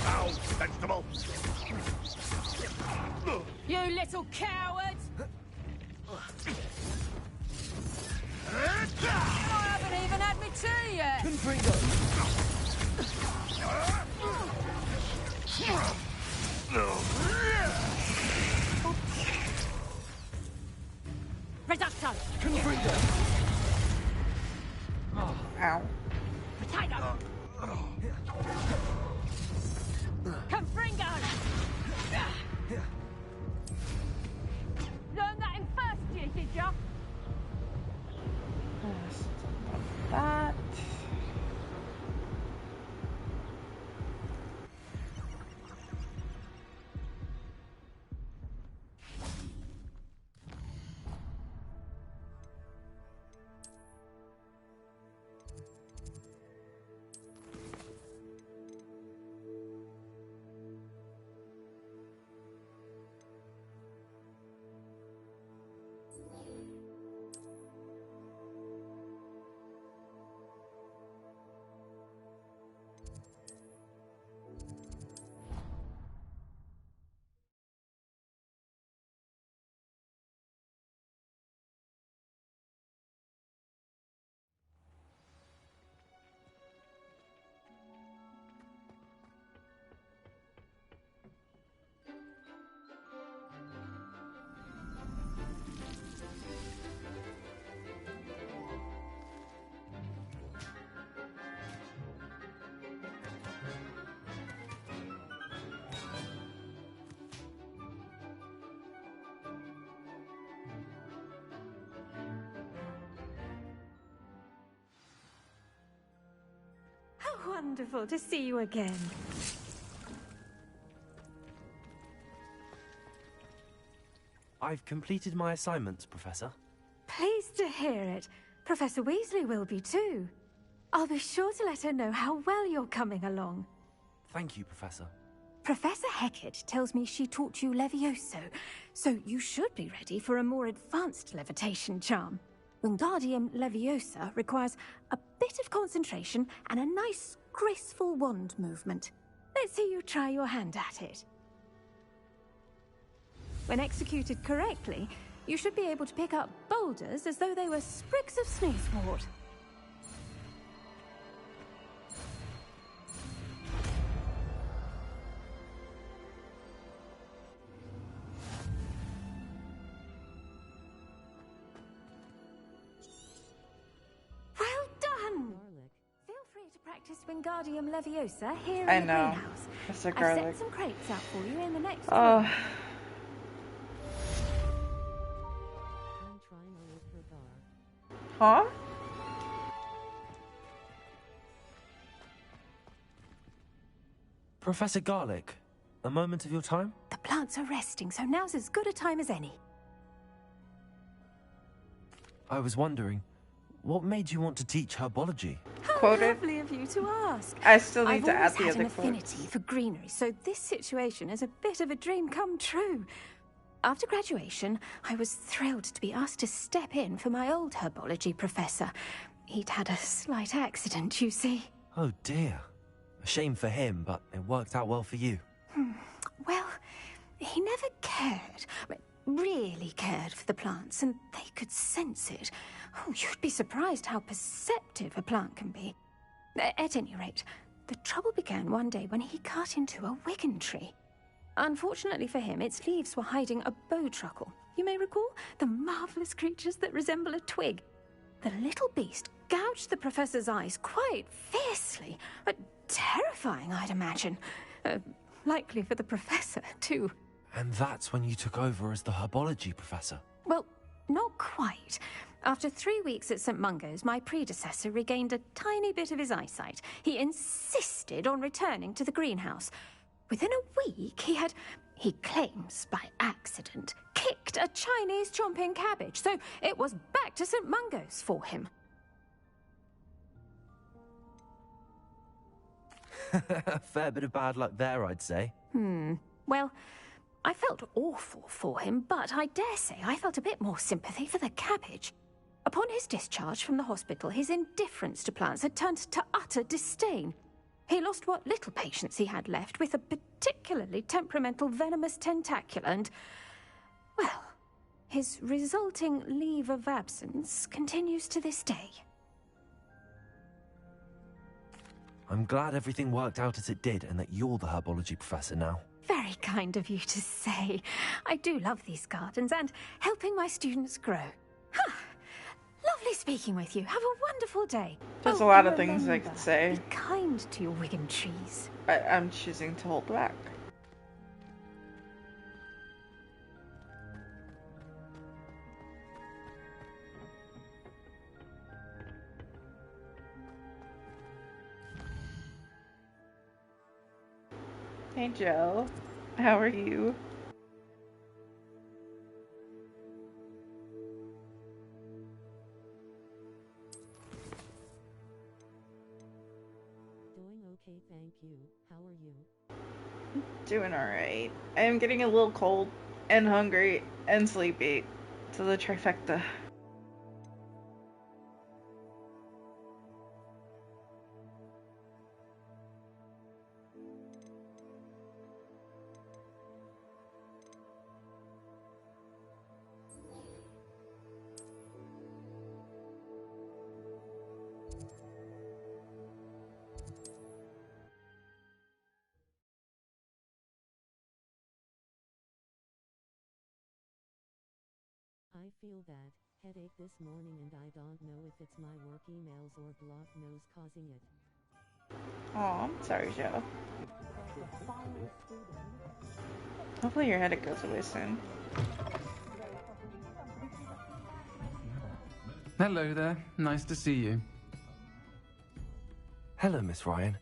Ow, vegetable! You little coward! I haven't even had my tea yet! Confringo! Reducto! Confringo! Ow. Potato! Confringo! Learn that in first year, did ya? That. wonderful to see you again. I've completed my assignments, Professor. Pleased to hear it. Professor Weasley will be too. I'll be sure to let her know how well you're coming along. Thank you, Professor. Professor Hecat tells me she taught you Levioso, so you should be ready for a more advanced levitation charm. Wingardium Leviosa requires a bit of concentration and a nice, graceful wand movement. Let's see you try your hand at it. When executed correctly, you should be able to pick up boulders as though they were sprigs of sneezewort. Well done! Feel free to practice Wingardium Leviosa here in the greenhouse. Mr. I've Garlic. set some crates out for you in the next Oh. room. Huh? Professor Garlic, a moment of your time? The plants are resting, so now's as good a time as any. I was wondering, what made you want to teach herbology? How lovely of you to ask. I still need I've to add always the had other an affinity for greenery, so this situation is a bit of a dream come true. After graduation, I was thrilled to be asked to step in for my old herbology professor. He'd had a slight accident, you see. Oh dear. A shame for him, but it worked out well for you. Well, he never cared, really cared for the plants, and they could sense it. Oh, you'd be surprised how perceptive a plant can be. At any rate, the trouble began one day when he cut into a wigan tree. Unfortunately for him, its leaves were hiding a bowtruckle. You may recall the marvellous creatures that resemble a twig. The little beast gouged the professor's eyes quite fiercely, but terrifying, I'd imagine. Likely for the professor, too. And that's when you took over as the herbology professor? Well, not quite. After 3 weeks at St. Mungo's, my predecessor regained a tiny bit of his eyesight. He insisted on returning to the greenhouse. Within a week, he claims by accident, kicked a Chinese chomping cabbage, so it was back to St. Mungo's for him. A fair bit of bad luck there, I'd say. Well, I felt awful for him, but I dare say I felt a bit more sympathy for the cabbage. Upon his discharge from the hospital, his indifference to plants had turned to utter disdain. He lost what little patience he had left with a particularly temperamental venomous tentacula and, well, his resulting leave of absence continues to this day. I'm glad everything worked out as it did and that you're the herbology professor now. Very kind of you to say. I do love these gardens and helping my students grow. Lovely speaking with you. Have a wonderful day. There's a lot of things I could say. Be kind to your wigan trees. I'm choosing to hold back. Hey Joe, how are you? Doing okay, thank you. How are you? Doing alright. I am getting a little cold and hungry and sleepy. So the trifecta. I feel bad. Headache this morning and I don't know if it's my work emails or block nose causing it. Oh, I'm sorry, Joe. Hopefully your headache goes away soon. Hello there. Nice to see you. Hello, Miss Ryan.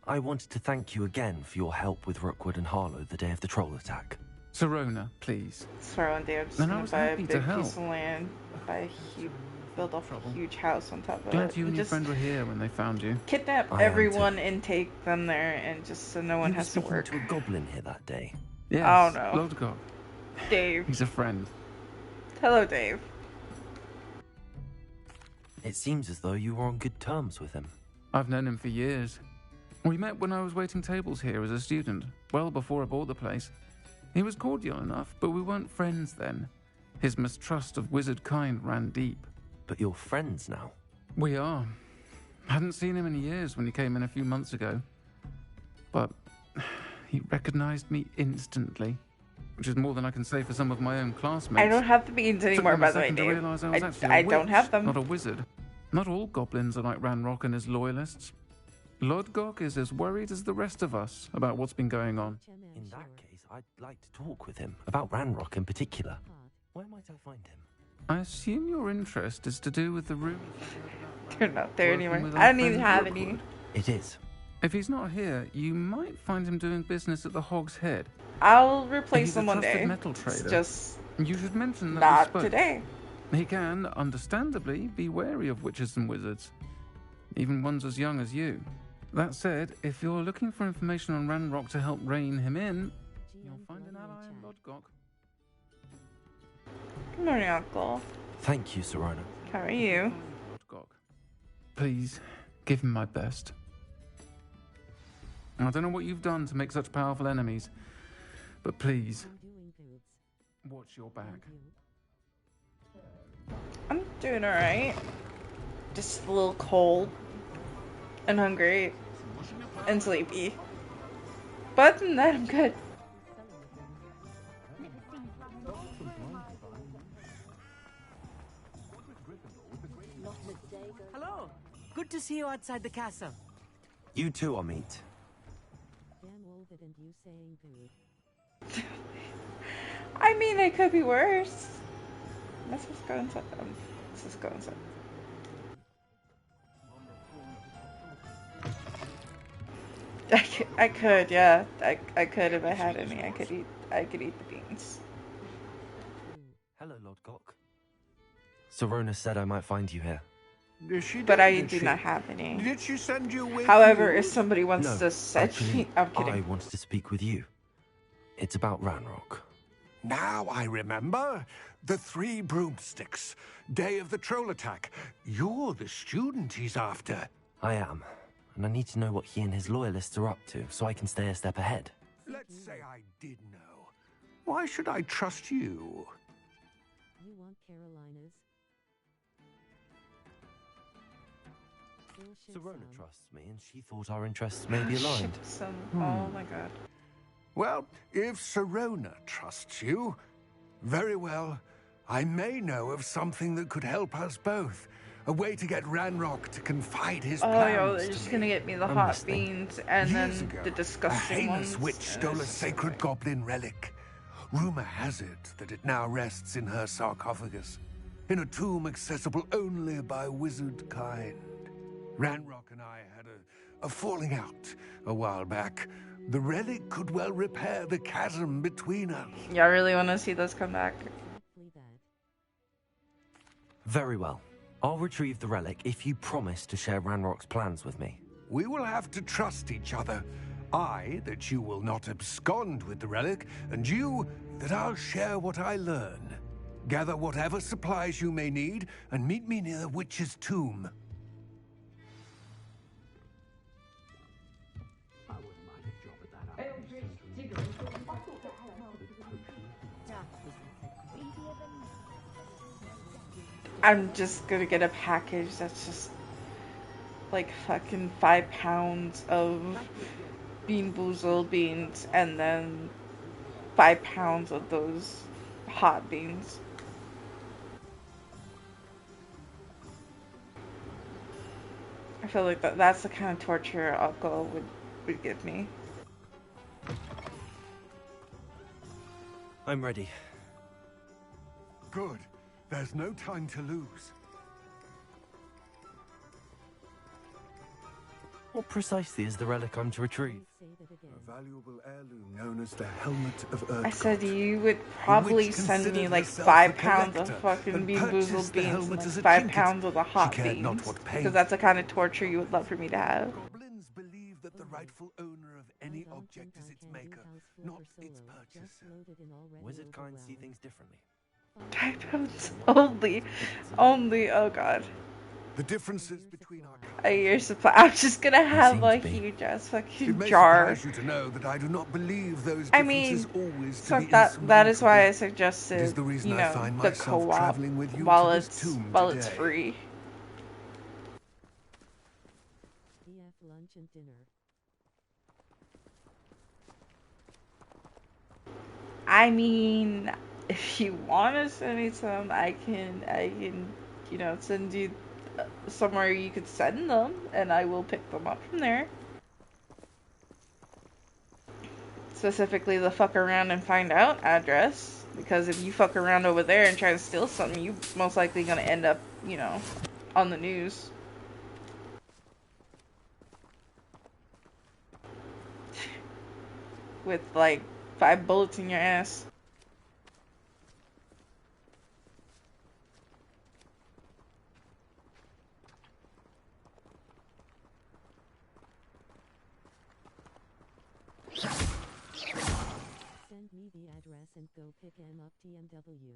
I wanted to thank you again for your help with Rookwood and Harlow the day of the troll attack. Serona, please. Swear on day I'm just And I gonna was buy a happy big to piece help. of land, build a huge house on top of Glad it. you and your Just friend were here when they found you. kidnap I am everyone and take them there, and just so no one You were has to speaking work. to a goblin here that day. Yes, Oh no. Lodgok. Dave. He's a friend. Hello, Dave. It seems as though you were on good terms with him. I've known him for years. We met when I was waiting tables here as a student, well before I bought the place. He was cordial enough, but we weren't friends then. His mistrust of wizard kind ran deep. But you're friends now? We are. Hadn't seen him in years when he came in a few months ago. But he recognized me instantly, which is more than I can say for some of my own classmates. I don't have the beans anymore, by the way, Took me a second to Dave. realize I was actually a I don't witch, have them. not a wizard. Not all goblins are like Ranrock and his loyalists. Lodgok is as worried as the rest of us about what's been going on. In that case, I'd like to talk with him, about Ranrock in particular. Where might I find him? I assume your interest is to do with the room. They're not there Working anymore. with I our don't even friend have Rookwood. any. It is. If he's not here, you might find him doing business at the Hog's Head. I'll replace He's them a one trusted day. metal It's trader. just You should mention that not we spoke. today. He can, understandably, be wary of witches and wizards, even ones as young as you. That said, if you're looking for information on Ranrock to help rein him in, you'll find an ally in Lodgok. Good morning, Uncle. Thank you, Serona. How are you? Lodgok. Please, give him my best. I don't know what you've done to make such powerful enemies, but please, watch your back. I'm doing alright. Just a little cold and hungry and sleepy. But other than that, I'm good. Hello. Good to see you outside the castle. You too, Amit. I mean, it could be worse. Let's just go inside. Let's just go inside. I could, yeah. I could if I had any. I could eat the beans. Hello, Lodgok. Serona said I might find you here. But I do not have any. Did she send you with However, you? if somebody wants No, to set actually, me, I'm kidding. I wanted to speak with you. It's about Ranrock. Now I remember. The 3 broomsticks. Day of the troll attack. You're the student he's after. I am, and I need to know what he and his loyalists are up to so I can stay a step ahead. Let's say I did know. Why should I trust you? You want Carolina's? Serona trusts me, and she thought our interests may be aligned. Oh my god. Well, if Serona trusts you, very well. I may know of something that could help us both. A way to get Ranrock to confide his plans Oh, they're to just me. gonna get me the hot beans and Years then ago, the disgusting a heinous ones. witch stole a sacred goblin relic. Rumor has it that it now rests in her sarcophagus, in a tomb accessible only by wizard kind. Ranrock and I had a falling out a while back. The relic could well repair the chasm between us. Y'all really want to see this come back? Very well. I'll retrieve the relic if you promise to share Ranrock's plans with me. We will have to trust each other. I, that you will not abscond with the relic, and you, that I'll share what I learn. Gather whatever supplies you may need, and meet me near the witch's tomb. I'm just gonna get a package that's just like fucking 5 pounds of Bean Boozled beans and then 5 pounds of those hot beans. I feel like that's the kind of torture alcohol would give me. I'm ready. Good. There's no time to lose. What precisely is the relic I'm to retrieve? A valuable heirloom known as the Helmet of Earth. I said you would probably send me like 5 pounds of fucking Bean Boozled beans and like 5 pounds of the hot beans. Because that's the kind of torture you would love for me to have. Goblins believe that the rightful owner of any object is its maker, not its purchaser. Wizard kind see things differently. 5 pounds only. Only, oh god. The differences between our A year's supply. I'm just gonna have a huge ass fucking jar. It may surprise you to know that I do not believe those I differences mean, always to so be that is why I suggested, is the reason you I know, find the myself co-op traveling with you while to this it's tomb it's today. free. EF lunch and dinner. I mean, if you want to send me some, I can, you know, send you somewhere you could send them, and I will pick them up from there. Specifically the fuck around and find out address, because if you fuck around over there and try to steal something, you most likely gonna end up, you know, on the news. With like 5 bullets in your ass. Send me the address and go pick him up TMW.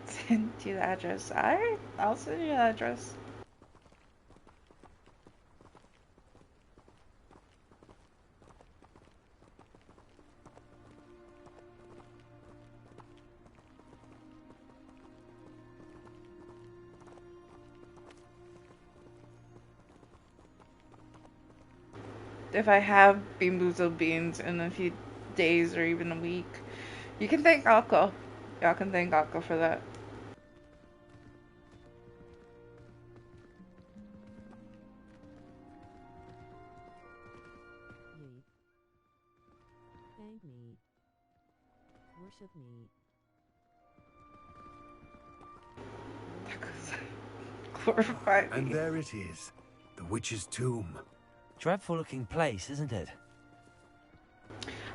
Send you the address. Alright, I'll send you the address. If I have Bean Boozled beans in a few days or even a week, you can thank Akko. Y'all can thank Akko for that. Yeet. Thank me. Worship me. Glorify me. And there it is, the witch's tomb. Dreadful looking place, isn't it?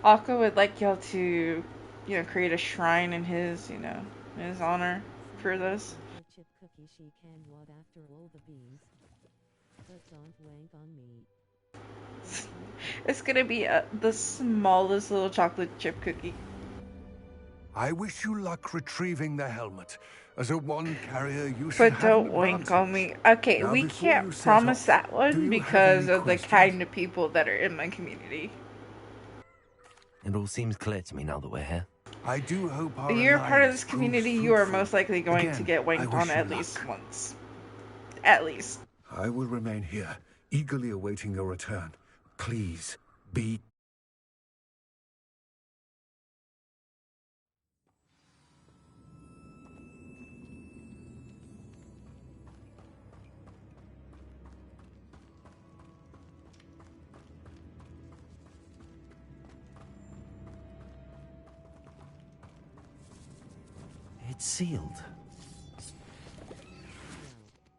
Akko would like y'all to, you know, create a shrine in his, you know, in his honor for this. Chip cookie she can wad after all the beans. But don't wank on me. It's gonna be the smallest little chocolate chip cookie. I wish you luck retrieving the helmet. As a wand carrier, you should But have don't an wink on me. Okay, Now, we before you can't set promise off, that do one you have because any of the questions? kind of people that are in my community. It all seems clear to me now that we're here. I do hope our You're part of alliance this community, proves you are fruitful. most likely going to Again, get I wanked wish on you at luck. least once. At least. I will remain here, eagerly awaiting your return. Please, be... It's sealed.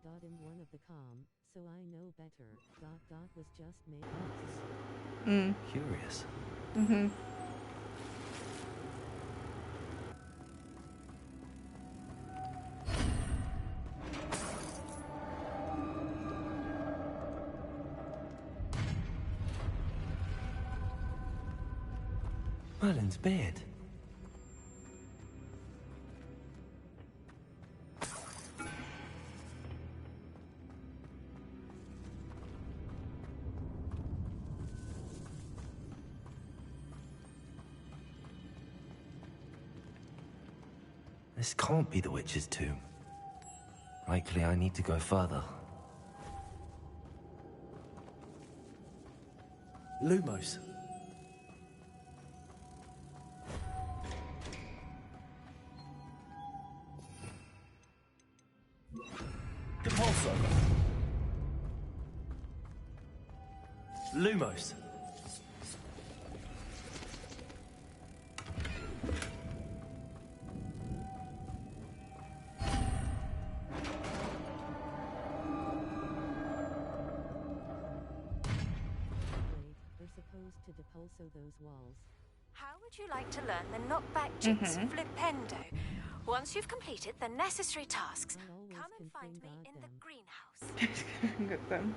Well, dot am one of the calm, so I know better. Dot was just made Curious. Mm-hmm. Merlin's beard. This can't be the witch's tomb. Likely I need to go further. Lumos. Depulso. Lumos. to depulso those walls. How would you like to learn the knockback jigs flipendo? Once you've completed the necessary tasks, come and find me in the greenhouse. Get them.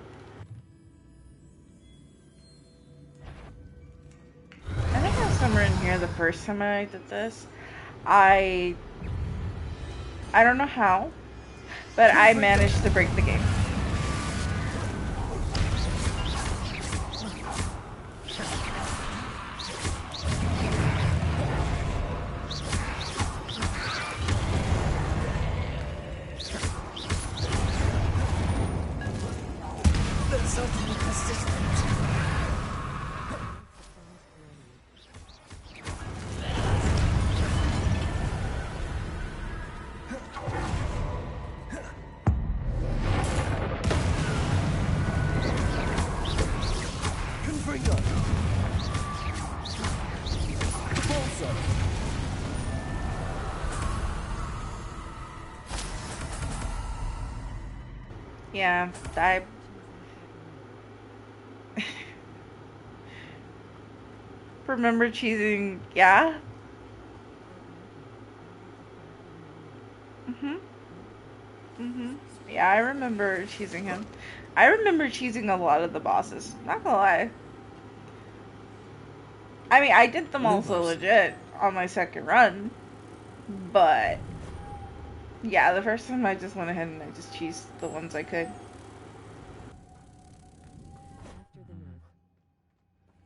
I think I was somewhere in here the first time I did this. I don't know how, but I managed to break the game. Yeah, I remember cheesing, yeah? Yeah, I remember cheesing him. I remember cheesing a lot of the bosses, not gonna lie. I mean, I did them also legit on my second run, but yeah, the first time I just went ahead and I just cheesed the ones I could.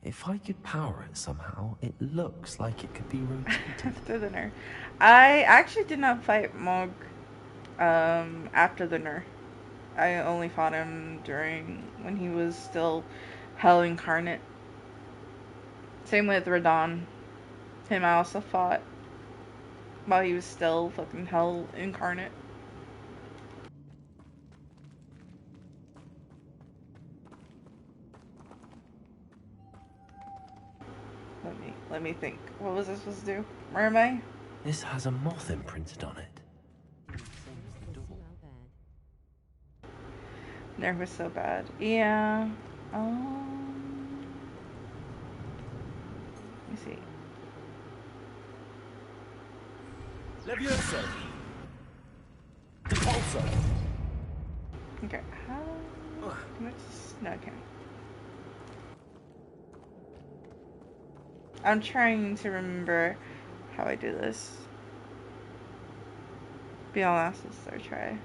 If I could power it somehow, it looks like it could be rotated. After the nerf. I actually did not fight Mog after the nerf. I only fought him when he was still Hell Incarnate. Same with Radon. Him I also fought while he was still fucking Hell Incarnate. Let me think. What was I supposed to do? Where am I? This has a moth imprinted on it. Nerf was so bad. Yeah. Let me see. Levioso. Depulso. Okay. How? Can I just... No, I can't. I'm trying to remember how I do this. Be honest, this third try.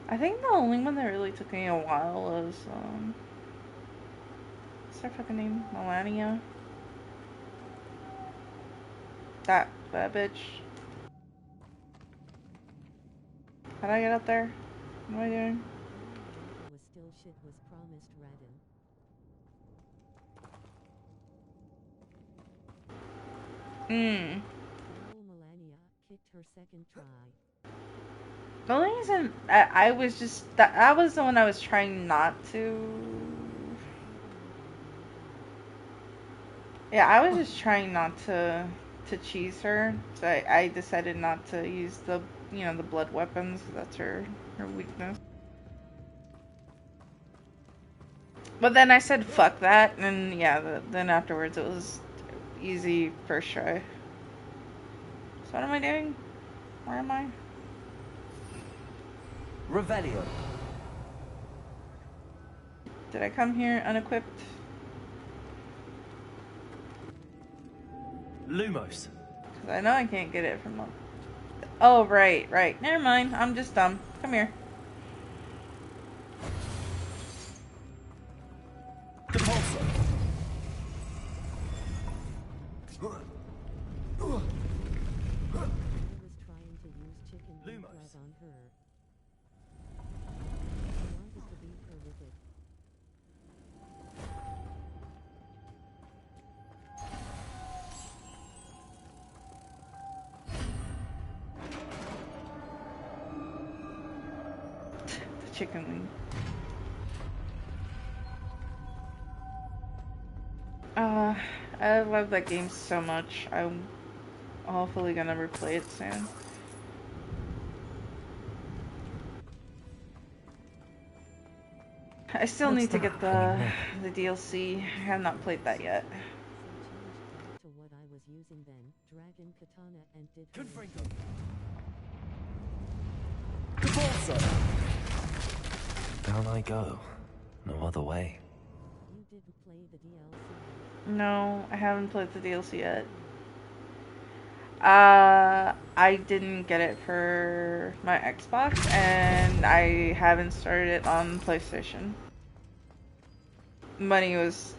I think the only one that really took me a while was, what's her fucking name? Melania? That bitch. How do I get up there? What am I doing? Was still shit was promised Radin. Melania kicked her second try. The only reason I was just that was the one I was trying not to. Yeah, I was just trying not to cheese her. So I decided not to use the the blood weapons. That's her weakness. But then I said fuck that, and yeah, then afterwards it was easy first try. So what am I doing? Where am I? Revelio. Did I come here unequipped? Lumos. Because I know I can't get it from... Oh, right. Never mind. I'm just dumb. Come here. Depulso. Was trying to use chicken Lumos on her. Wanted to beat her with it. The chicken wing. I love that game so much. I'm hopefully gonna replay it soon. I still need to get the DLC. I have not played that yet. To what I was using then, Dragon Katana and did Down I go. No other way. You didn't play the DLC? No, I haven't played the DLC yet. I didn't get it for my Xbox, and I haven't started it on PlayStation. Money was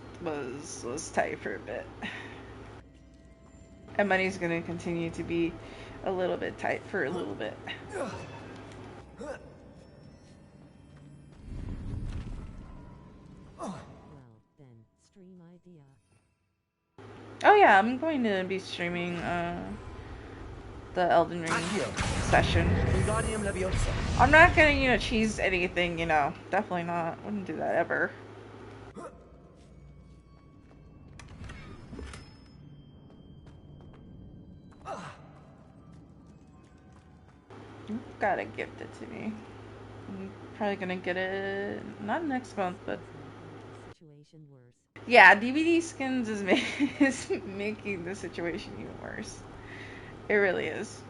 tight for a bit, and money's gonna continue to be a little bit tight for a little bit. Well, then, stream idea. Oh yeah, I'm going to be streaming the Elden Ring session. I'm not gonna, you know, cheese anything, you know. Definitely not. Wouldn't do that ever. You gotta gift it to me. I'm probably gonna get it not next month, but yeah, DVD skins is making the situation even worse. It really is.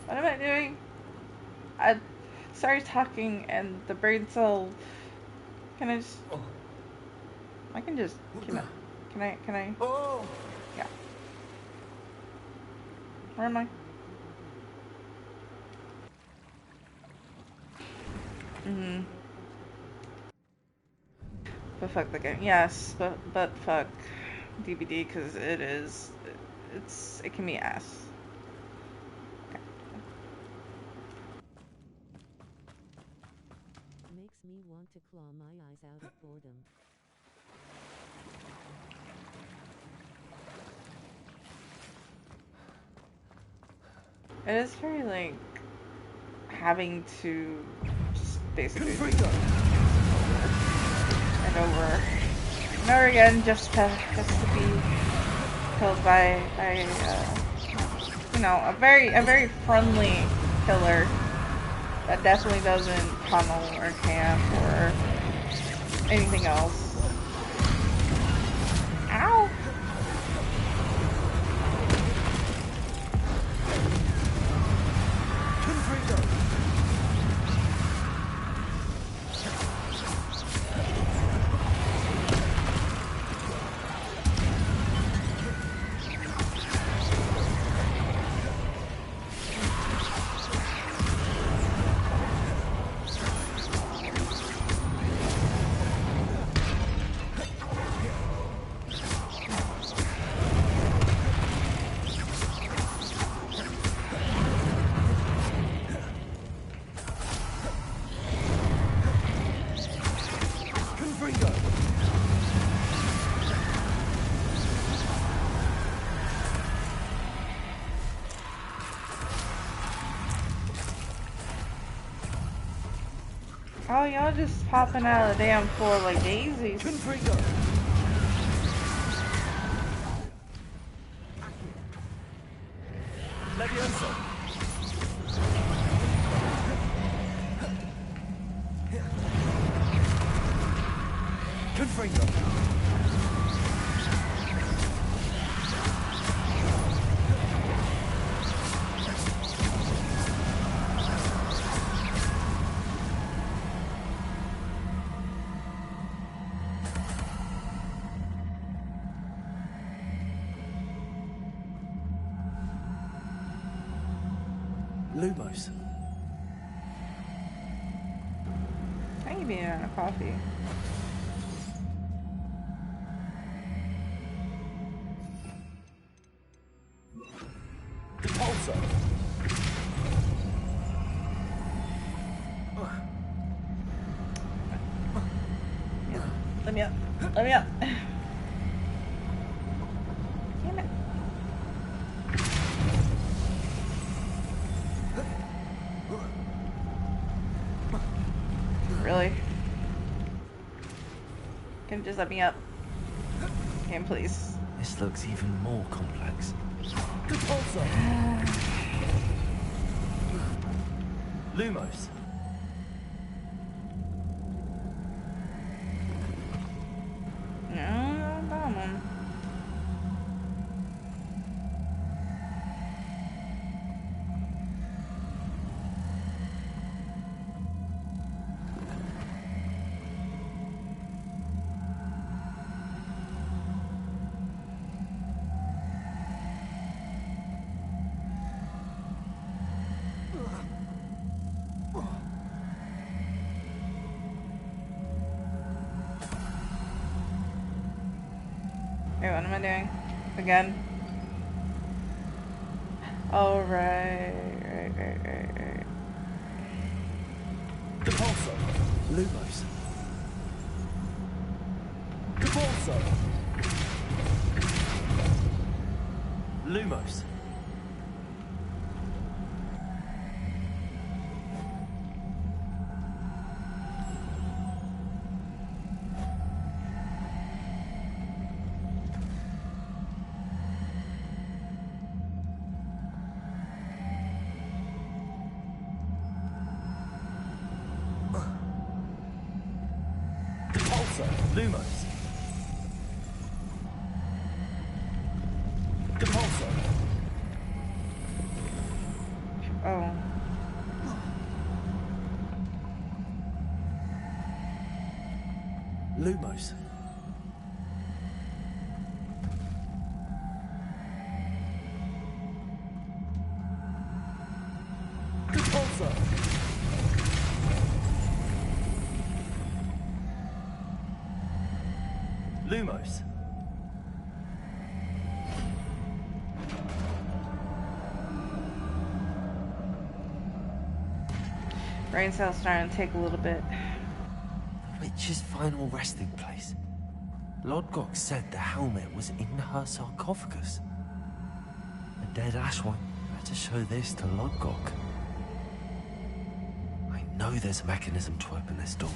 What am I doing? I started talking and the brain cell. Can I just? I can just. Can I? Oh. Yeah. Where am I? But fuck the game. Yes, but fuck DVD because it can be ass. Makes me want to claw my eyes out of boredom. It is very like having to just basically and over and over again just to be killed by you know, a very friendly killer that definitely doesn't tunnel or camp or anything else. Ow! Oh, y'all just popping out of the damn floor like daisies. Lumos. I ain't being out of coffee. Repulsor. Let me up. Let me up. Damn it. Really? Can you just let me up? Game, please. This looks even more complex. Lumos. Wait, what am I doing? Again? Oh, right. Depulso. Lumos. Depulso. Lumos. Lumos. Depulso. Oh. Lumos. Depulso. Lumos. Brain cells starting to take a little bit. The witch's final resting place. Lodgok said the helmet was in her sarcophagus. A dead Ashwinder. Better show this to Lodgok. I know there's a mechanism to open this door.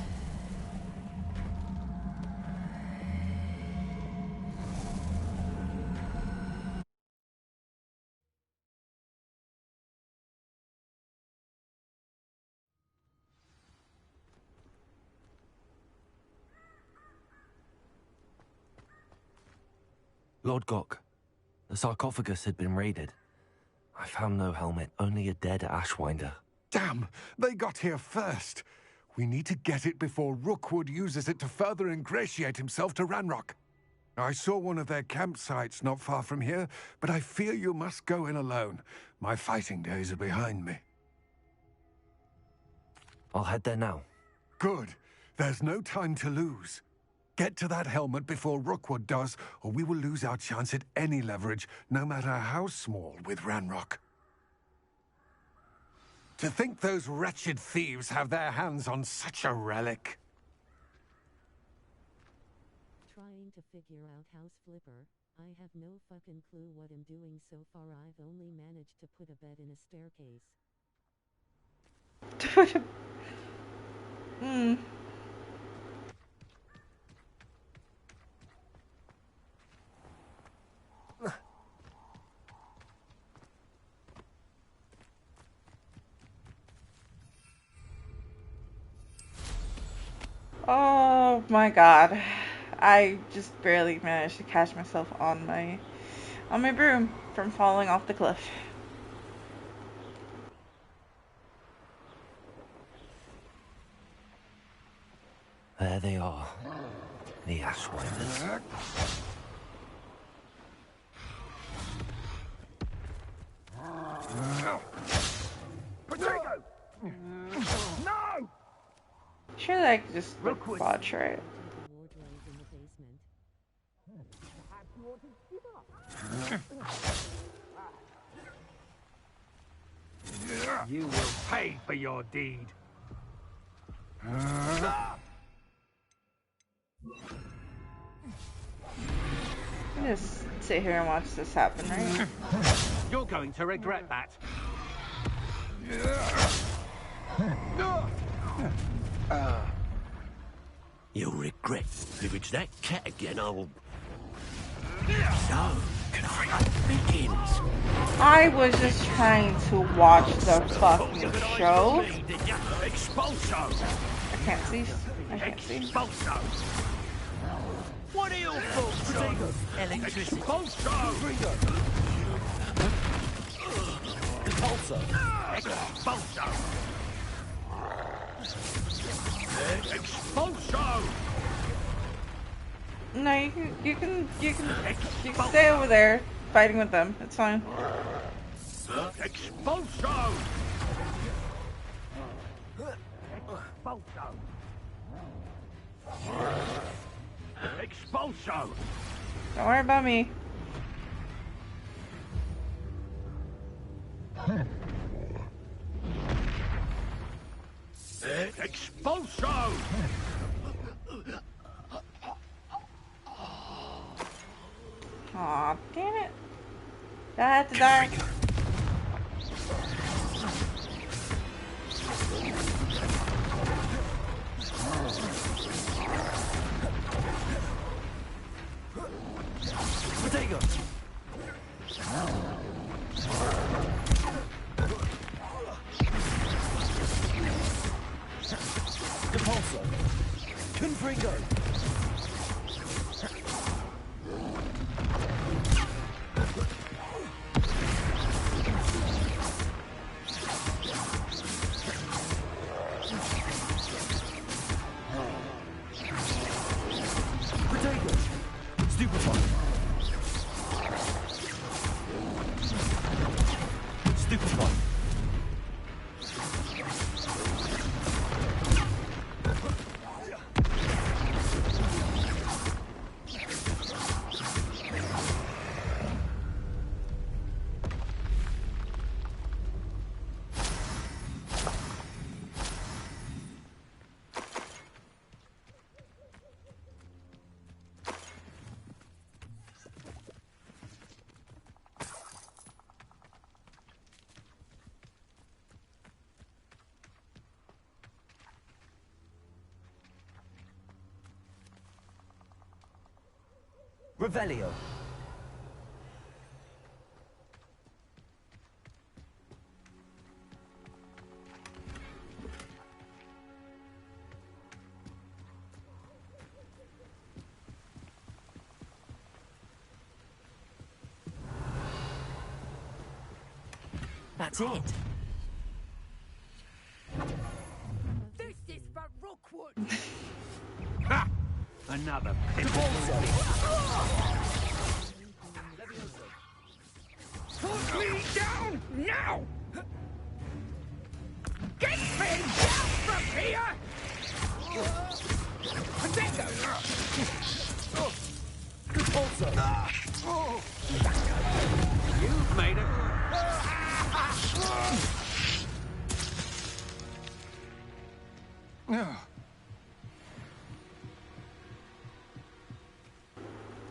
Lodgok, the sarcophagus had been raided. I found no helmet, only a dead Ashwinder. Damn! They got here first. We need to get it before Rookwood uses it to further ingratiate himself to Ranrock. I saw one of their campsites not far from here, but I fear you must go in alone. My fighting days are behind me. I'll head there now. Good. There's no time to lose. Get to that helmet before Rookwood does, or we will lose our chance at any leverage, no matter how small, with Ranrock. To think those wretched thieves have their hands on such a relic. Trying to figure out House Flipper. I have no fucking clue what I'm doing so far. I've only managed to put a bed in a staircase. Oh my god. I just barely managed to catch myself on my broom from falling off the cliff. There they are. The Ashwinders. Potato! No! Surely I could just botch right. You will pay for your deed. Just sit here and watch this happen, right? You're going to regret that. You'll regret. If it's that cat again, I'll... So, can I begins? I was just trying to watch the fucking show. I can't see. I can't see. What are your thoughts on electricity? Expulso. No, you can stay over there fighting with them. It's fine. Expulso. Expulso. Don't worry about me. Expulso! Aw, damn it. That had to die. Potato! Depulso! Confringo! Potato! Stupefy! Stupefy! Revelio. That's it. This is for Rookwood. Ha! Another pit. Put me down now! Get me down from here! Potato! Depulso! You've made it.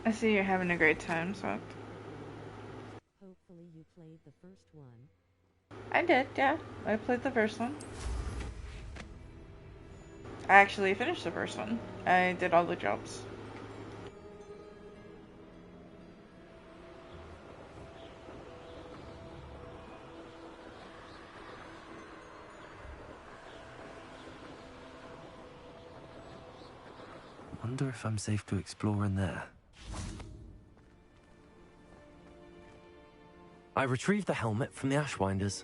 I see you're having a great time, so. Hopefully you played the first one. I did, yeah. I played the first one. I actually finished the first one. I did all the jobs. Wonder if I'm safe to explore in there. I retrieved the helmet from the Ashwinders.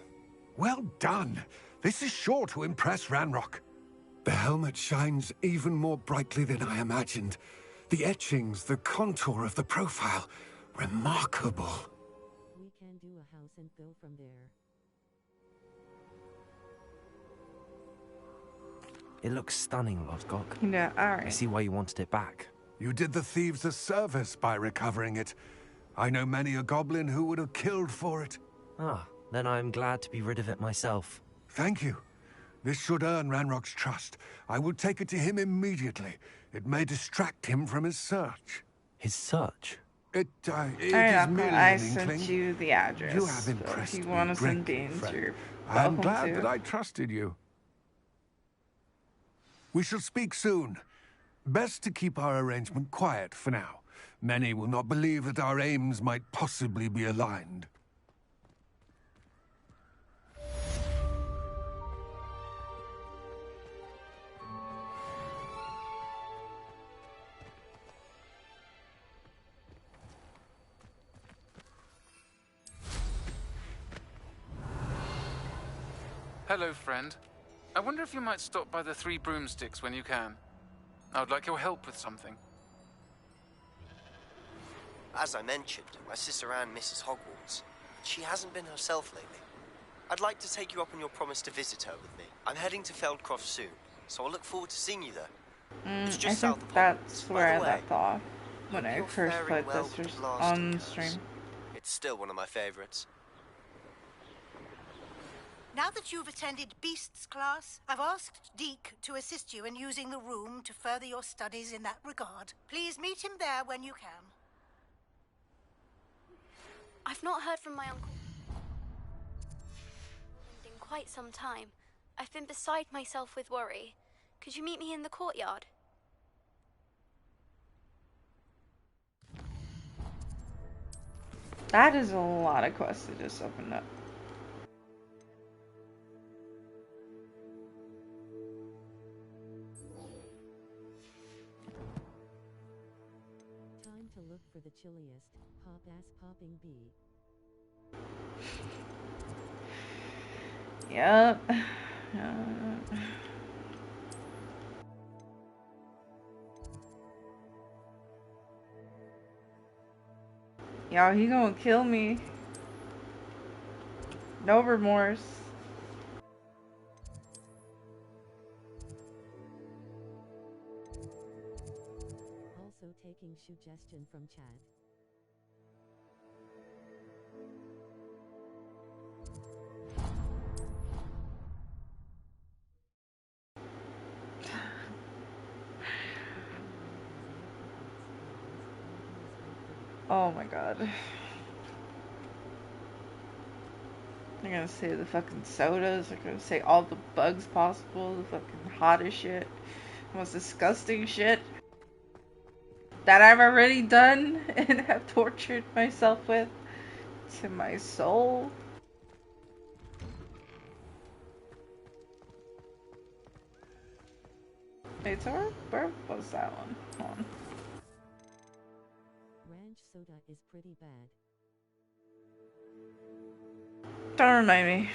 Well done. This is sure to impress Ranrock. The helmet shines even more brightly than I imagined. The etchings, the contour of the profile. Remarkable. We can do a house and go from there. It looks stunning, Lodgok. Yeah, alright. I see why you wanted it back. You did the thieves a service by recovering it. I know many a goblin who would have killed for it. Ah, then I'm glad to be rid of it myself. Thank you. This should earn Ranrock's trust. I will take it to him immediately. It may distract him from his search. His search? It Alright, is merely I an sent inkling. you the address. You have so impressed if you me want to send greatly, beans, friend. you're I'm welcome glad to. that I trusted you. We shall speak soon. Best to keep our arrangement quiet for now. Many will not believe that our aims might possibly be aligned. Hello, friend. I wonder if you might stop by the Three Broomsticks when you can. I would like your help with something. As I mentioned, my sister Anne misses Hogwarts. She hasn't been herself lately. I'd like to take you up on your promise to visit her with me. I'm heading to Feldcroft soon, so I'll look forward to seeing you there. It's just I south think of that's Hogwarts. where I By the way, left off. when I You're first faring played well this with the on blasting stream. curse. It's still one of my favorites. Now that you've attended Beasts class, I've asked Deke to assist you in using the room to further your studies in that regard. Please meet him there when you can. I've not heard from my uncle in quite some time. I've been beside myself with worry. Could you meet me in the courtyard? That is a lot of quests to just open up. Time to look for the chilliest, pop-ass popping bee. Yep. Y'all, he gonna kill me. No remorse. Also taking suggestion from chat. Oh my god. I'm gonna say the fucking sodas. I'm gonna say all the bugs possible. The fucking hottest shit. Most disgusting shit that I've already done and have tortured myself with to my soul. Wait, so where was that one? Hold on. Ranch soda is pretty bad. Don't remind me.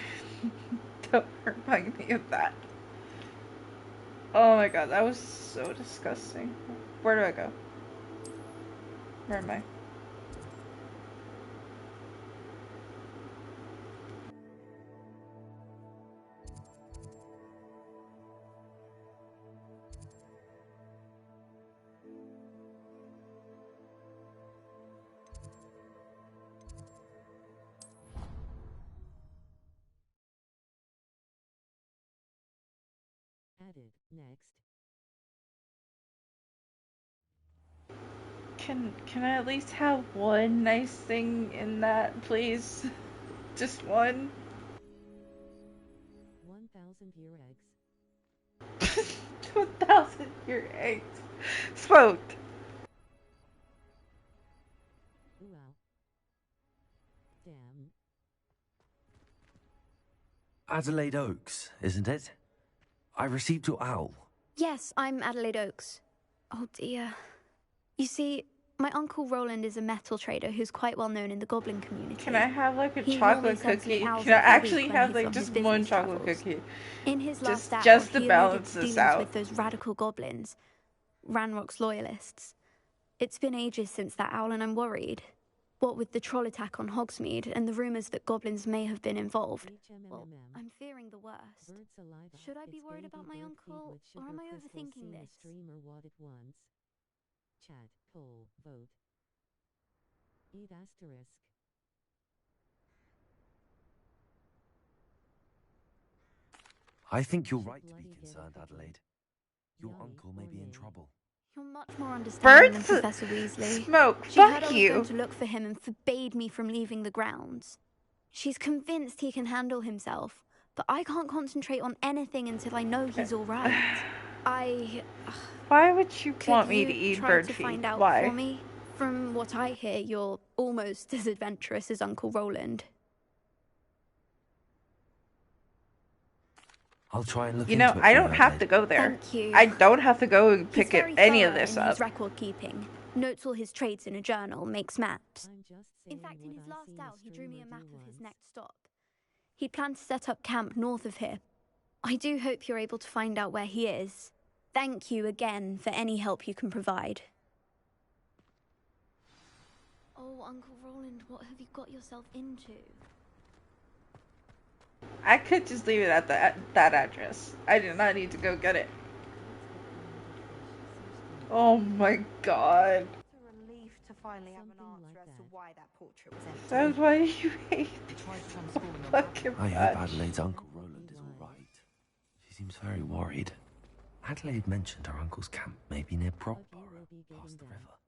Don't remind me of that. Oh my god, that was so disgusting. Where do I go? Where am I? Added. Next. Can I at least have one nice thing in that, please? Just one? 1,000 year eggs. 1,000 year eggs. Smoked. Wow. Damn. Adelaide Oaks, isn't it? I received your owl. Yes, I'm Adelaide Oaks. Oh dear. You see, my Uncle Roland is a metal trader who's quite well known in the goblin community. Can I have like a He chocolate normally sends me cookie? owls Can I every actually week when have he's like on his just one business chocolate travels. cookie? In his last hour, Just to he alluded balance to this dealings out. with those radical goblins, Ranrock's loyalists. It's been ages since that owl and I'm worried. What with the troll attack on Hogsmeade and the rumours that goblins may have been involved. Well, I'm fearing the worst. Should I be worried about my uncle, or am I overthinking this? Streamer what it wants. Chat, poll, vote. Eat asterisk. I think you're right to be concerned, Adelaide. Your uncle may be in trouble. You're much more understanding than Birds? Professor Weasley. Smoke, She heard fuck I was you. going to look for him and forbade me from leaving the grounds. She's convinced he can handle himself, but I can't concentrate on anything until I know he's all right. Why would you want Could me you to eat try bird to feet? find out Why? for me? From what I hear, you're almost as adventurous as Uncle Roland. I'll try and look You know, into it I for don't you, have Adelaide. to go there. Thank you. I don't have to go and He's pick very any of thorough this in up. his record keeping. Notes all his trades in a journal, makes maps. In fact, in his last out, he drew me a map of his next stop. He planned to set up camp north of here. I do hope you're able to find out where he is. Thank you again for any help you can provide. Oh, Uncle Roland, what have you got yourself into? I could just leave it at that address. I do not need to go get it. Oh my god. finally have an answer as to why that portrait was empty. That's why you hate fucking I hope much. Adelaide's Uncle Roland is all right. She seems very worried. Adelaide mentioned her uncle's camp may be near Brockborough, past the river.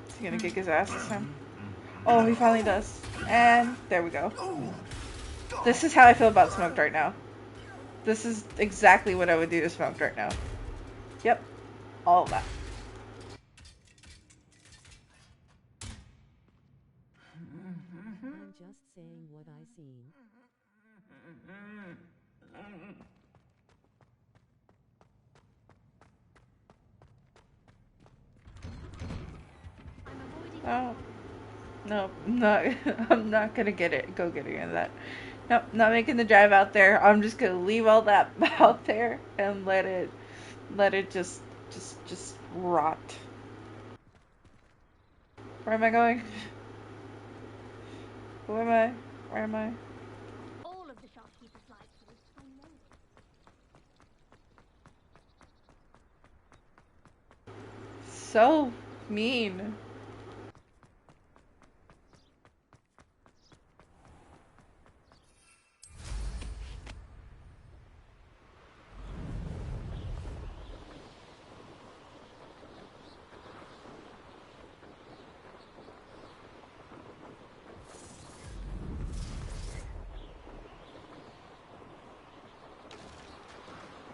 Is he gonna kick his ass this time? Oh, he finally does. And there we go. This is how I feel about Smoked right now. This is exactly what I would do to Smoked right now. Yep. All of that. I'm just saying what I seen. Oh. No, I'm not gonna get it. Go get any of that. Nope, not making the drive out there. I'm just gonna leave all that out there and let it just rot. Where am I going? Where am I? Where am I? All of the shopkeepers like you. I know it. So mean.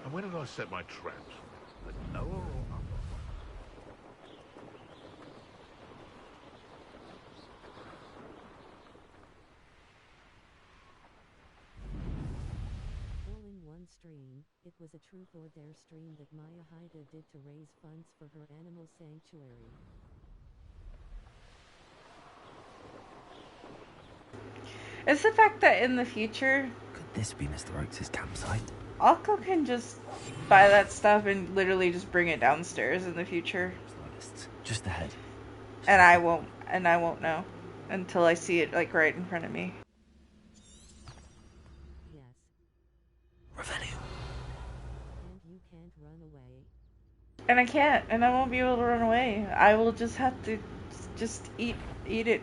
And where did I set my traps? The lower or upper? All in one stream, it was a truth or dare stream that Maya Haida did to raise funds for her animal sanctuary. It's the fact that in the future, Could this be Mr. Oakes' campsite? Akko can just buy that stuff and literally just bring it downstairs in the future. Just ahead. And I won't know until I see it like right in front of me. Yes. Revenue. And you can't run away. And I can't, and I won't be able to run away. I will just have to just eat it.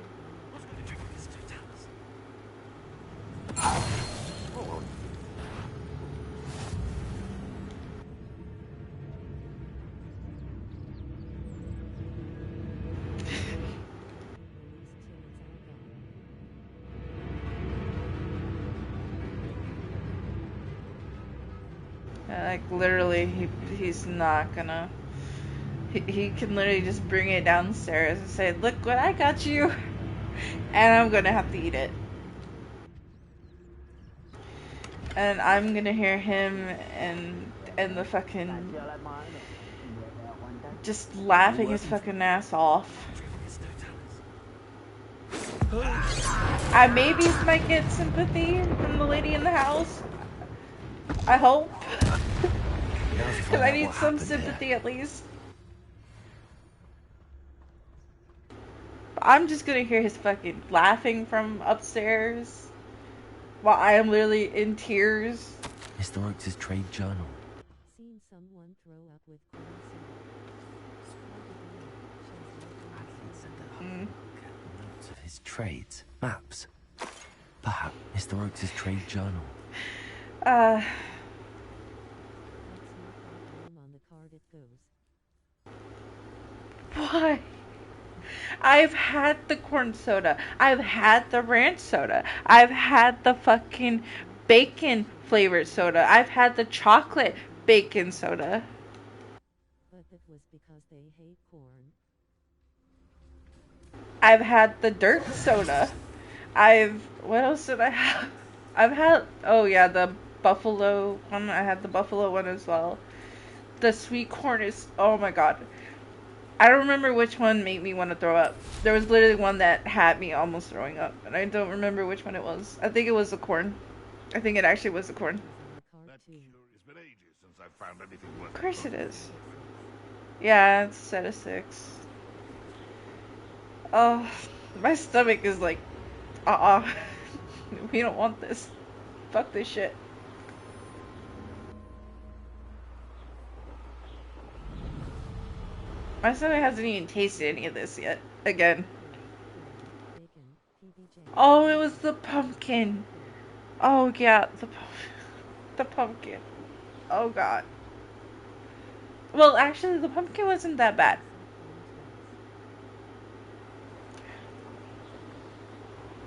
Like literally, he's not gonna. He can literally just bring it downstairs and say, "Look what I got you," and I'm gonna have to eat it. And I'm gonna hear him and the fucking just laughing his fucking ass off. I maybe might get sympathy from the lady in the house. I hope. Because I need some sympathy at least. I'm just gonna hear his fucking laughing from upstairs while I am literally in tears. Mr. Oakes' trade journal. Seen someone throw up with Notes of his trades, maps. Perhaps Mr. Oakes' trade journal. on the card it goes. Why? I've had the corn soda. I've had the ranch soda. I've had the fucking bacon flavored soda. I've had the chocolate bacon soda. But it was because they hate corn. I've had the dirt soda. What else did I have? I've had, oh yeah, the buffalo one. I had the buffalo one as well. The sweet corn is, oh my god. I don't remember which one made me want to throw up. There was literally one that had me almost throwing up, and I don't remember which one it was. I think it was the corn. I think it actually was the corn. That cure has been ages since I've found anything worth. Of course it is. Yeah, it's a set of 6. Oh, my stomach is like, we don't want this. Fuck this shit. My stomach hasn't even tasted any of this yet. Again. Oh, it was the pumpkin. Oh, yeah, the pumpkin. Oh, God. Well, actually, the pumpkin wasn't that bad.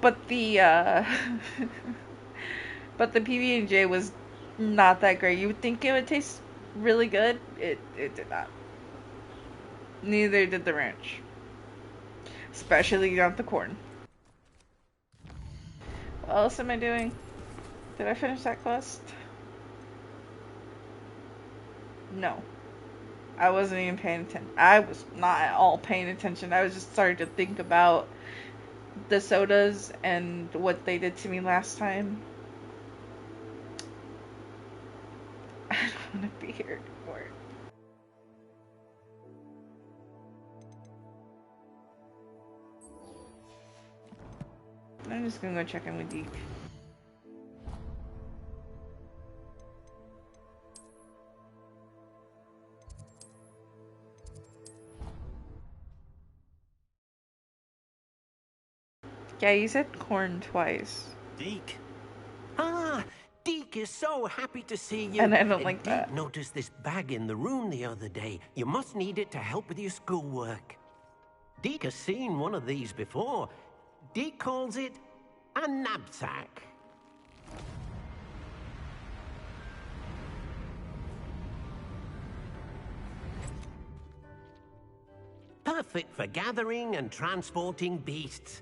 But the, but the PB&J was not that great. You would think it would taste really good. It did not. Neither did the ranch. Especially not the corn. What else am I doing? Did I finish that quest? No. I wasn't even paying attention. I was not at all paying attention. I was just starting to think about the sodas and what they did to me last time. I don't want to be here anymore. I'm just gonna go check in with Deke. Yeah, you said corn twice. Deke. Ah, Deke is so happy to see you. And I don't like Deke that. noticed this bag in the room the other day. You must need it to help with your schoolwork. Deke has seen one of these before. Deke calls it a knapsack. Perfect for gathering and transporting beasts.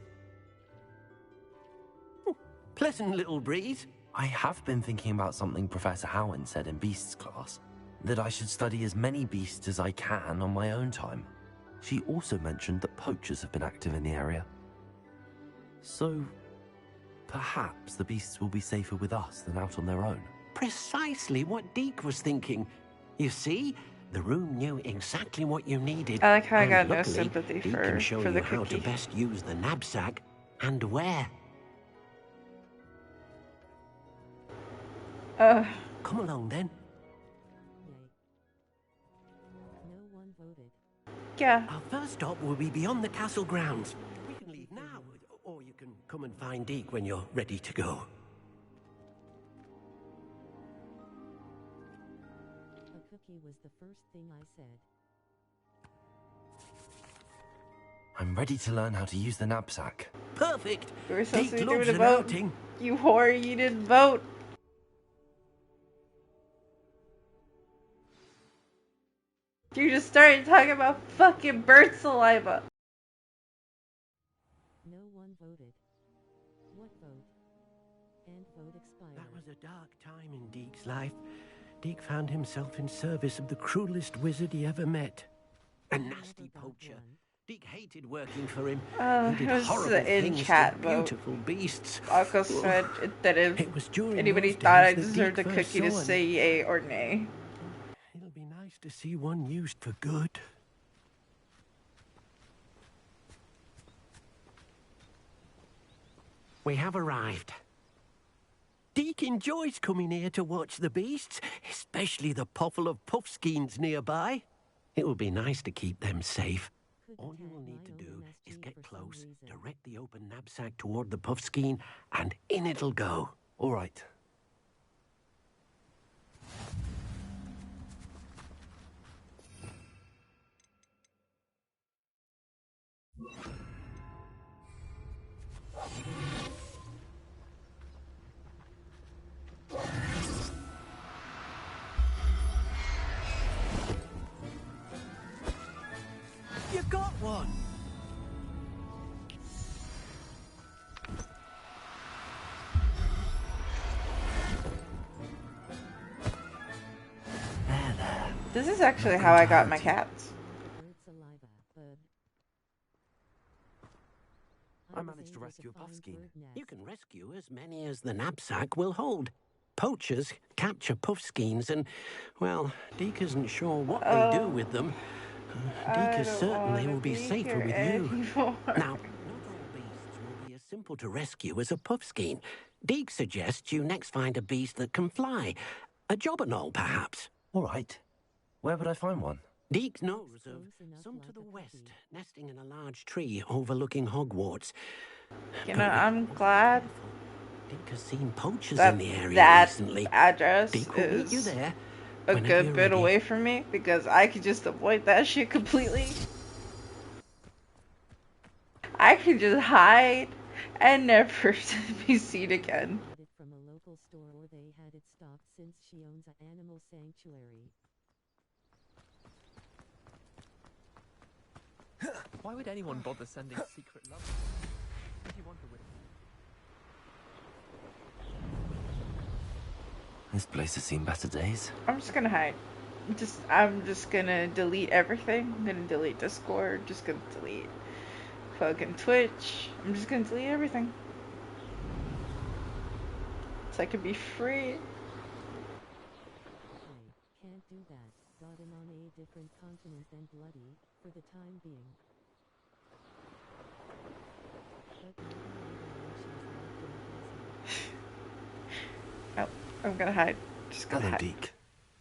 Pleasant little breeze. I have been thinking about something Professor Howard said in Beasts class, that I should study as many beasts as I can on my own time. She also mentioned that poachers have been active in the area. So, perhaps the beasts will be safer with us than out on their own. Precisely what Deke was thinking. You see, the room knew exactly what you needed. I like how I got no luckily, sympathy Deke for can show the you how to cookie. best use the knapsack and where. Come along then. No one voted. Yeah. Our first stop will be beyond the castle grounds. We can leave now, or you can come and find Deke when you're ready to go. A cookie was the first thing I said. I'm ready to learn how to use the knapsack. Perfect. You were supposed to Deke be loves doing a an vote. outing. You whore, you didn't vote. You just started talking about fucking bird saliva. No one voted. What vote? And vote expired. That was a dark time in Deke's life. Deke found himself in service of the cruelest wizard he ever met. A nasty poacher. Deke hated working for him. He It did was horrible the things in-chat to vote. beautiful beasts. Akko said that if It was during anybody those thought days I that deserved a Deke first cookie to saw an- say yay or nay. It'll be nice to see one used for good. We have arrived. Deke enjoys coming here to watch the beasts, especially the potful of puffskeins nearby. It will be nice to keep them safe. All you will need to do is get close, direct the open knapsack toward the puffskein, and in it'll go. All right. You got one! This is actually how I got my cats. Bird saliva, bud. I managed to rescue a puffskein. You can rescue as many as the knapsack will hold. Poachers capture puffskeins and, well, Deke isn't sure what they do with them. Deke is certain they will be safer with you. Now, not all beasts will be as simple to rescue as a puffskein. Deke suggests you next find a beast that can fly. A jobberknoll, perhaps. All right. Where would I find one? Deke knows of some to the west, nesting in a large tree overlooking Hogwarts. You know, I'm glad Deke has seen poachers that in the area that recently. address Deke will meet you is there a whenever good you're bit ready. away from me, because I could just avoid that shit completely. I could just hide and never be seen again. From a local store, or they had it stocked since she owns an animal sanctuary. Why would anyone bother sending secret love? What do you want her with? This place has seen better days. I'm just gonna hide. I'm just gonna delete everything. I'm gonna delete Discord. Just gonna delete fucking Twitch. I'm just gonna delete everything, so I can be free. Can't do that. Got him on a different continent than Bloody, for the time being. Oh, I'm gonna hide. Just gonna Hello, hide. Deke.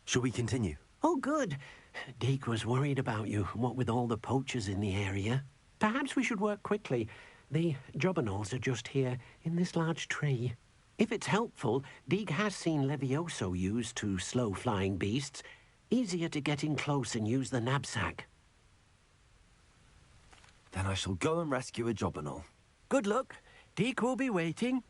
Shall we continue? Oh, good. Deke was worried about you, what with all the poachers in the area. Perhaps we should work quickly. The jobberknolls are just here, in this large tree. If it's helpful, Deke has seen Levioso used to slow flying beasts. Easier to get in close and use the knapsack. Then I shall go and rescue a jobberknoll. Good luck. Deke will be waiting.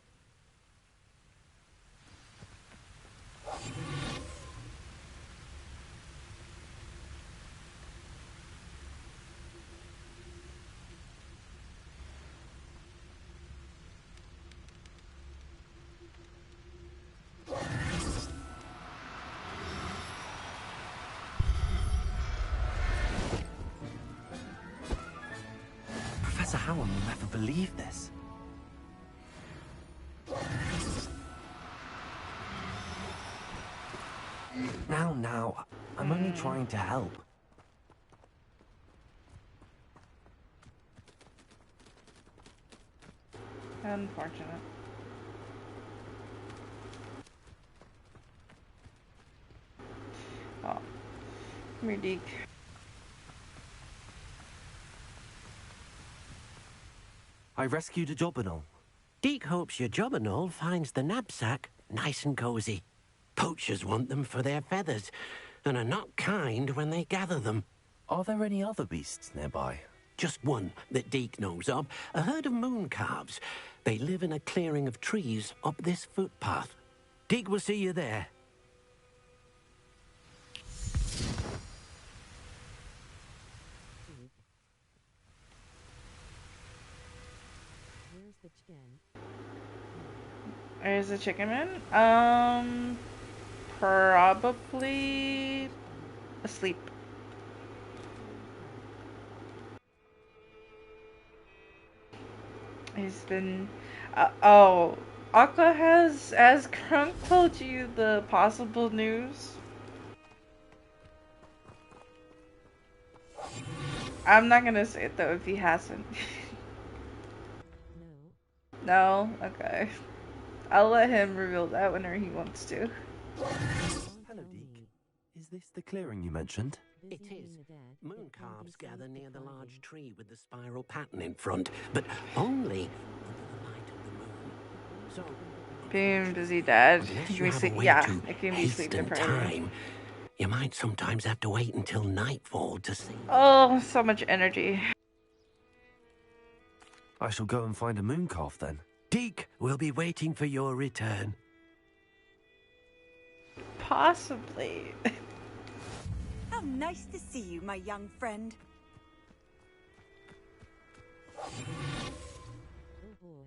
Professor Howell will never believe this. Now, I'm only trying to help. Unfortunate. Oh, come here, Deke. I rescued a jobberknoll. Deke hopes your jobberknoll finds the knapsack nice and cozy. Poachers want them for their feathers, and are not kind when they gather them. Are there any other beasts nearby? Just one that Deke knows of, a herd of moon calves. They live in a clearing of trees up this footpath. Deke will see you there. Where's the chicken? There's the chicken man. Probably asleep. He's been. Oh, Aqua has Krunk told you the possible news? I'm not gonna say it though if he hasn't. No? Okay. I'll let him reveal that whenever he wants to. Hello, Deke. Is this the clearing you mentioned? It is. Moon calves gather near the large tree with the spiral pattern in front, but only under the light of the moon. So, Being busy, Dad. unless Can you we have sleep? a way Yeah, to it can be sleep hasten deprived. time, you might sometimes have to wait until nightfall to see. Oh, so much energy. I shall go and find a moon calf then. Deke will be waiting for your return. Possibly. How nice to see you, my young friend. Oh boy.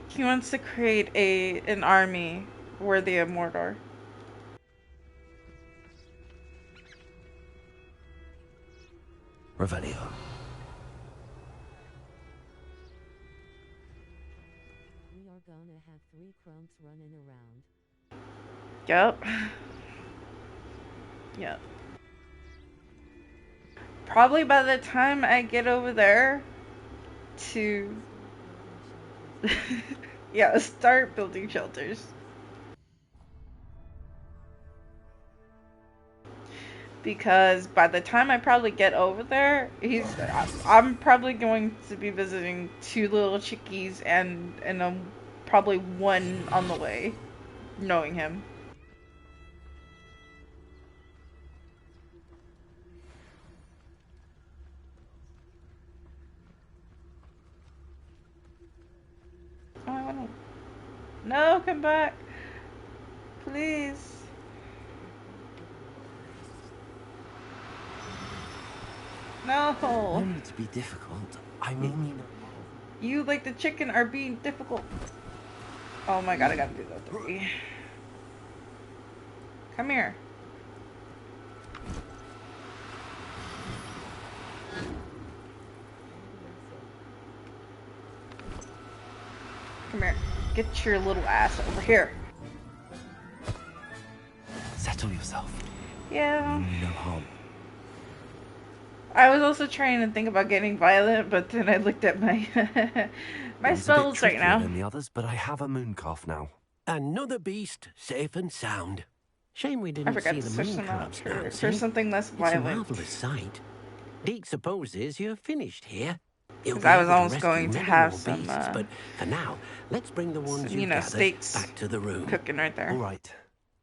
He wants to create an army worthy of Mordor. Revelio. We are gonna have 3 crumps running around. Yep. Yep. Probably by the time I get over there to... yeah, start building shelters. because by the time I probably get over there, I'm probably going to be visiting 2 little chickies and probably 1 on the way, knowing him. Oh, I wanna... No, come back, please. No. No need to be difficult. I mean, You, like the chicken, are being difficult. Oh my god, I gotta do that 3. Come here. Come here. Get your little ass over here. settle yourself. Yeah. No harm. I was also trying to think about getting violent, but then I looked at my my One's a bit spells right trickier now. than the others, but I have a moon calf now. Another beast, safe and sound. Shame we I didn't forgot see to the switch moon them out calves for dancing. something less It's a violent. marvelous sight. Deke supposes you're finished here. You'll Because be I was able to almost rescue going to many have more some, beasts, but for now, let's bring the ones you you've know, gathered steaks back to the room. cooking right there. All right.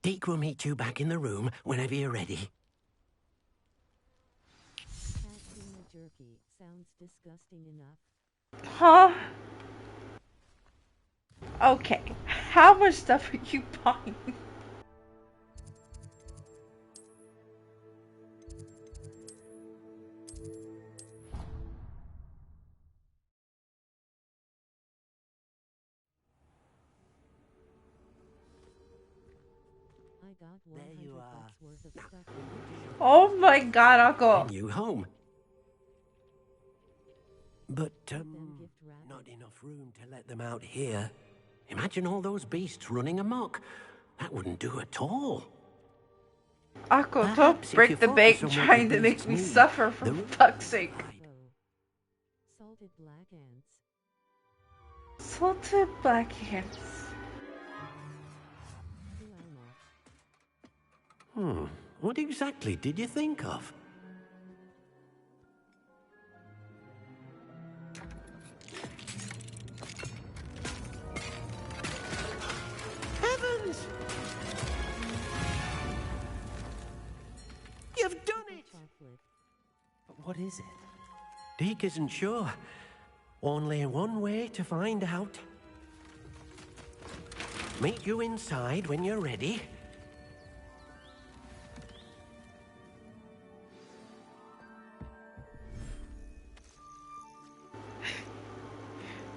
Deke will meet you back in the room whenever you're ready. Tuna jerky sounds disgusting enough. Huh? Okay. How much stuff are you buying? I got 100 bucks worth of stuff. Oh my god, Uncle. Bring you home. But, not enough room to let them out here. Imagine all those beasts running amok. That wouldn't do at all. Akko, Perhaps don't if break you the bank focus on what trying the to make beasts me need, suffer, for the- fuck's sake. Salted black ants. Salted black ants. What exactly did you think of? Heavens! You've done it! But what is it? Deke isn't sure. Only one way to find out. Meet you inside when you're ready.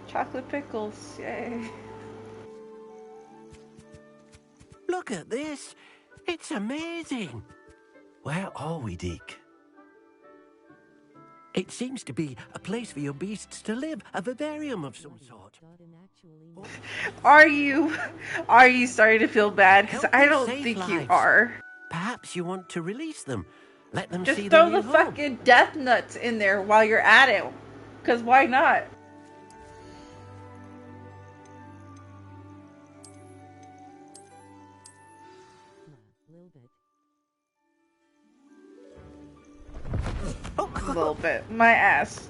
Chocolate pickles, yay. Look at this. It's amazing. Where are we, Deke? It seems to be a place for your beasts to live, a vivarium of some sort. Are you starting to feel bad? Because I don't Save think you lives. are. Perhaps you want to release them. Let them Just see throw the the new home. fucking death nuts in there while you're at it. Because why not? A little bit. My ass.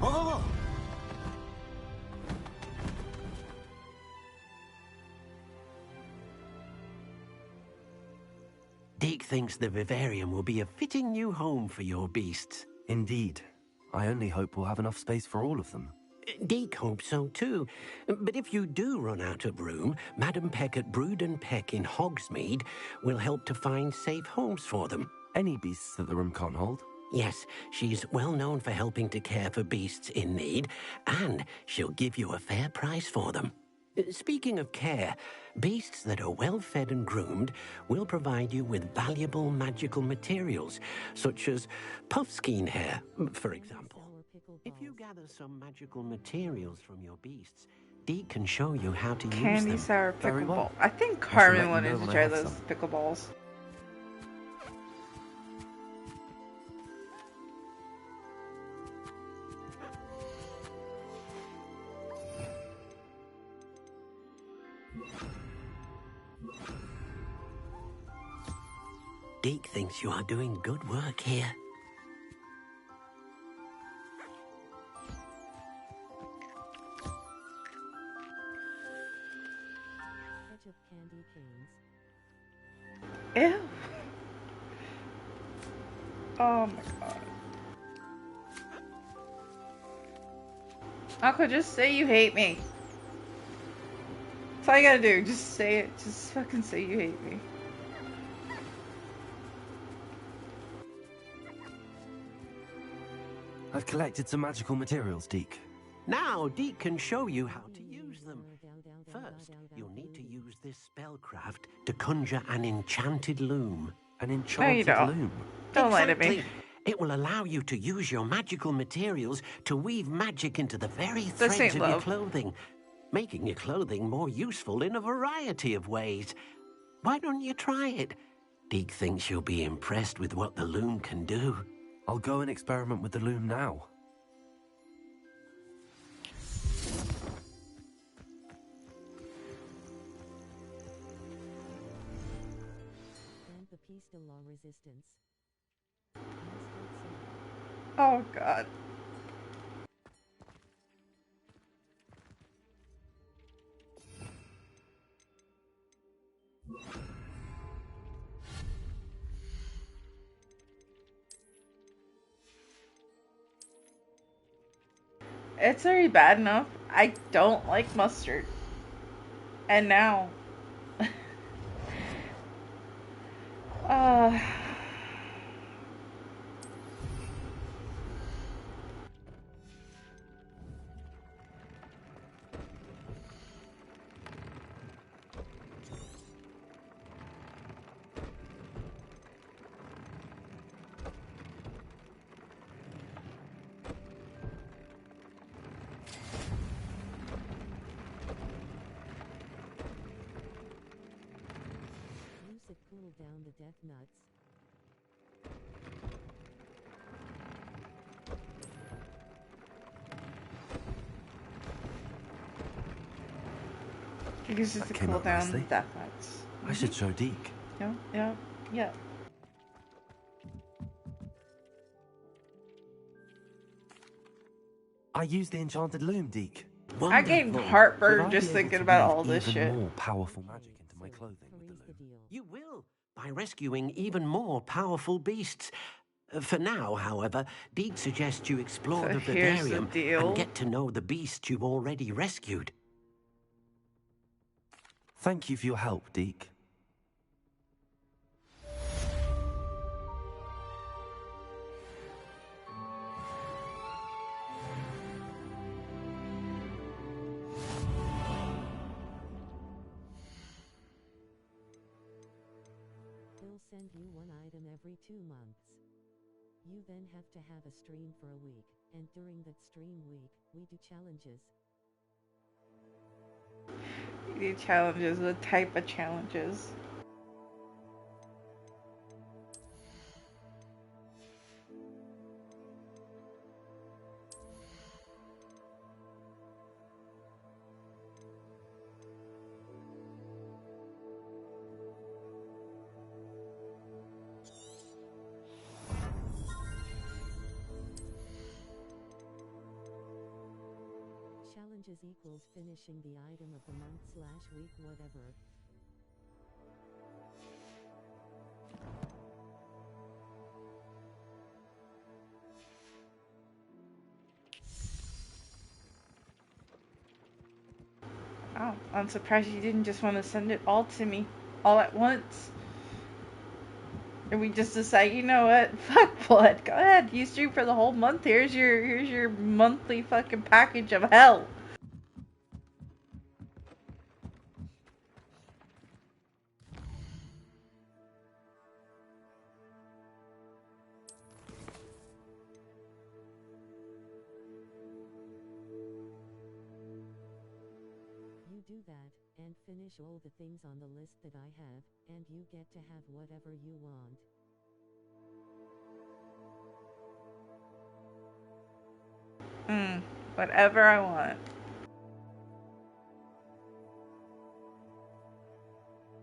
Oh! Deke thinks the vivarium will be a fitting new home for your beasts. Indeed. I only hope we'll have enough space for all of them. Deke hopes so too. But if you do run out of room, Madam Peck at Brood and Peck in Hogsmeade will help to find safe homes for them. Any beasts that the room can't hold? Yes, she's well known for helping to care for beasts in need, and she'll give you a fair price for them. Speaking of care, beasts that are well fed and groomed will provide you with valuable magical materials, such as puffskein hair, for example. If you gather some magical materials from your beasts, Deke can show you how to use Candy them. sour Very pickleball. well. I think I shall let Carmen you wanted know to when I try have those some. pickleballs. Deke thinks you are doing good work here. Ketchup candy canes. Ew. Oh my god. Uncle, just say you hate me. That's all you gotta do. Just say it. Just fucking say you hate me. I've collected some magical materials, Deke. Now, Deke can show you how to use them. First, you'll need to use this spellcraft to conjure an enchanted loom. An No, you enchanted don't. loom? Don't lie to me. Exactly. It will allow you to use your magical materials to weave magic into the very This threads ain't of your love. clothing, making your clothing more useful in a variety of ways. Why don't you try it? Deke thinks you'll be impressed with what the loom can do. I'll go and experiment with the loom now. And the piece de la resistance. Oh god. It's already bad enough. I don't like mustard. And now. uh. Use it cool down the death nuts. Because it's That to came cool out down nicely. death nuts. I should show Deke. Yeah, yeah, yeah. I used the enchanted loom, Deke. I gained Wonderful. heartburn Will I just be able thinking to about weave all this even shit. more powerful magic into my clothing with the loom? You will, by rescuing even more powerful beasts. For now, however, Deke suggests you explore So the here's the vivarium deal. and get to know the beasts you've already rescued. Thank you for your help, Deke. He'll send you one item every 2 months. You then have to have a stream for a week, and during that stream week, we do challenges. You do challenges. What type of challenges? Challenges equals finishing the item of the month / week whatever. Oh, I'm surprised you didn't just want to send it all to me, all at once. And we just decide, you know what? Fuck blood. Go ahead. You stream for the whole month. Here's your monthly fucking package of hell. You do that, and finish all the things on the list that I have, and you get to have whatever you want. Whatever I want.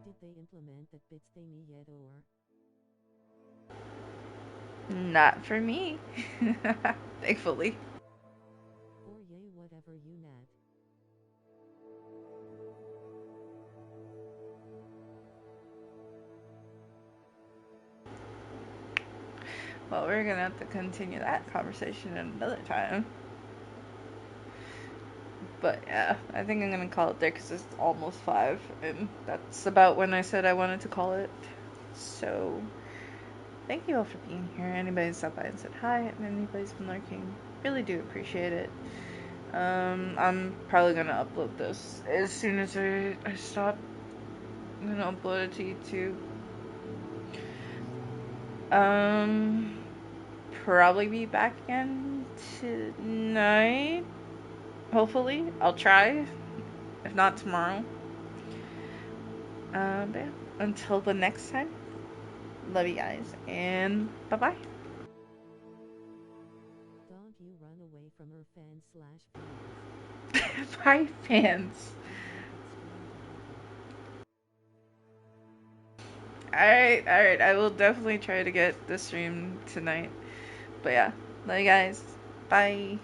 Did they implement that bits thingy yet or? Not for me. Thankfully. Or yay whatever you net. Well, we're gonna have to continue that conversation another time. But yeah, I think I'm gonna call it there because it's almost 5, and that's about when I said I wanted to call it. So, thank you all for being here. Anybody stopped by and said hi, and anybody's been lurking, really do appreciate it. I'm probably gonna upload this as soon as I stop. I'm gonna upload it to YouTube. Probably be back again tonight. Hopefully, I'll try. If not tomorrow. But yeah, until the next time, love you guys, and bye-bye. Don't you run away from her fans/fans. Bye, fans. Alright, I will definitely try to get the stream tonight. But yeah, love you guys. Bye.